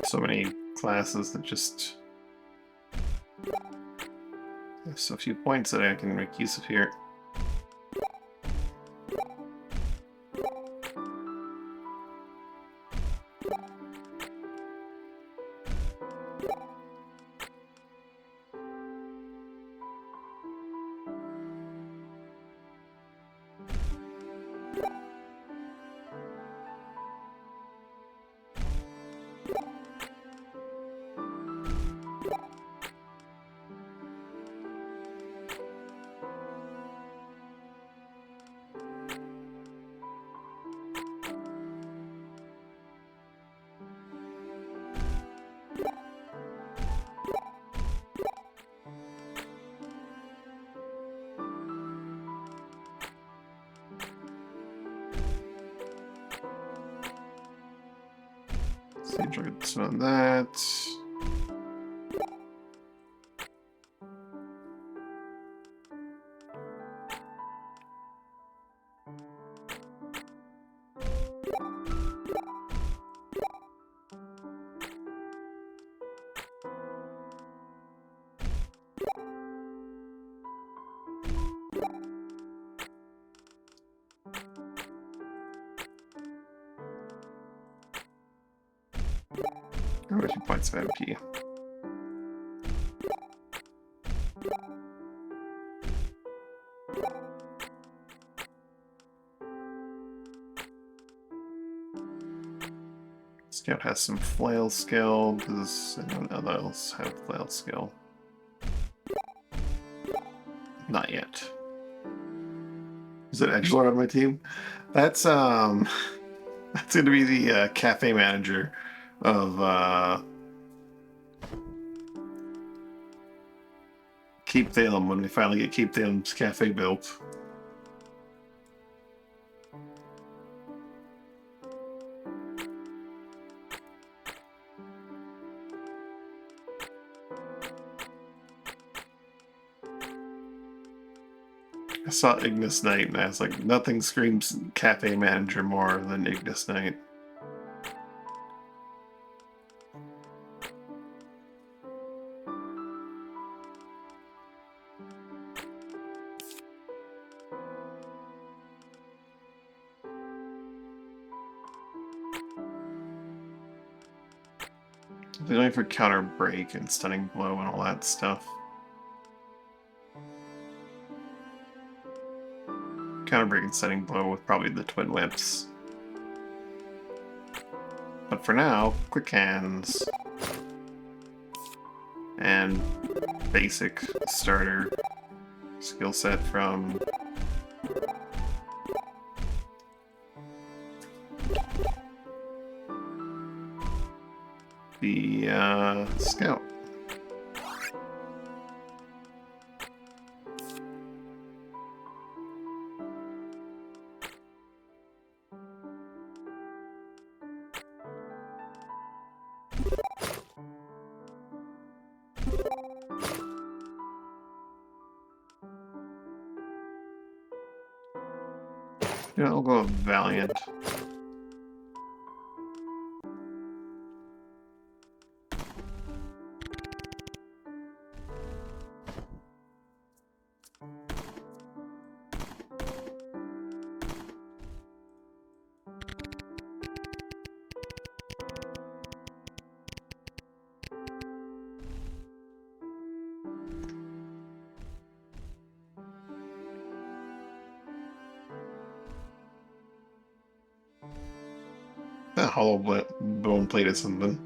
So many classes that just have so few points that I can make use of here. So that. 42 points of MP. Scout has some flail skill. Does anyone else have flail skill? Not yet. Is it Edgelord on my team? That's that's gonna be the cafe manager of Keep Thalem when we finally get Keep Thalem's cafe built. I saw Ignis Knight and I was like, nothing screams cafe manager more than Ignis Knight. They're going for counter break and stunning blow and all that stuff. Counter break and stunning blow with probably the twin whips. But for now, quick hands. And basic starter skill set from the scout. Yeah, I'll go with Valiant. That hollow bone plate is something.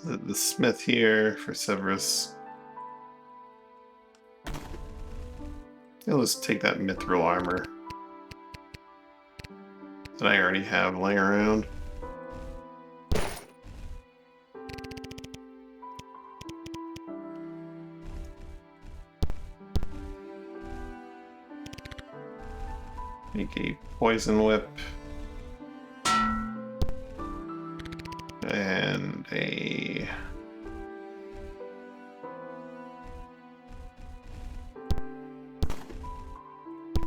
The smith here for Severus. Yeah, let's take that mithril armor that I already have laying around. Make a poison whip. And a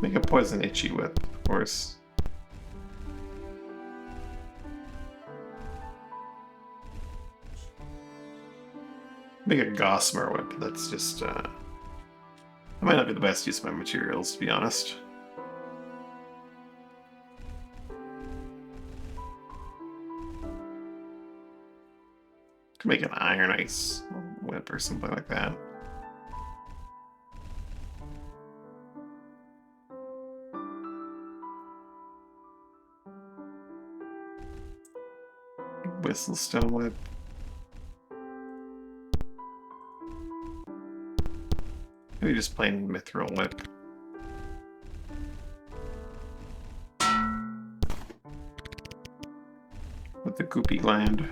make a poison itchy whip, of course. Make a gossamer whip. That's just that might not be the best use of my materials, to be honest. Could make an iron ice whip or something like that. Whistlestone whip. Maybe just plain mithril whip. With the goopy gland.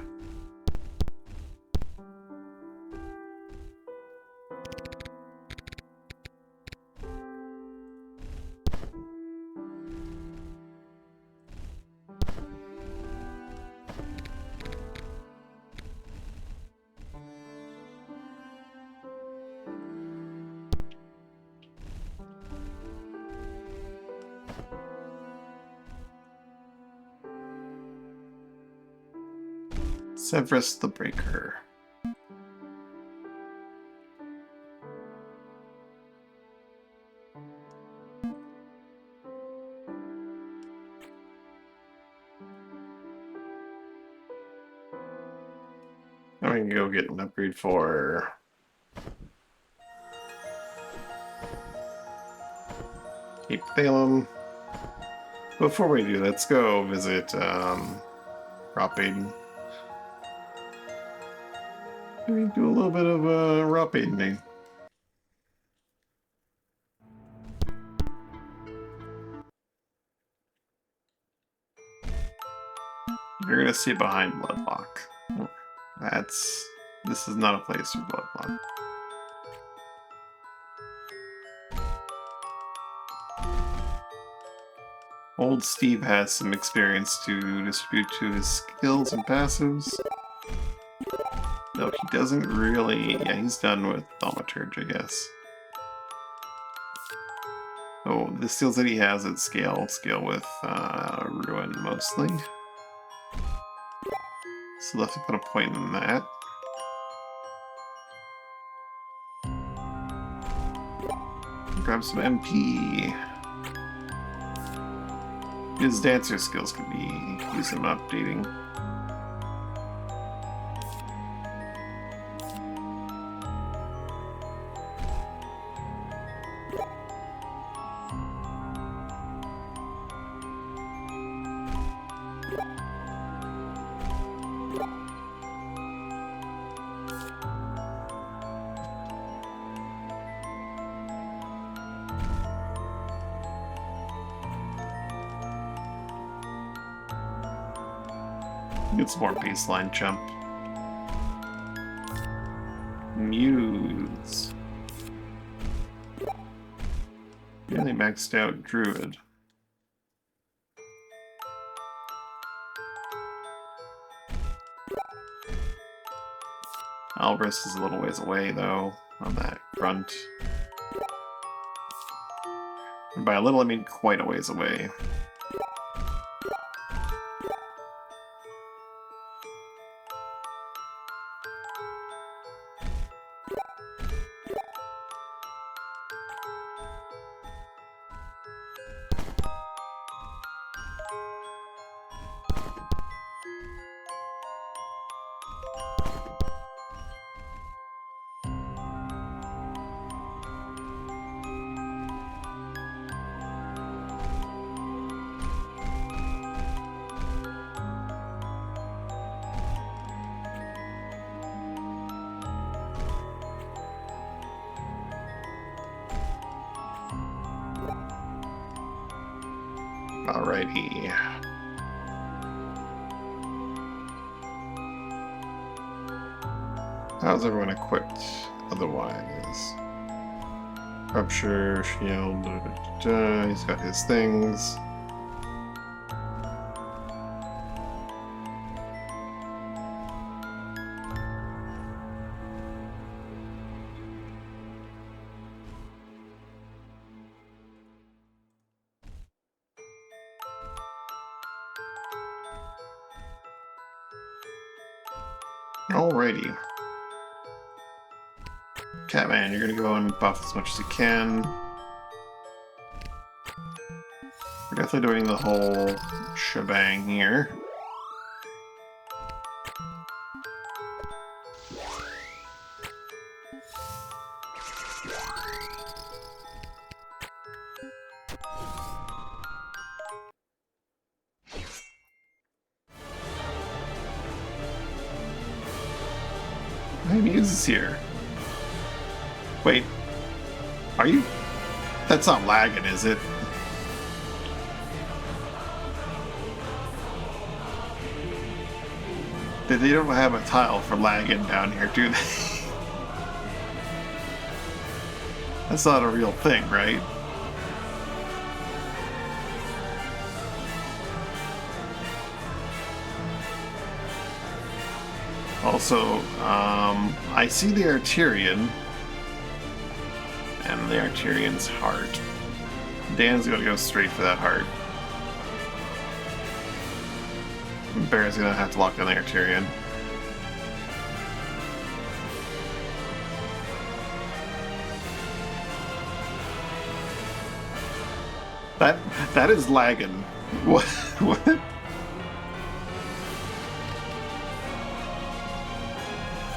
Severus the Breaker. I'm gonna go get an upgrade for Cape Thalum. Before we do, let's go visit Rop Aiden. Maybe do a little bit of Rop Aidening. You're gonna see it behind Bloodlock. This is not a place for Bloodlock. Old Steve has some experience to distribute to his skills and passives. No, he doesn't really... Yeah, he's done with Thaumaturge, I guess. Oh, the skills that he has at scale with Ruin mostly. So we'll have to put a point in that. Grab some MP. His dancer skills could be used in updating. Get some more baseline jump. Muse. Really maxed out Druid. Albrus is a little ways away though, on that front. And by a little I mean quite a ways away. Alrighty. How's everyone equipped otherwise? Rupture, shield, he's got his things. Alrighty. Catman, you're gonna go and buff as much as you can. We're definitely doing the whole shebang here. My muse is here. Wait, are you? That's not lagging, is it? They don't have a tile for lagging down here, do they? That's not a real thing, right? Also, I see the Arterian, and the Arterian's heart. Dan's gonna go straight for that heart. Baron's gonna have to lock down the Arterian. That is lagging. What? What?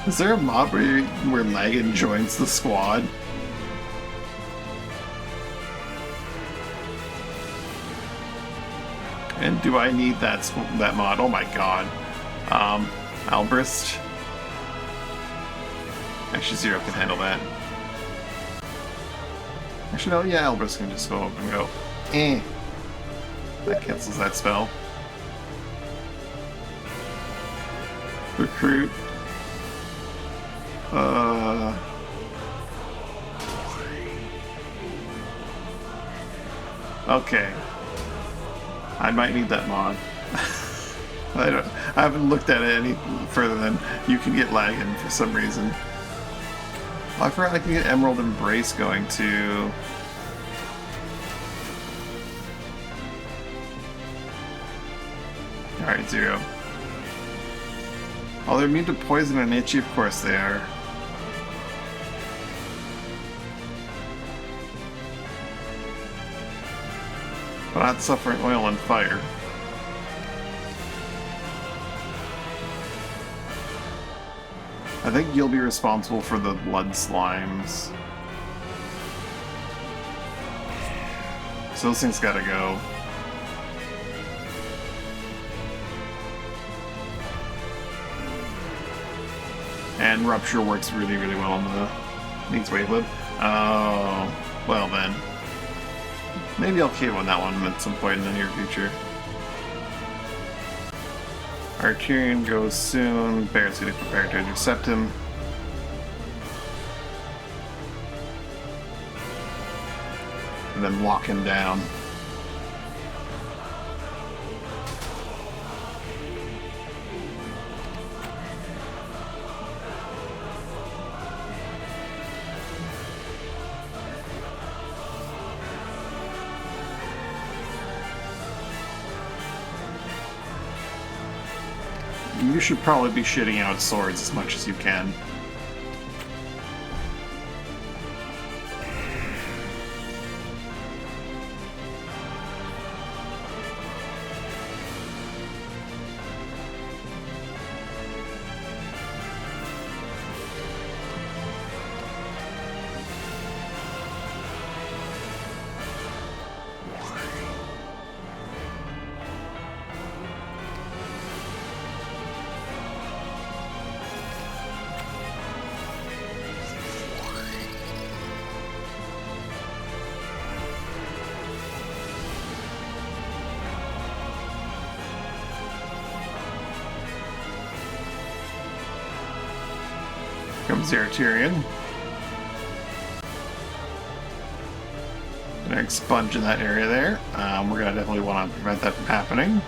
Is there a mod where Lagan joins the squad? And do I need that mod? Oh my god. Albrist. Actually, Zero can handle that. Actually, no, yeah, Albrist can just go up and go. Eh. That cancels that spell. Recruit. Okay. I might need that mod. I haven't looked at it any further than you can get lagging for some reason. Oh, I forgot I can get Emerald Embrace going too. Alright, Zero. Oh, they're immune to poison and itchy, of course they are. But not suffering oil and fire. I think you'll be responsible for the blood slimes. So those things gotta go. And Rupture works really, really well on the needs Wavelib. Oh, well then. Maybe I'll cave on that one at some point in the near future. Arturian goes soon. Barrett's getting prepared to intercept him. And then lock him down. You should probably be shitting out swords as much as you can. Comes the Arturian. Gonna expunge in that area there. We're gonna definitely want to prevent that from happening.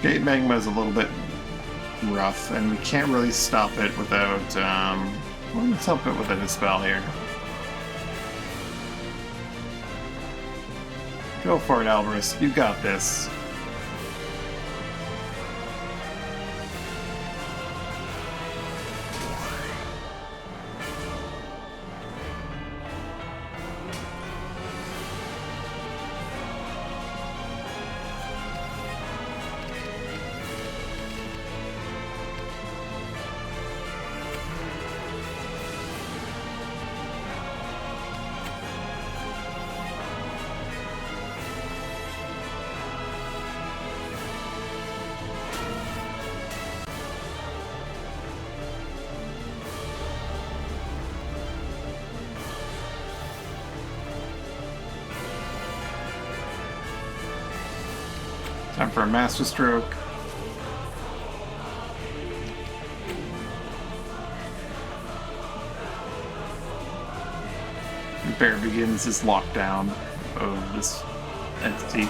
Gate Magma is a little bit rough, and we can't really stop it without, well, let's help it with a dispel here. Go for it, Alvarez. You got this. Time for a Master Stroke. Bear begins his lockdown of this entity.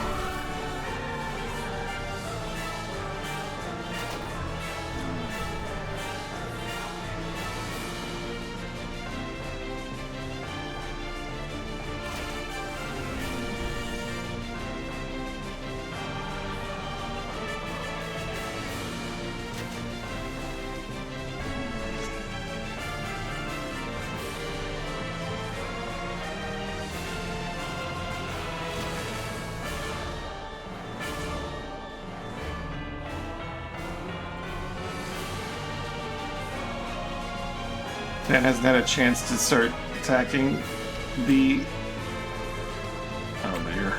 Dan hasn't had a chance to start attacking the... Oh, dear.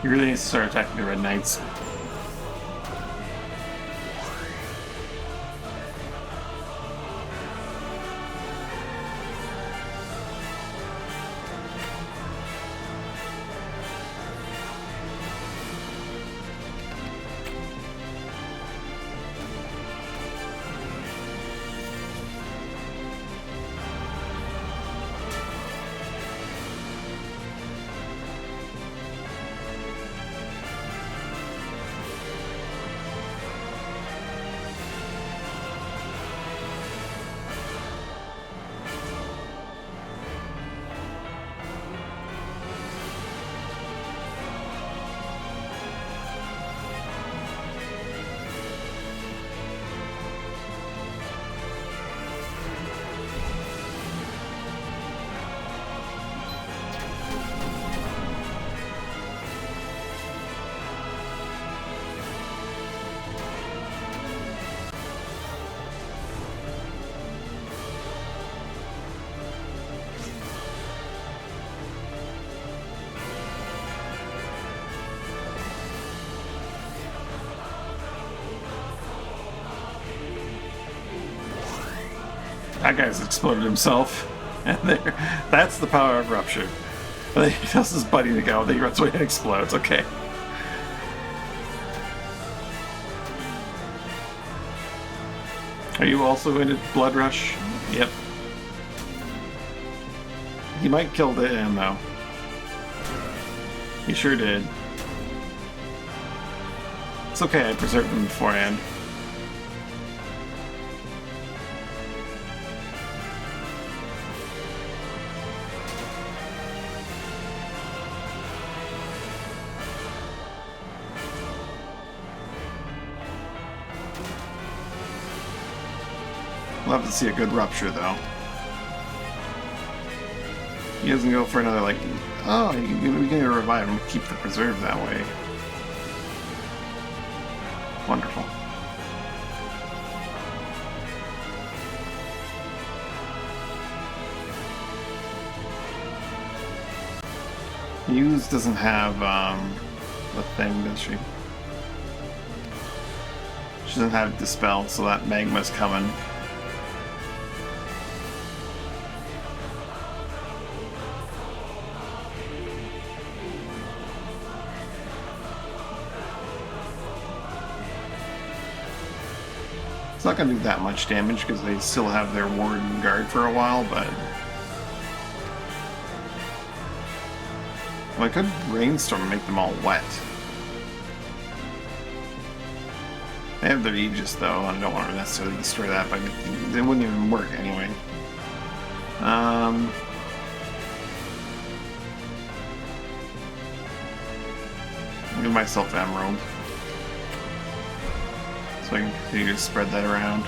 He really needs to start attacking the Red Knights. That guy's exploded himself. And that's the power of rupture. He tells his buddy to go, then he runs away and explodes. Okay. Are you also into Blood Rush? Yep. He might kill the him though. He sure did. It's okay, I preserved him beforehand. We'll have to see a good rupture, though. He doesn't go for another, like, oh, we can revive him, keep the preserve that way. Wonderful. Muse doesn't have, the thing, does she? She doesn't have Dispel, so that magma's coming. It's not going to do that much damage because they still have their ward and guard for a while, but... Well, I could Rainstorm and make them all wet. They have their Aegis, though, and I don't want to necessarily destroy that, but it wouldn't even work anyway. I'll give myself Emerald. So I can continue to spread that around.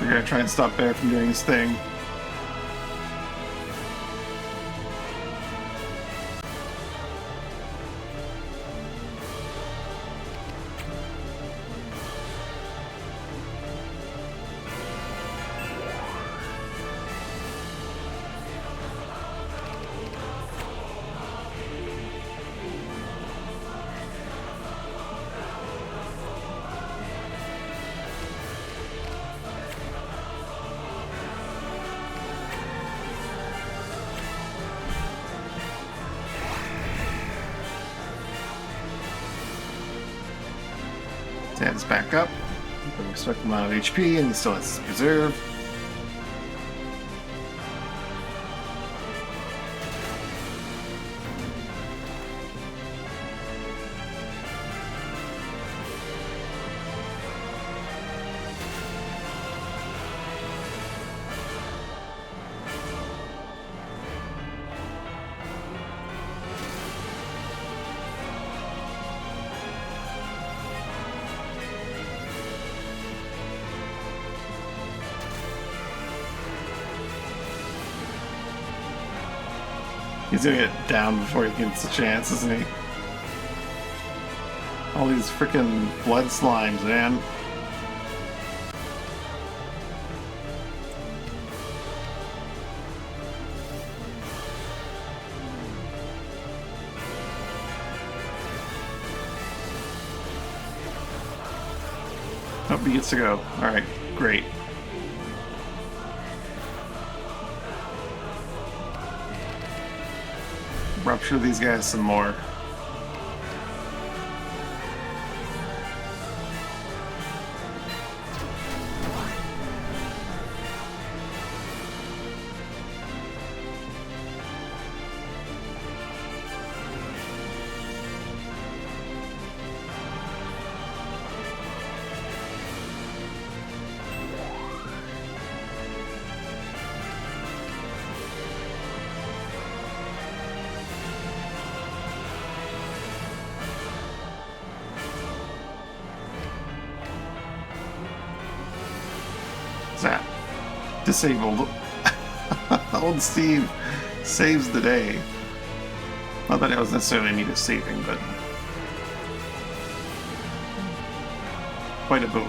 We're gonna try and stop Bear from doing his thing. Stands back up. The respectable amount of HP, and he still has his preserve. He's gonna get down before he gets a chance, isn't he? All these freaking blood slimes, man. Oh, he gets to go. Alright, great. Rupture these guys some more. That disabled. Old Steve saves the day. Not that it was necessarily need a saving, but quite a boon.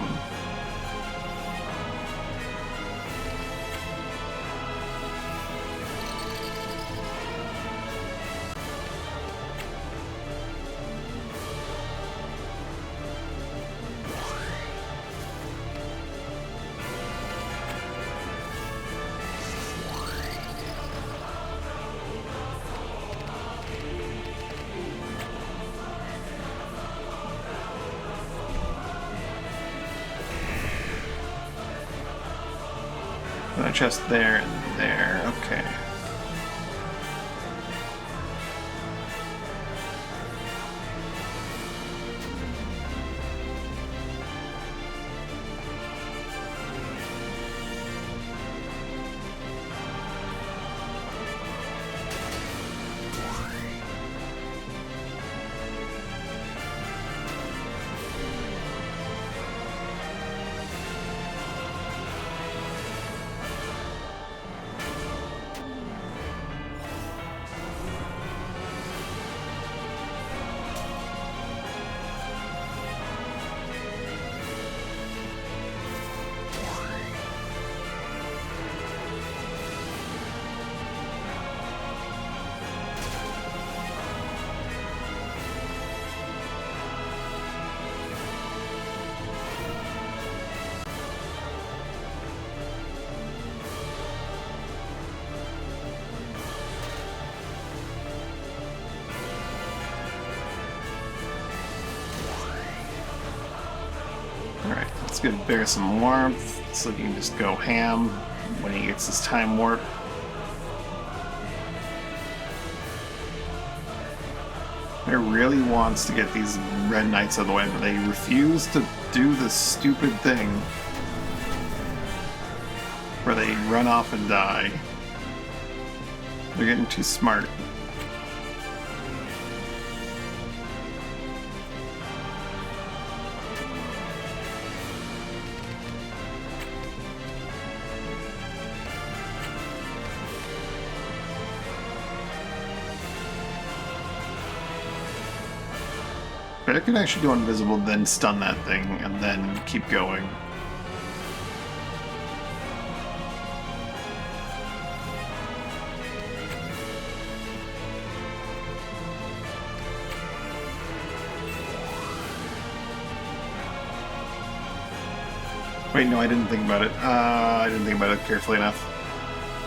A chest there and there. Okay. Alright, let's give Bear some warmth so he can just go ham when he gets his time warp. Bear really wants to get these Red Knights out of the way, but they refuse to do this stupid thing where they run off and die. They're getting too smart. But I could actually go invisible, then stun that thing, and then keep going. Wait, no, I didn't think about it. I didn't think about it carefully enough.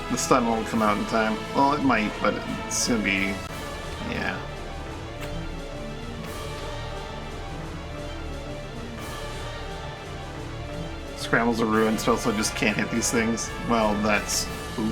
The stun won't come out in time. Well, it might, but it's gonna be... yeah. Scrambles are ruined, still, so I just can't hit these things. Well, that's... Ooh.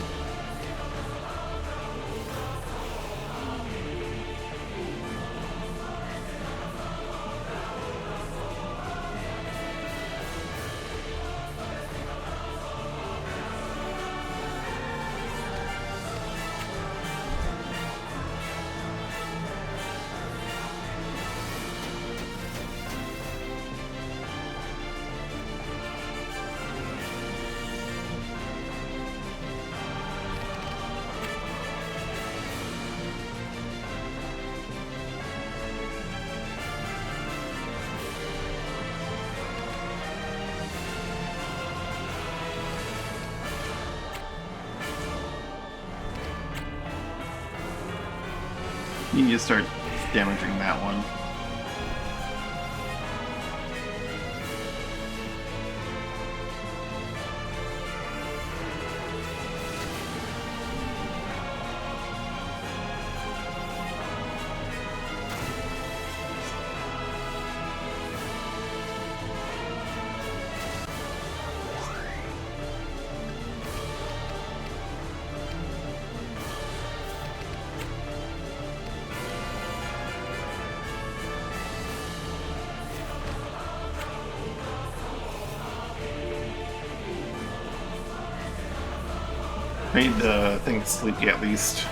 You need to start damaging that one. Made the thing sleepy at least.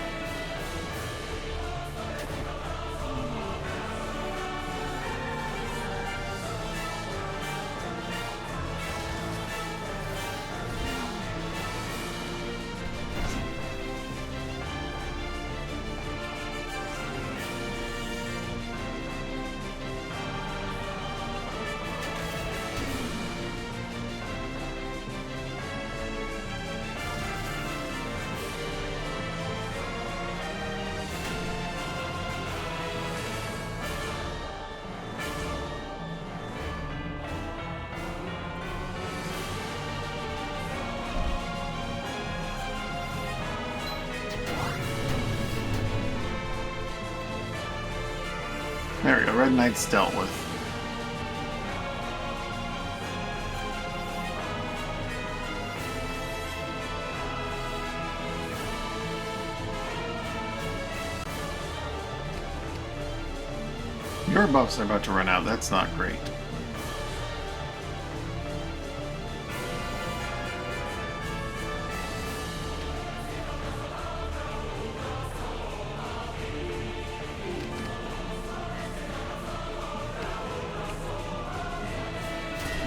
There we go, Red Knight's dealt with. Your buffs are about to run out, that's not great.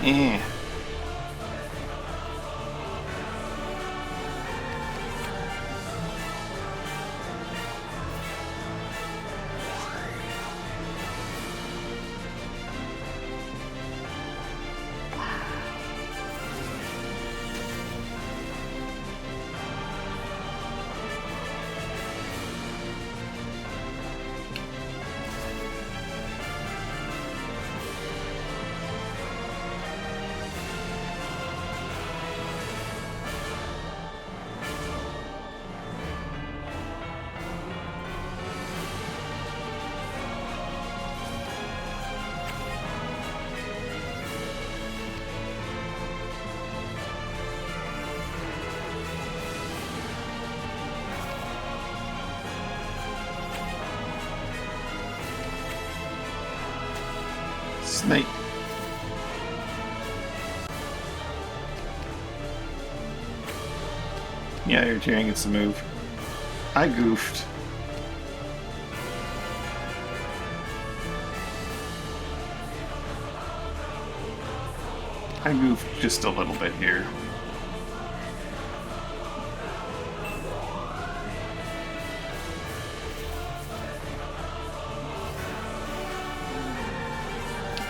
Eh. Snake. Yeah, your Tyrion gets to move. I goofed. I goofed just a little bit here.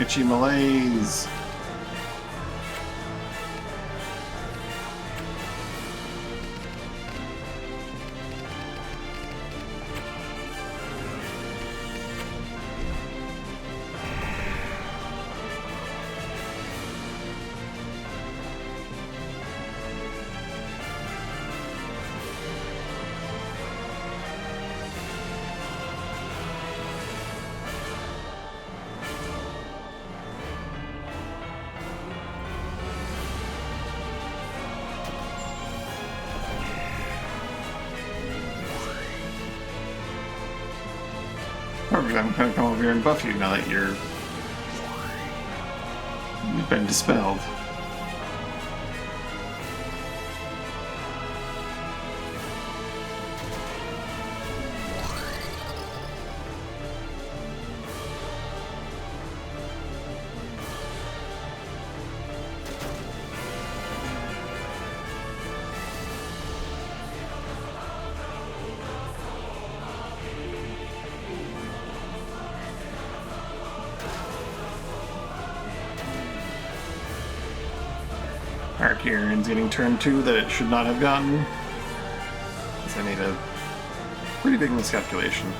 Itchy malaise. because I'm going to come over here and buff you now that you've been dispelled. Archaeon's getting turn 2 that it should not have gotten. Because I made a pretty big miscalculation.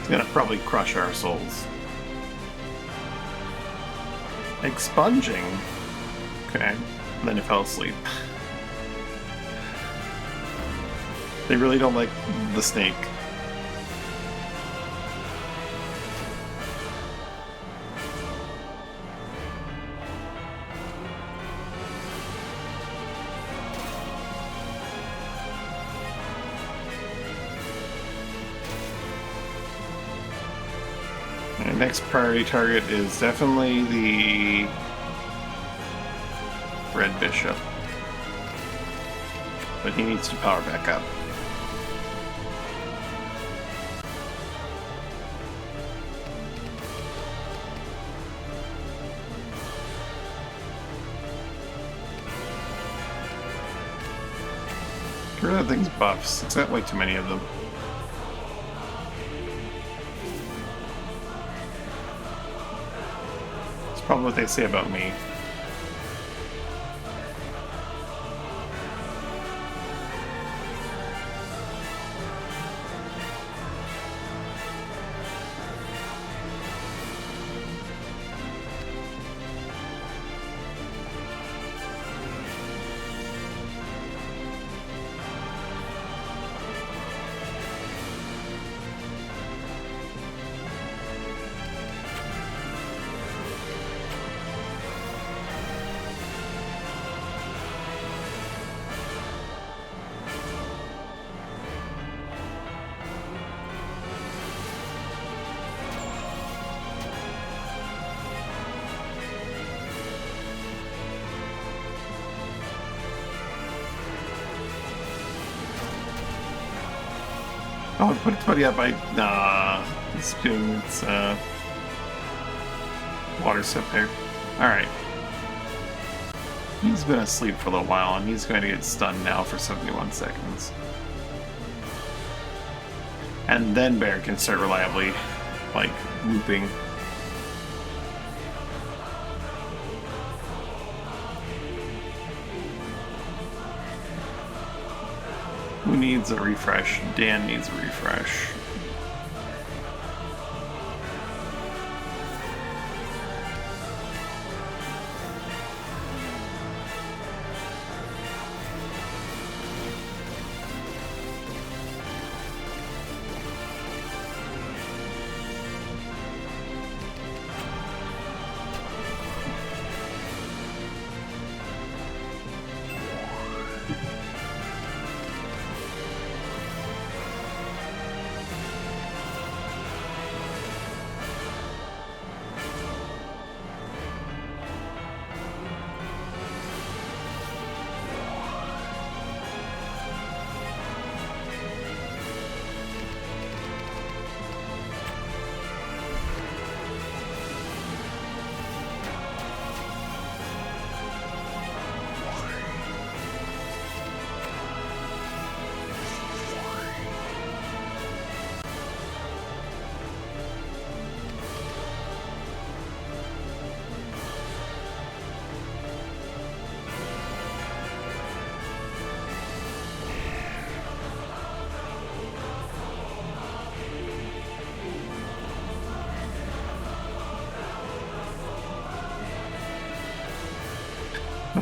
It's gonna probably crush our souls. Expunging? Okay. And then it fell asleep. They really don't like the snake. Our next priority target is definitely the Red Bishop. But he needs to power back up. Get rid of that thing's buffs. It's got way too many of them. It's probably what they say about me. Oh, put its buddy up. It's doing its water step there. Alright. He's been asleep for a little while, and he's going to get stunned now for 71 seconds. And then Bear can start reliably, like, looping. Who needs a refresh? Dan needs a refresh.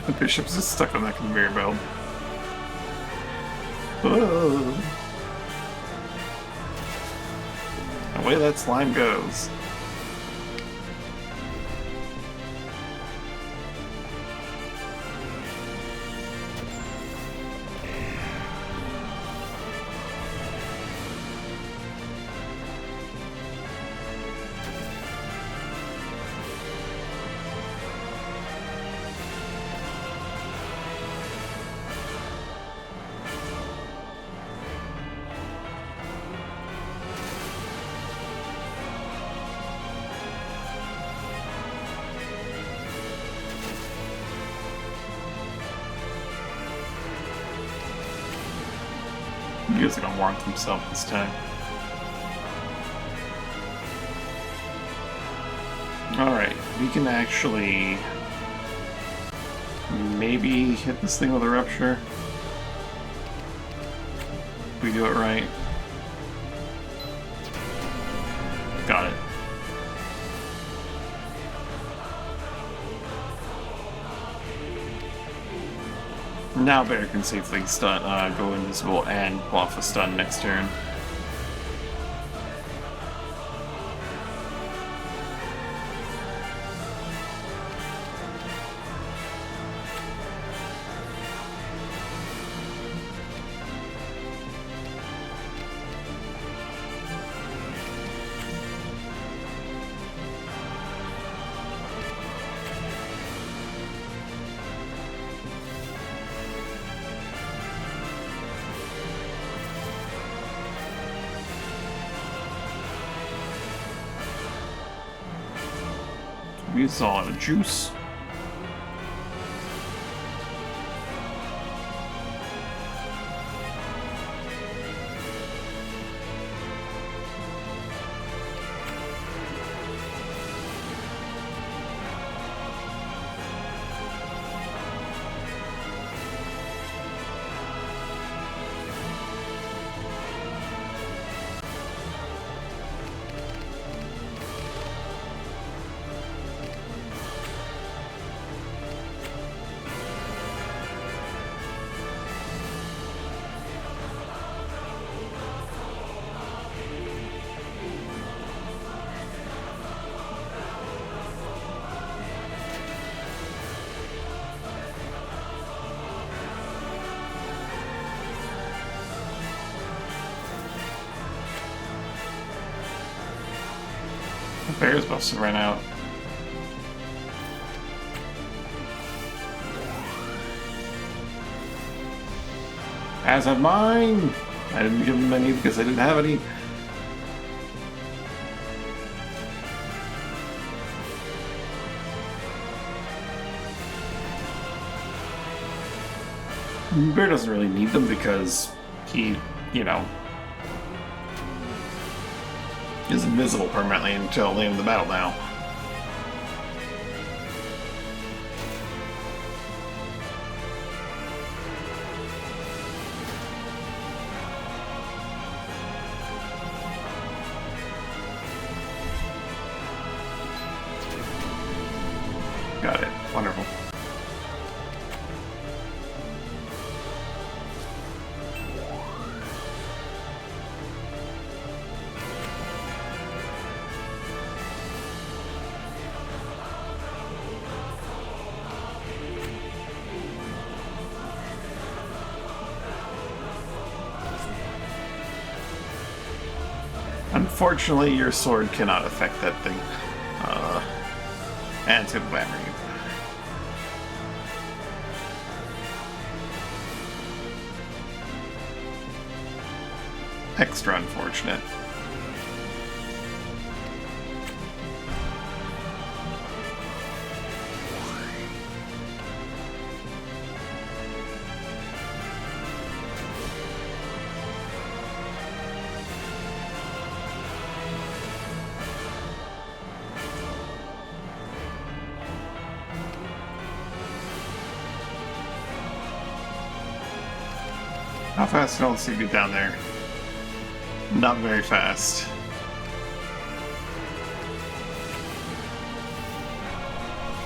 The bishop's just stuck on that conveyor belt. Whoa. Away that slime goes. Feels like a warmth himself this time. Alright, we can actually maybe hit this thing with a rupture. If we do it right. Got it. Now Bear can safely stun, go invisible and pull off a stun next turn. We used a lot of juice. The bear's about to run out. As of mine! I didn't give him any because I didn't have any. Bear doesn't really need them because he, you know, is invisible permanently until the end of the battle now. Got it. Wonderful. Unfortunately, your sword cannot affect that thing. And it's gonna blammer you. Extra unfortunate. How fast can see you down there? Not very fast.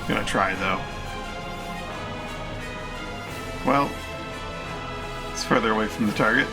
Gonna try though. Well, it's further away from the target.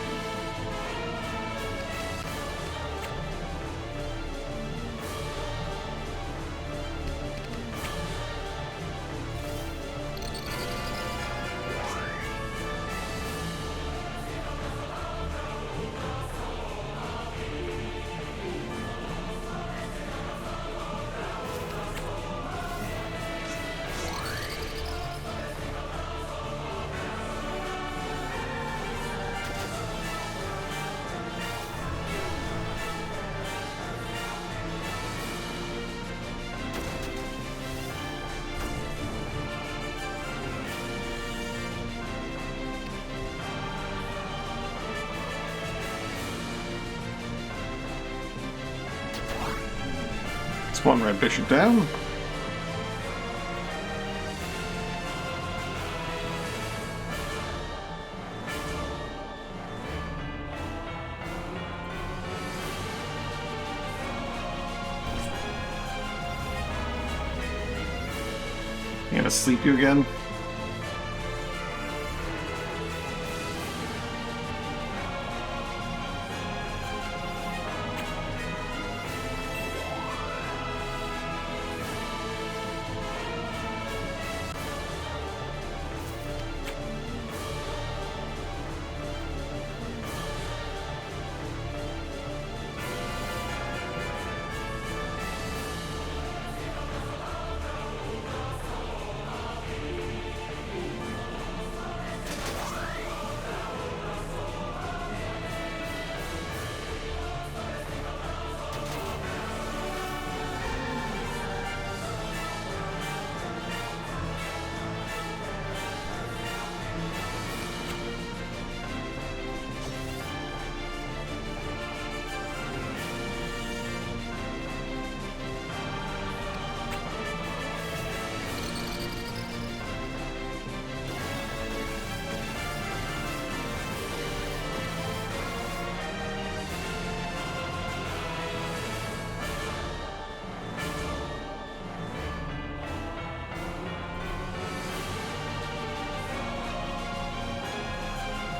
It's one red bishop down. You gonna sleep you again?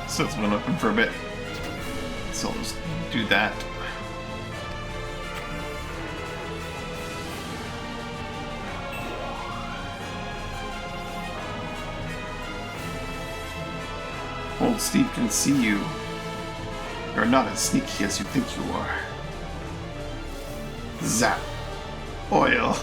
So it's been open for a bit. So I'll just do that. Old Steve can see you. You're not as sneaky as you think you are. Zap. Oil.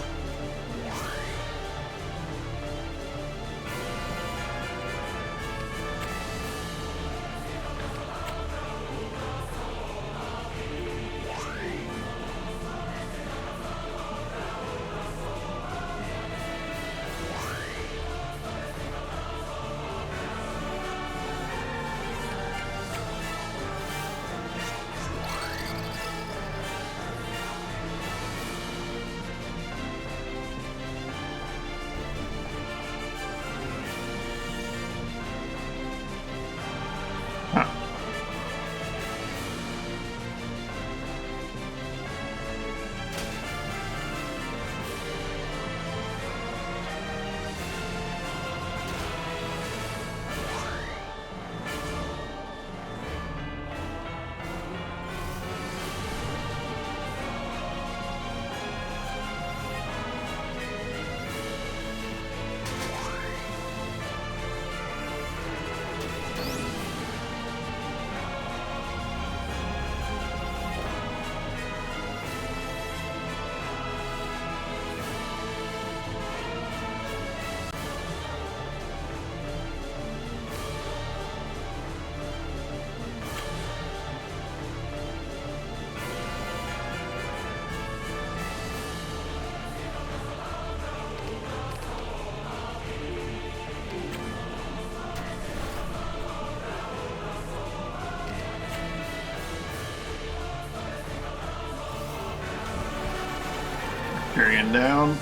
Carrying down.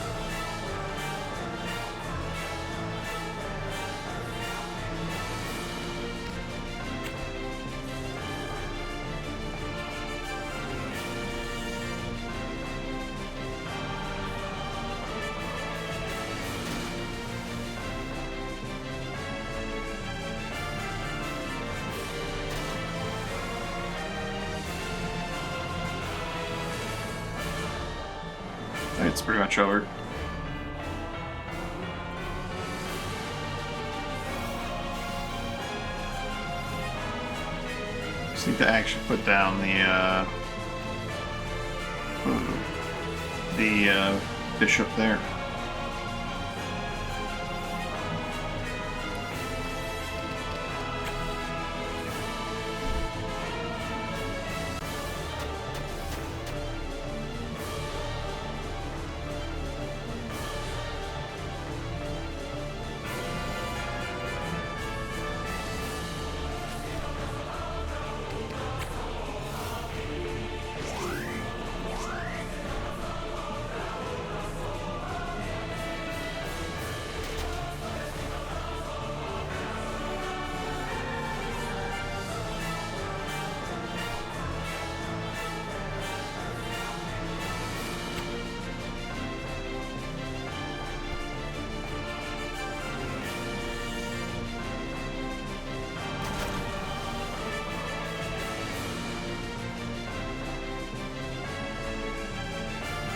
It's pretty much over. Just need to actually put down the bishop there.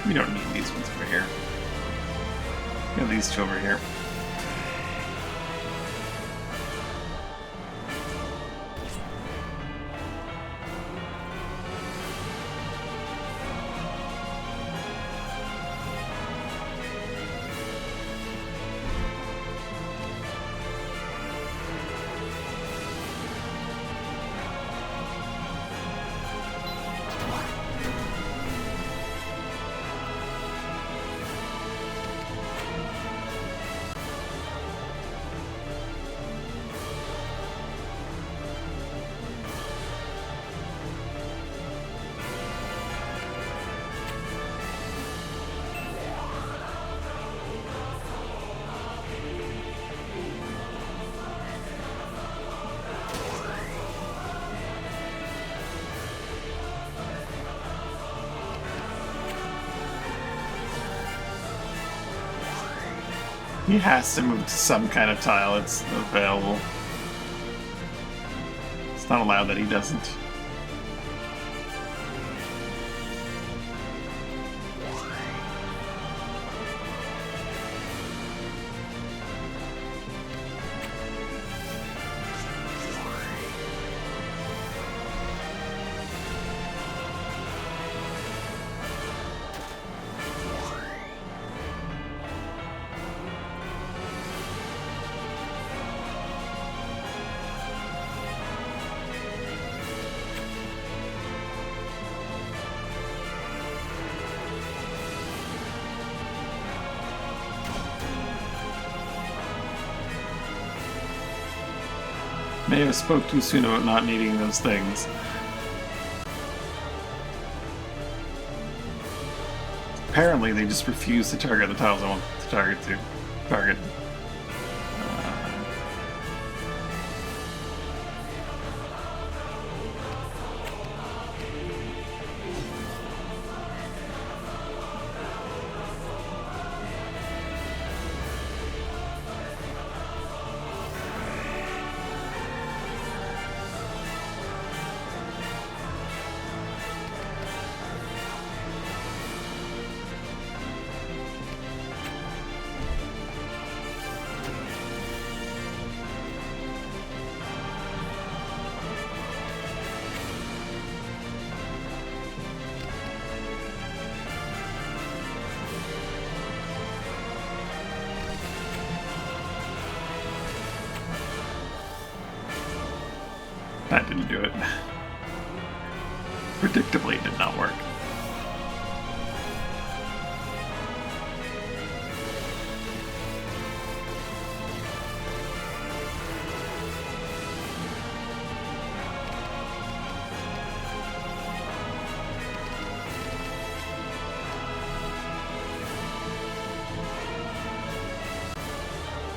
We don't need these ones over here. We have these two over here. He has to move to some kind of tile that's available. It's not allowed that he doesn't. May have spoke too soon about not needing those things. Apparently they just refuse to target the tiles I want to target. That didn't do it. Predictably, it did not work.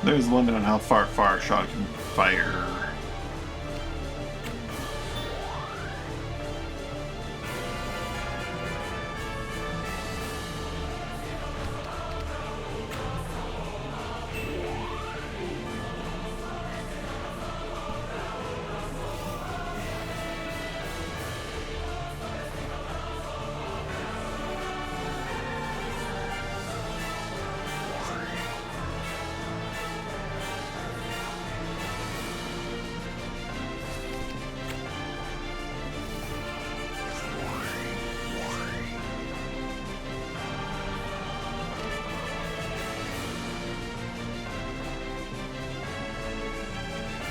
There's a limit on how far a shot can fire.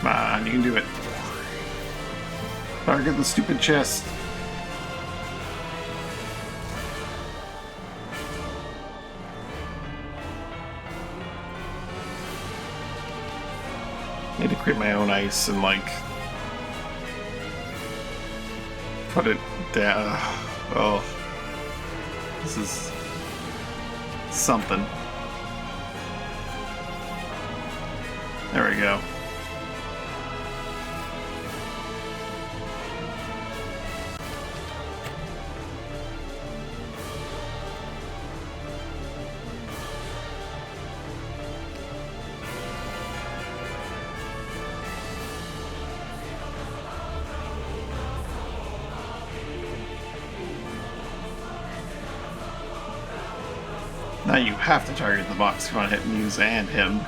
Come on, you can do it. Target the stupid chest. I need to create my own ice and, like, put it down. Oh, this is something. There we go. Now you have to target the box if you want to hit Muse and him.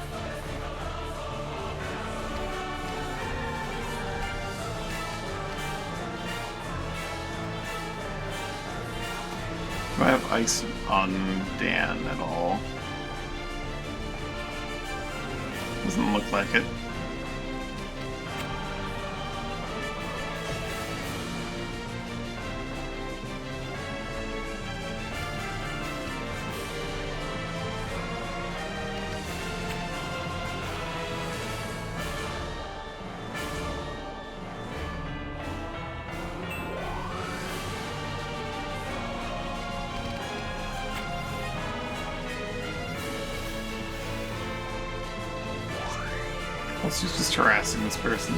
Do I have ice on Dan at all? Doesn't look like it. She's just harassing this person.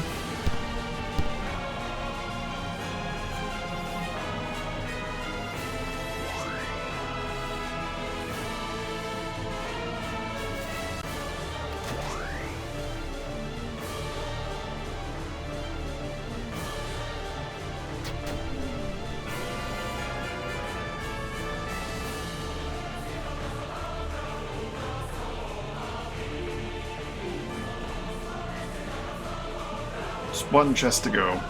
One chest to go.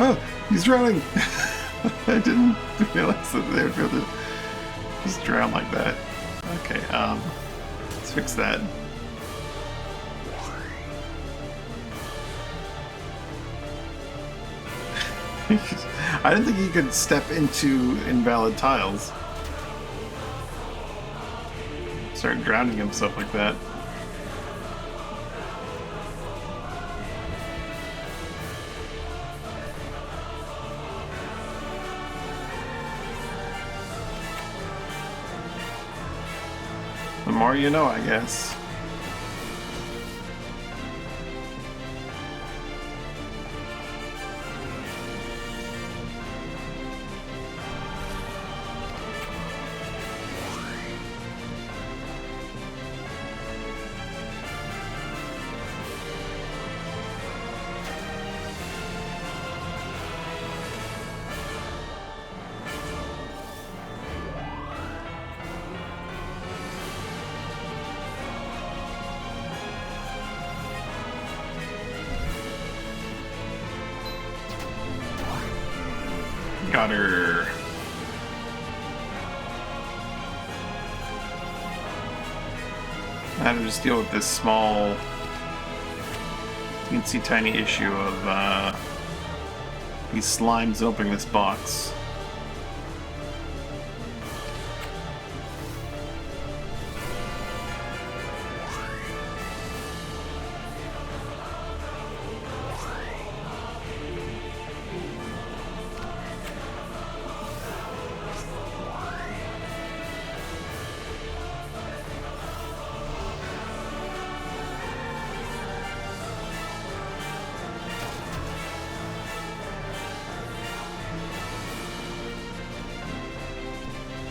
Oh, he's drowning! I didn't realize that they would be able to just drown like that. Okay, let's fix that. I didn't think he could step into invalid tiles. Start drowning himself like that. The more you know, I guess. Got her. I had to just deal with this small, teensy tiny issue of these slimes opening this box.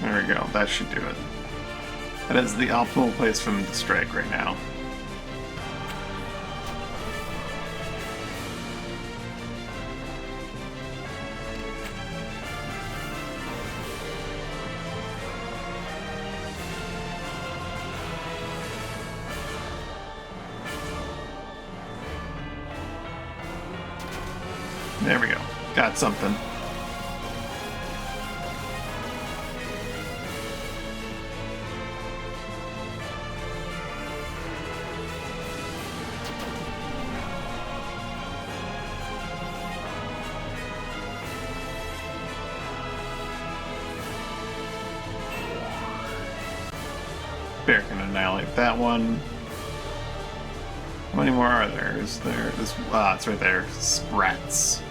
There we go, that should do it. That is the optimal place for them to strike right now. There we go, got something. annihilate that one. How many more are there? Is there this? Ah, it's right there. Rats.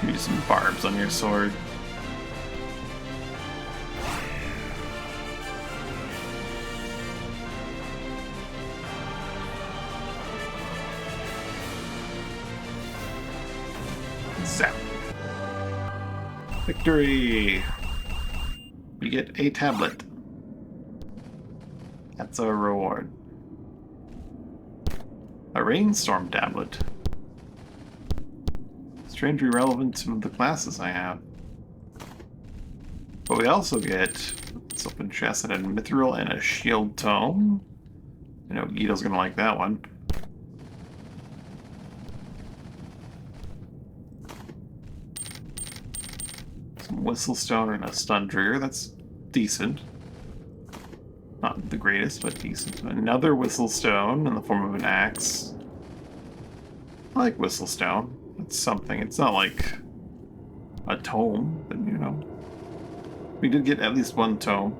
Use some barbs on your sword. Zap. Victory! We get a tablet. That's our reward. A rainstorm tablet. Strangely relevant to the classes I have. But we also get this open chest and a mithril and a shield tome. You know, Guido's gonna like that one. Some whistlestone and a stun trigger. That's decent. Not the greatest, but decent. Another whistlestone in the form of an axe. I like whistlestone. It's something. It's not like a tome, but you know. We did get at least one tome.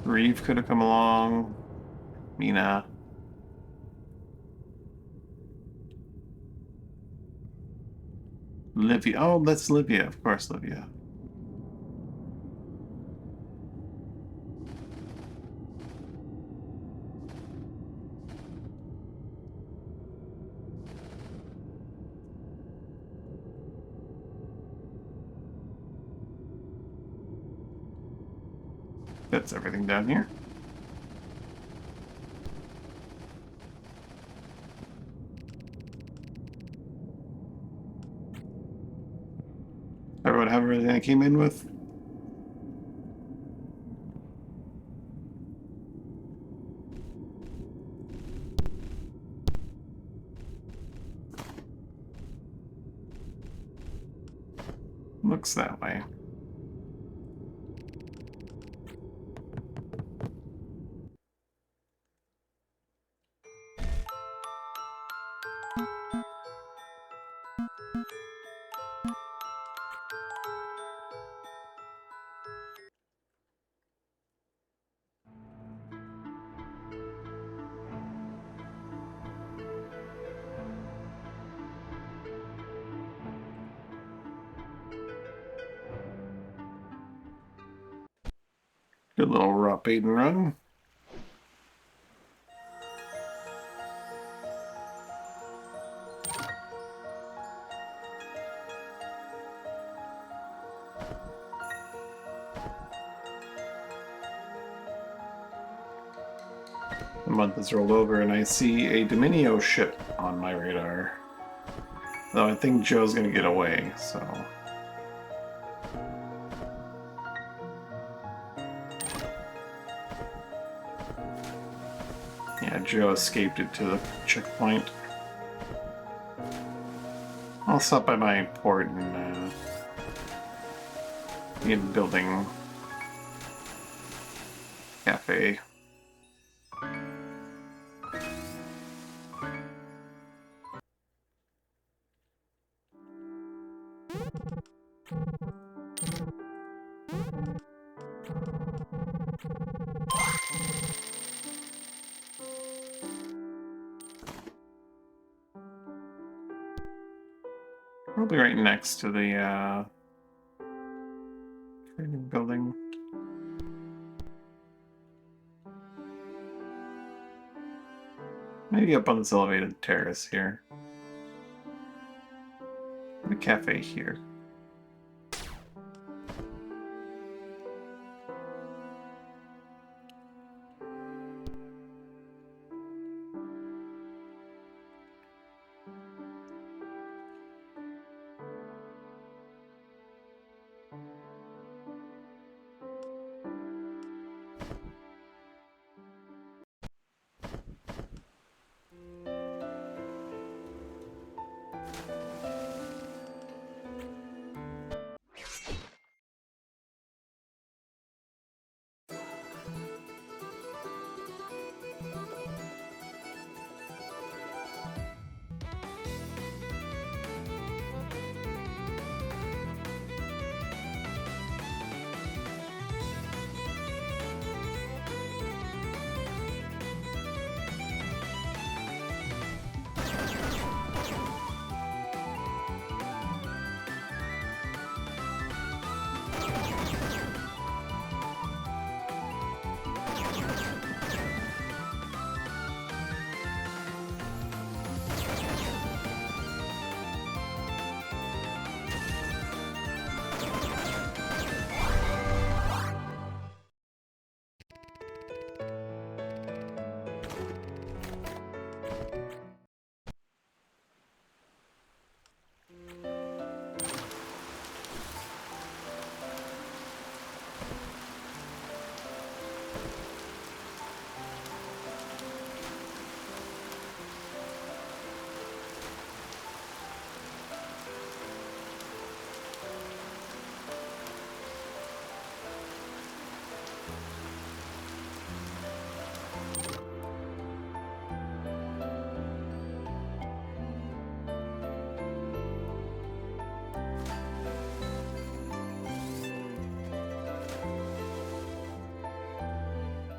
Reeve could have come along. Mina. Livia. Oh, that's Livia. Of course, Livia. That's everything down here. Everyone have everything I came in with? Looks that way. Good little raw bait and run. The month has rolled over and I see a Dominio ship on my radar. Though I think Joe's gonna get away, so... Yeah, Joe escaped it to the checkpoint. I'll stop by my port and get building cafe. Probably right next to the training building. Maybe up on this elevated terrace here. The cafe here.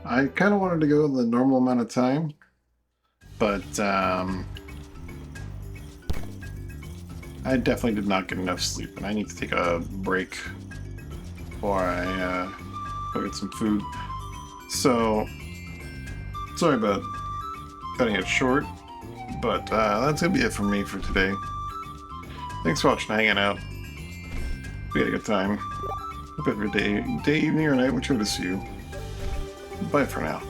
I kind of wanted to go the normal amount of time, but I definitely did not get enough sleep, and I need to take a break before I go get some food. So, sorry about cutting it short, but that's gonna be it for me for today. Thanks for watching, hanging out. We had a good time. Hope every day, evening, or night, whichever to see you. Bye for now.